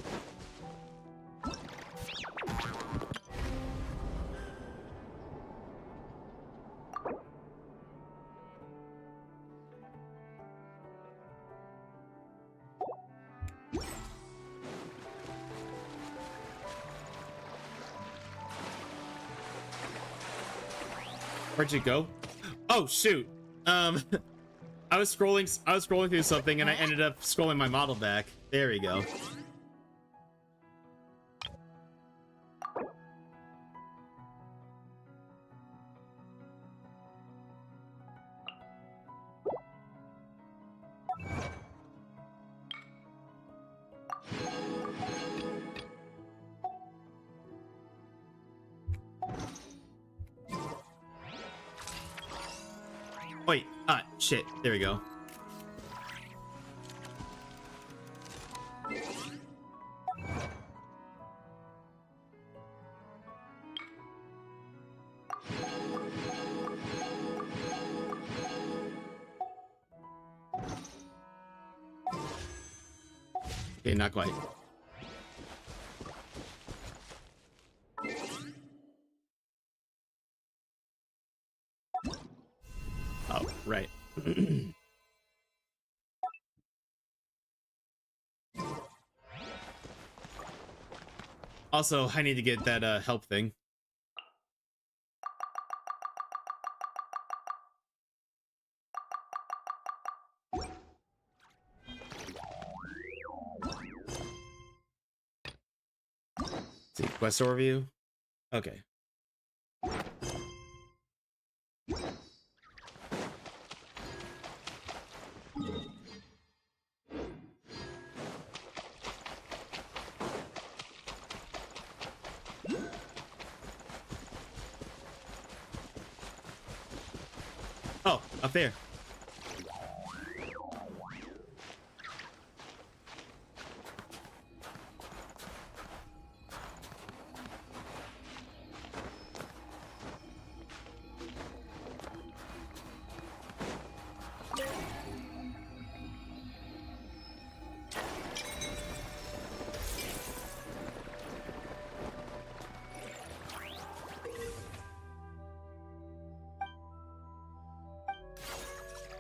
Where'd you go? Oh shoot. I was scrolling through something and I ended up scrolling my model back. There we go. Wait, shit. There we go. Okay, not quite. Oh, right. Also, I need to get that help thing. See, quest overview. Okay. Oh, up there.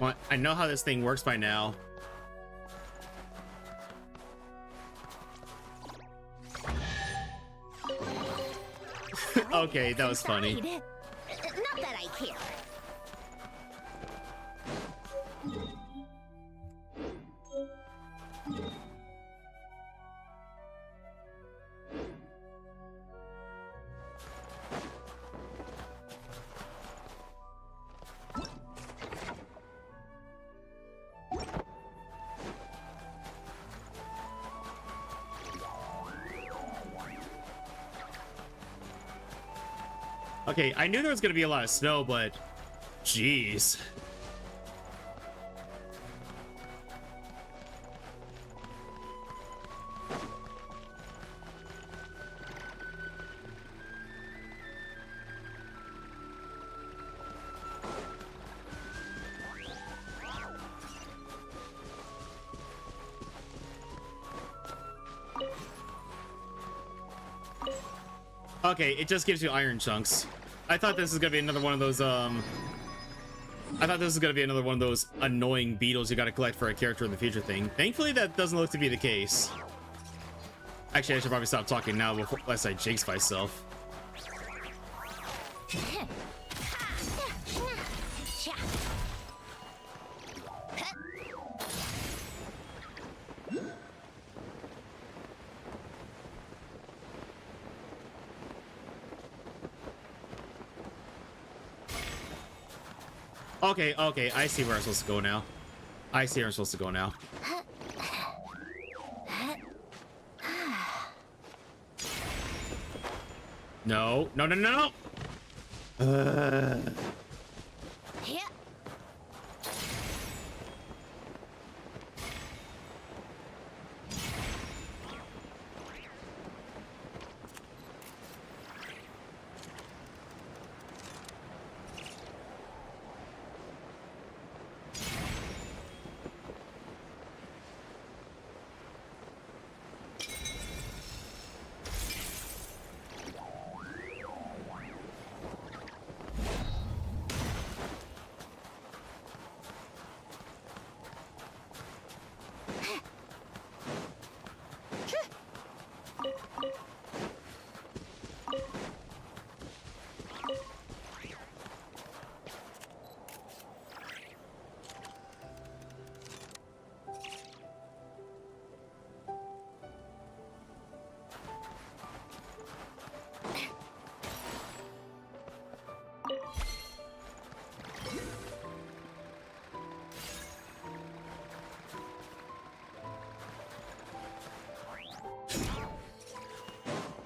Well, I know how this thing works by now. Okay, that was funny. Not that I care. Okay, I knew there was gonna be a lot of snow, but jeez. Okay, it just gives you iron chunks. I thought this was gonna be another one of those, I thought this was gonna be another one of those annoying beetles you gotta collect for a character in the future thing. Thankfully, that doesn't look to be the case. Actually, I should probably stop talking now before, lest I jinx myself. Okay, okay, I see where I'm supposed to go now. I see where I'm supposed to go now. No, no, no, no, no!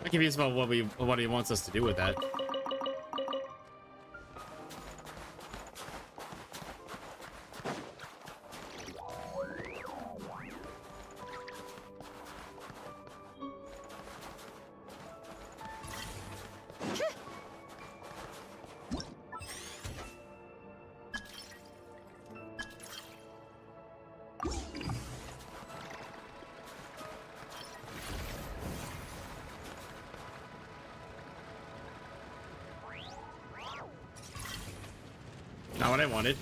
I'm confused about what he wants us to do with that. Not what I wanted.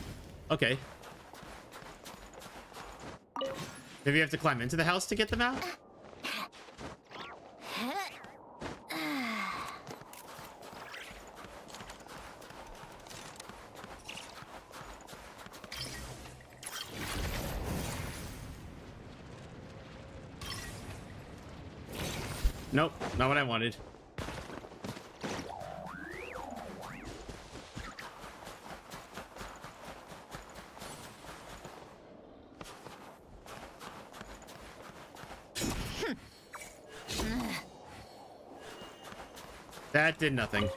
Okay. Maybe you have to climb into the house to get them out? Nope, not what I wanted. That did nothing.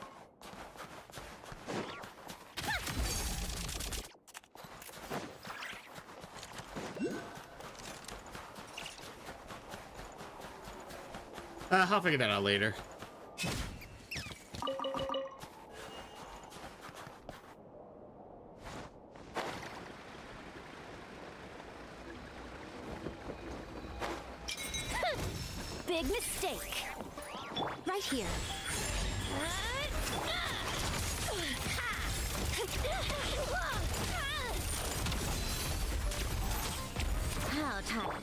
I'll figure that out later. Big mistake. Right here. How tight.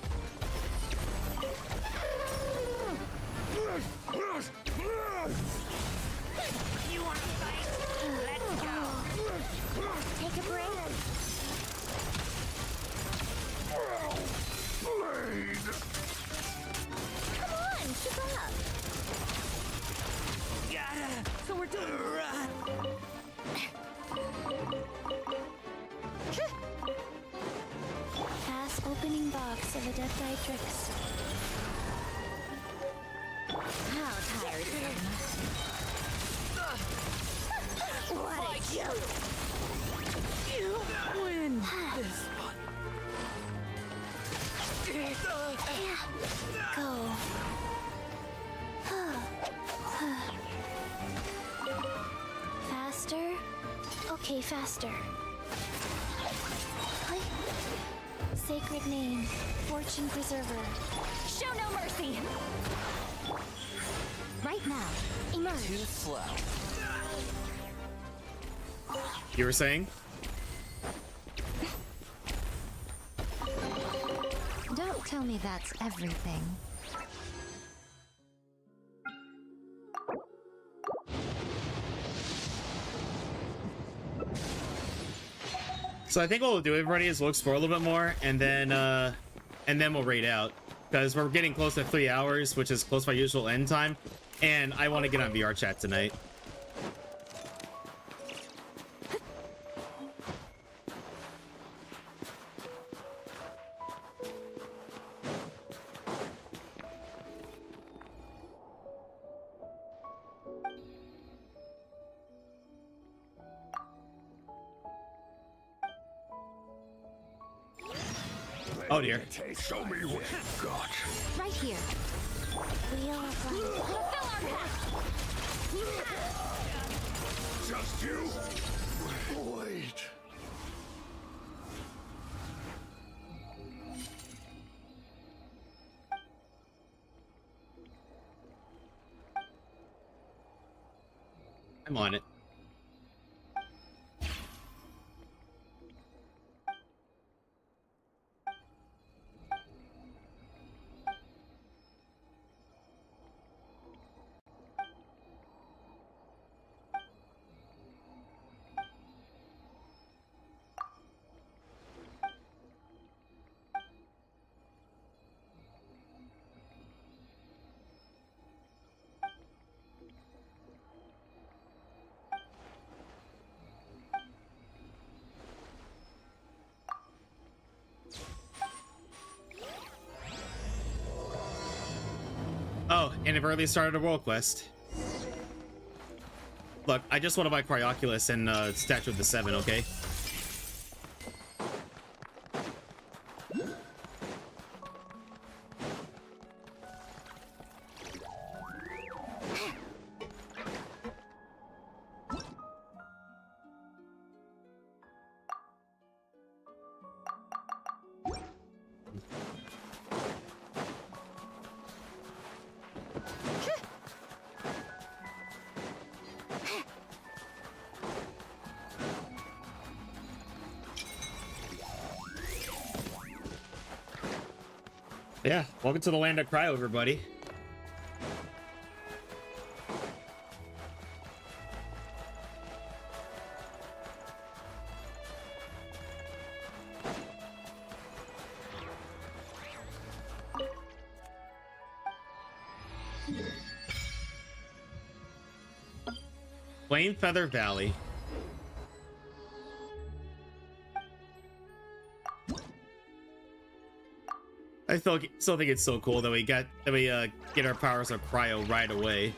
You want to fight? Let's go. Take a break. Blade. Come on, keep up. So we're doing. Fast opening box of a Deathritrix. How tiresome. What a joke. You win this one. Go. Faster? Okay, faster. Sacred name, fortune preserver. Show no mercy! Right now, emerge. Too slow. You were saying? Don't tell me that's everything. So I think what we'll do, everybody, is we'll explore a little bit more, and then we'll raid out, because we're getting close to 3 hours, which is close to my usual end time, and I want to get on VR chat tonight. Oh dear. Show me what you've got. Right here. Wheel of life. Fulfill our path. Just you. Wait. I'm on it. Oh, and I've already started a world quest. Look, I just want to buy Cryoculus and Statue of the Seven, okay? Yeah, welcome to the land of cryo, everybody. Flame Feather Valley. I still think it's so cool that we get our powers of cryo right away.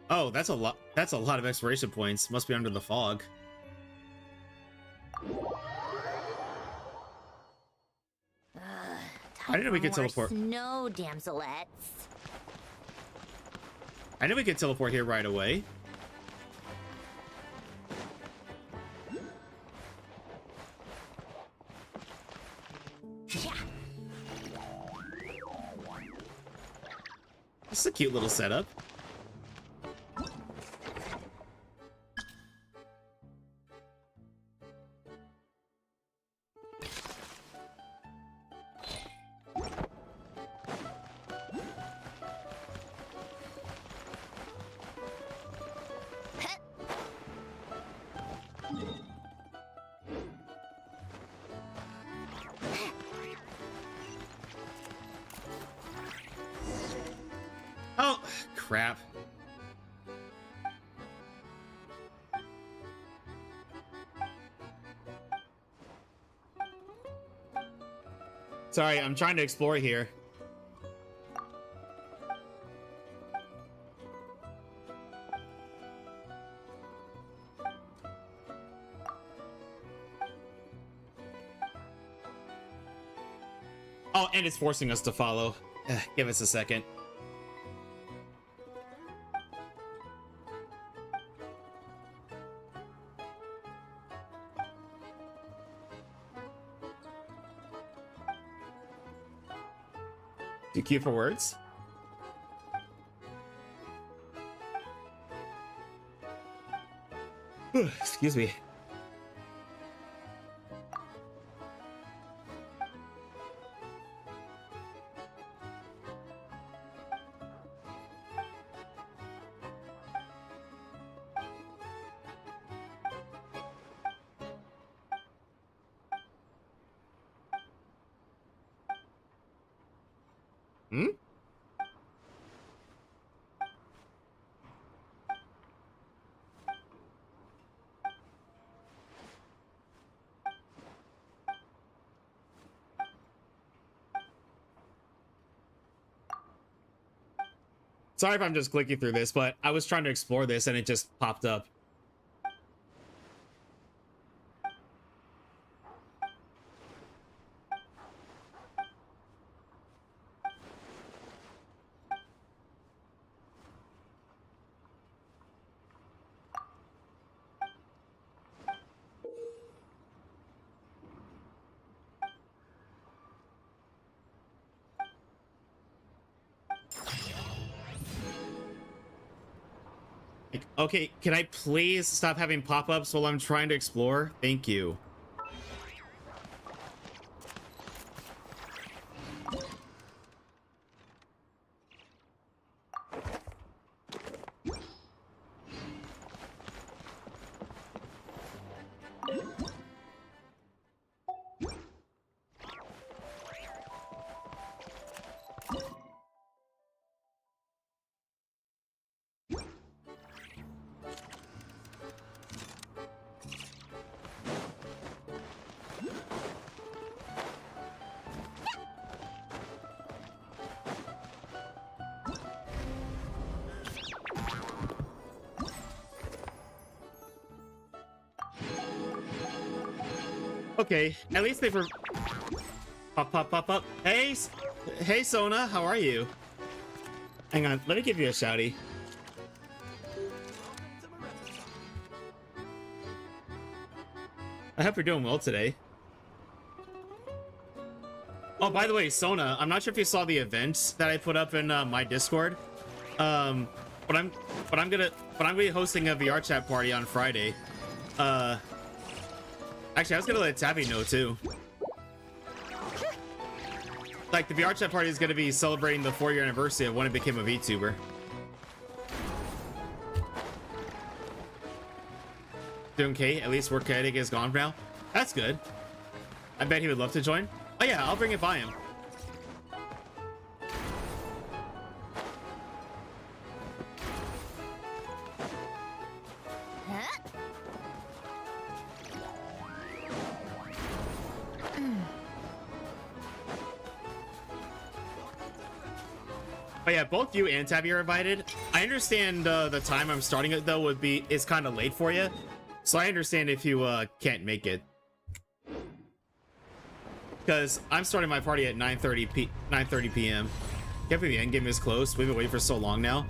Oh, that's a lot. That's a lot of exploration points. Must be under the fog. I didn't know we could teleport. Snow damselettes. I know we could teleport here right away. Yeah. This is a cute little setup. Oh, crap. Sorry, I'm trying to explore here. Oh, and it's forcing us to follow. Give us a second. Do you queue for words? Excuse me. Hmm? Sorry if I'm just clicking through this, but I was trying to explore this and it just popped up. Okay, can I please stop having pop-ups while I'm trying to explore? Thank you. Okay, at least they were pop, pop, pop, pop. Hey, hey, Sona, how are you? Hang on, let me give you a shouty. I hope you're doing well today. Oh, by the way, Sona, I'm not sure if you saw the event that I put up in my Discord. But I'm gonna be hosting a VR chat party on Friday. Actually, I was gonna let Tabby know too. Like, the VR chat party is gonna be celebrating the 4-year anniversary of when I became a VTuber. Doing okay, at least work ethic is gone now. That's good. I bet he would love to join. Oh yeah, I'll bring it by him. But yeah, both you and Tabby are invited. I understand the time I'm starting it though is kind of late for you, so I understand if you can't make it. because I'm starting my party at 9:30 p.m. Can't believe the end game is close. We've been waiting for so long now.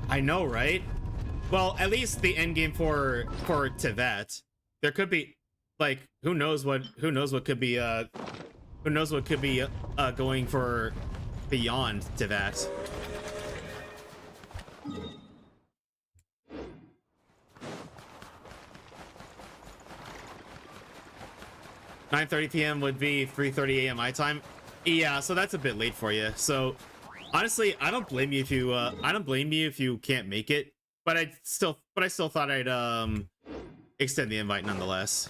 I know, right? Well, at least the end game for Tevat. There could be, like, who knows what could be going for beyond Tevat. $9:30 p.m. would be 3:30 a.m. my time. Yeah, so that's a bit late for you. So honestly, I don't blame you if you can't make it. But I still thought I'd extend the invite nonetheless.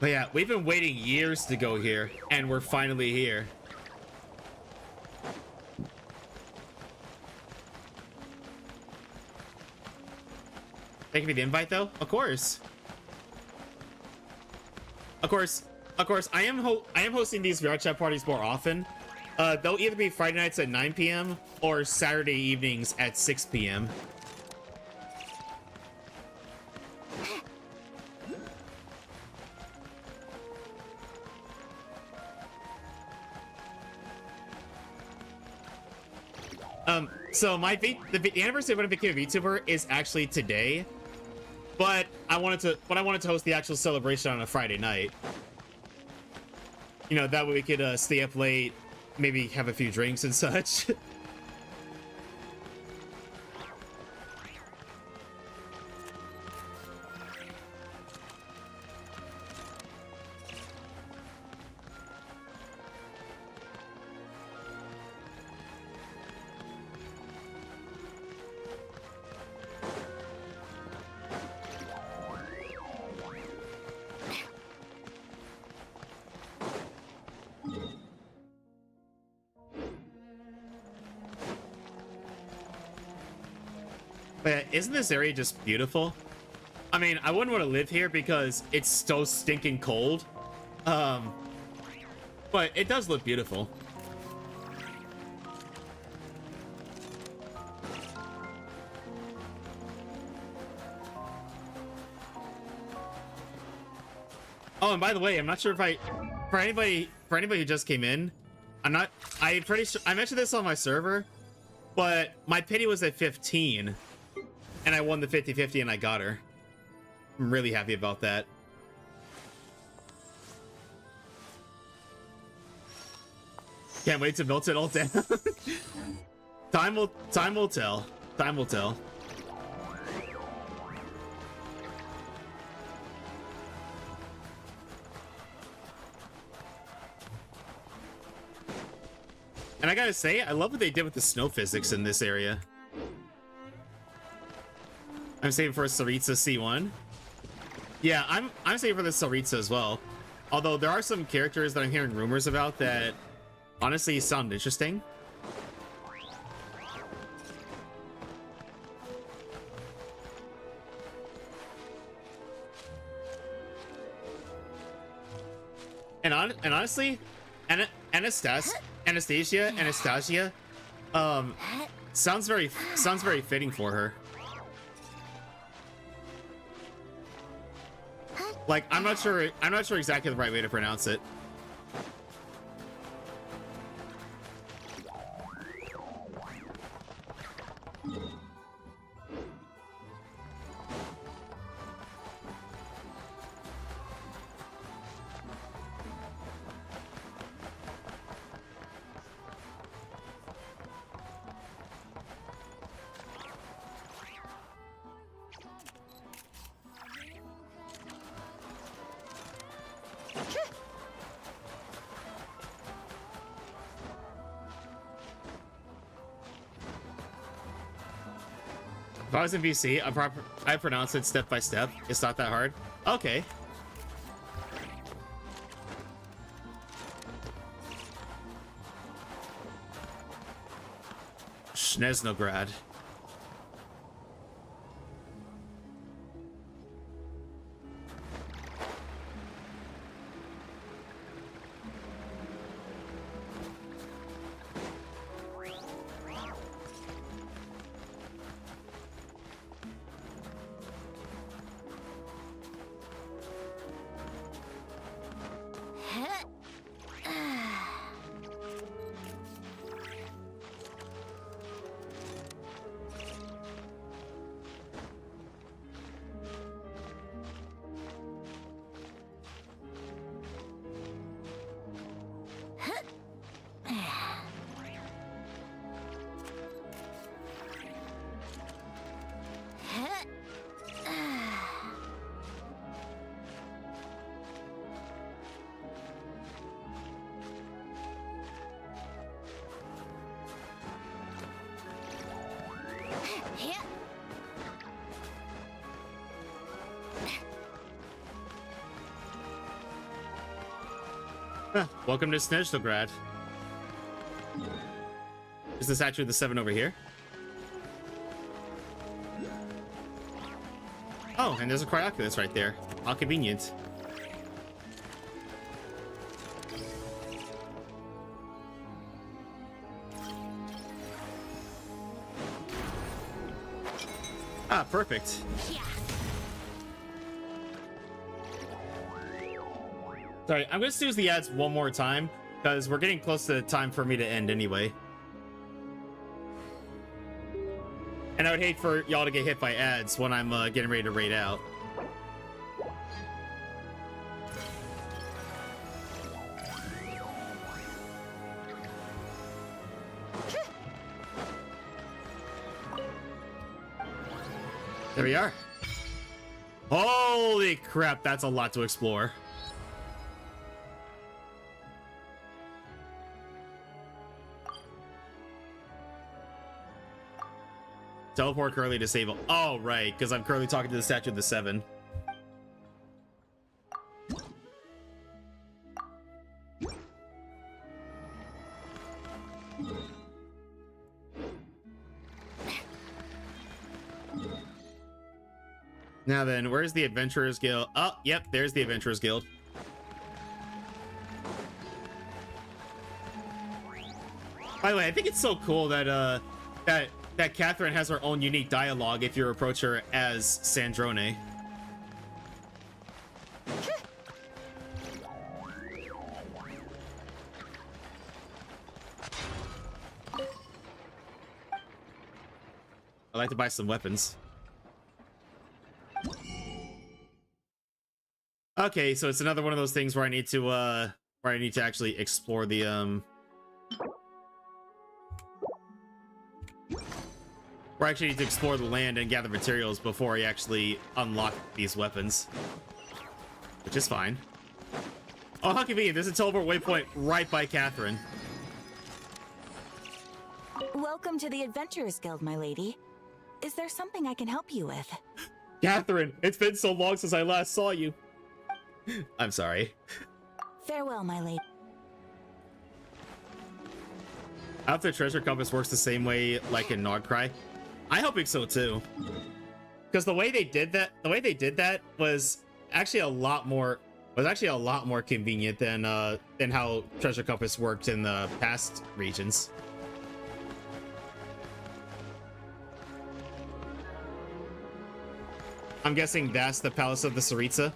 But yeah, we've been waiting years to go here, and we're finally here. Thank you for the invite, though. Of course. Of course. I am hosting these VR chat parties more often. They'll either be Friday nights at 9 p.m. or Saturday evenings at 6 p.m. So the anniversary of when I became a VTuber is actually today, but I wanted to host the actual celebration on a Friday night. You know, that way we could stay up late, maybe have a few drinks and such. But isn't this area just beautiful? I mean, I wouldn't want to live here because it's so stinking cold. But it does look beautiful. Oh, and by the way, I'm not sure if for anybody who just came in, I'm pretty sure I mentioned this on my server, but my pity was at 15. And I won the 50-50 and I got her. I'm really happy about that. Can't wait to melt it all down. Time will tell. Time will tell. And I gotta say, I love what they did with the snow physics in this area. I'm saving for a Tsaritsa C1. Yeah, I'm saving for the Tsaritsa as well. Although there are some characters that I'm hearing rumors about that honestly sound interesting. And honestly, Anastasia, sounds very fitting for her. Like, I'm not sure exactly the right way to pronounce it. If I was in VC, I pronounce it step by step. It's not that hard. Okay. Sneznograd. Welcome to Snezhnograd. Is the statue of the 7 over here? Oh, and there's a Cryoculus right there. How convenient. Ah, perfect. Sorry, I'm gonna snooze the ads one more time because we're getting close to the time for me to end anyway. And I would hate for y'all to get hit by ads when I'm getting ready to raid out. There we are. Holy crap, that's a lot to explore. Teleport currently disabled. Oh, right, because I'm currently talking to the statue of the 7. Now then, where's the Adventurers Guild? Oh, yep, there's the Adventurers Guild. By the way, I think it's so cool that that Catherine has her own unique dialogue if you approach her as Sandrone. I'd like to buy some weapons. Okay, so it's another one of those things where I need to actually explore the where I actually need to explore the land and gather materials before I actually unlock these weapons. Which is fine. Oh, how convenient. There's a teleport waypoint right by Catherine. Welcome to the Adventurers Guild, my lady. Is there something I can help you with? Catherine, it's been so long since I last saw you. I'm sorry. Farewell, my lady. I hope the treasure compass works the same way like in Nordcry. I hoping so too. Because the way they did that was actually a lot more convenient than how treasure compass worked in the past regions. I'm guessing that's the Palace of the Tsaritsa.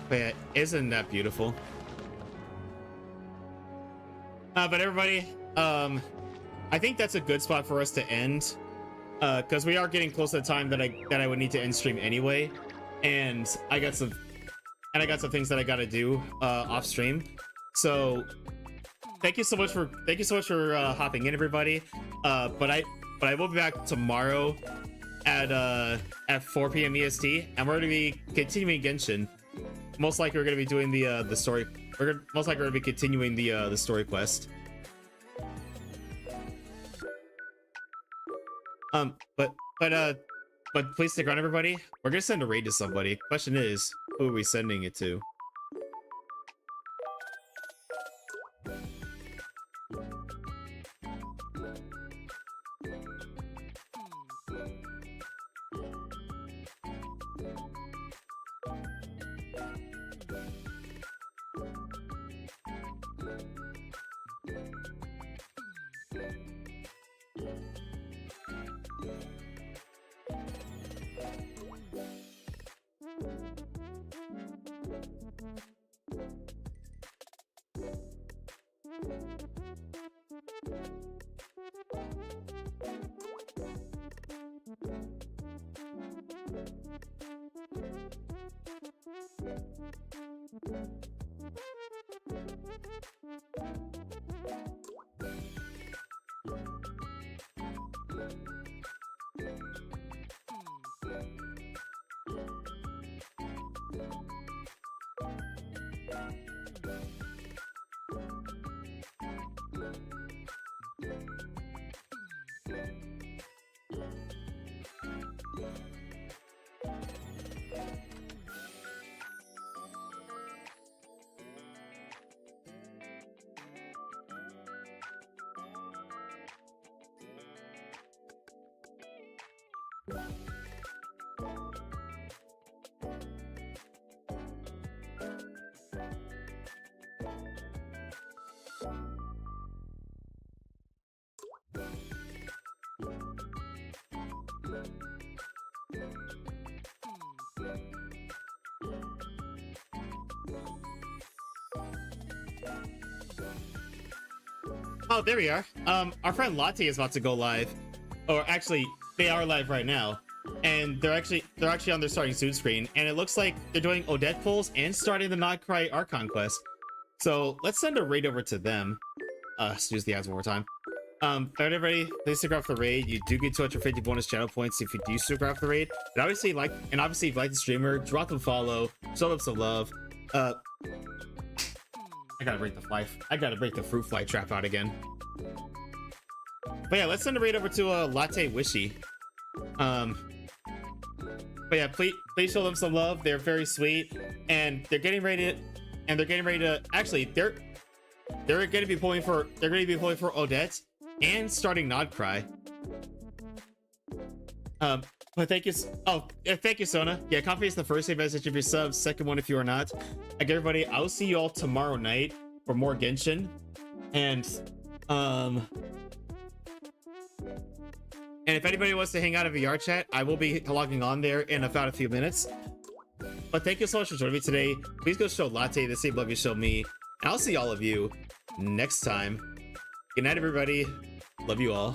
But yeah, isn't that beautiful? But everybody, I think that's a good spot for us to end, because we are getting close to the time that I would need to end stream anyway, and I got some things that I got to do off stream. So thank you so much for hopping in, everybody. But I will be back tomorrow at 4 p.m. EST, and we're going to be continuing Genshin. Most likely, we're going to be doing the story. Most likely, we're going to be continuing the story quest. But please stick around, everybody. We're going to send a raid to somebody. Question is, who are we sending it to? Oh, there we are. Our friend Latte is about to go live, or actually, they are live right now, and they're actually on their starting soon screen, and it looks like they're doing Odette pulls and starting the Not Cry Archon quest. So let's send a raid over to them. Snooze the ads one more time. Alright, everybody, please stick off the raid. You do get 250 bonus channel points if you do stick off the raid. And obviously, if you like the streamer, drop them follow, show them some love. I gotta break the fruit fly trap out again. But yeah, let's send a raid over to Latte Wishy. But yeah, please show them some love. They're very sweet, and they're getting ready to actually they're gonna be pulling for Odette and starting Nod Cry. But thank you. Oh, thank you, Sona. Yeah, coffee is the first message if you're subs, second one if you are not. Like everybody, I'll see you all tomorrow night for more Genshin. And if anybody wants to hang out in VR chat, I will be logging on there in about a few minutes. But thank you so much for joining me today. Please go show Latte the same love you show me. And I'll see all of you next time. Good night, everybody. Love you all.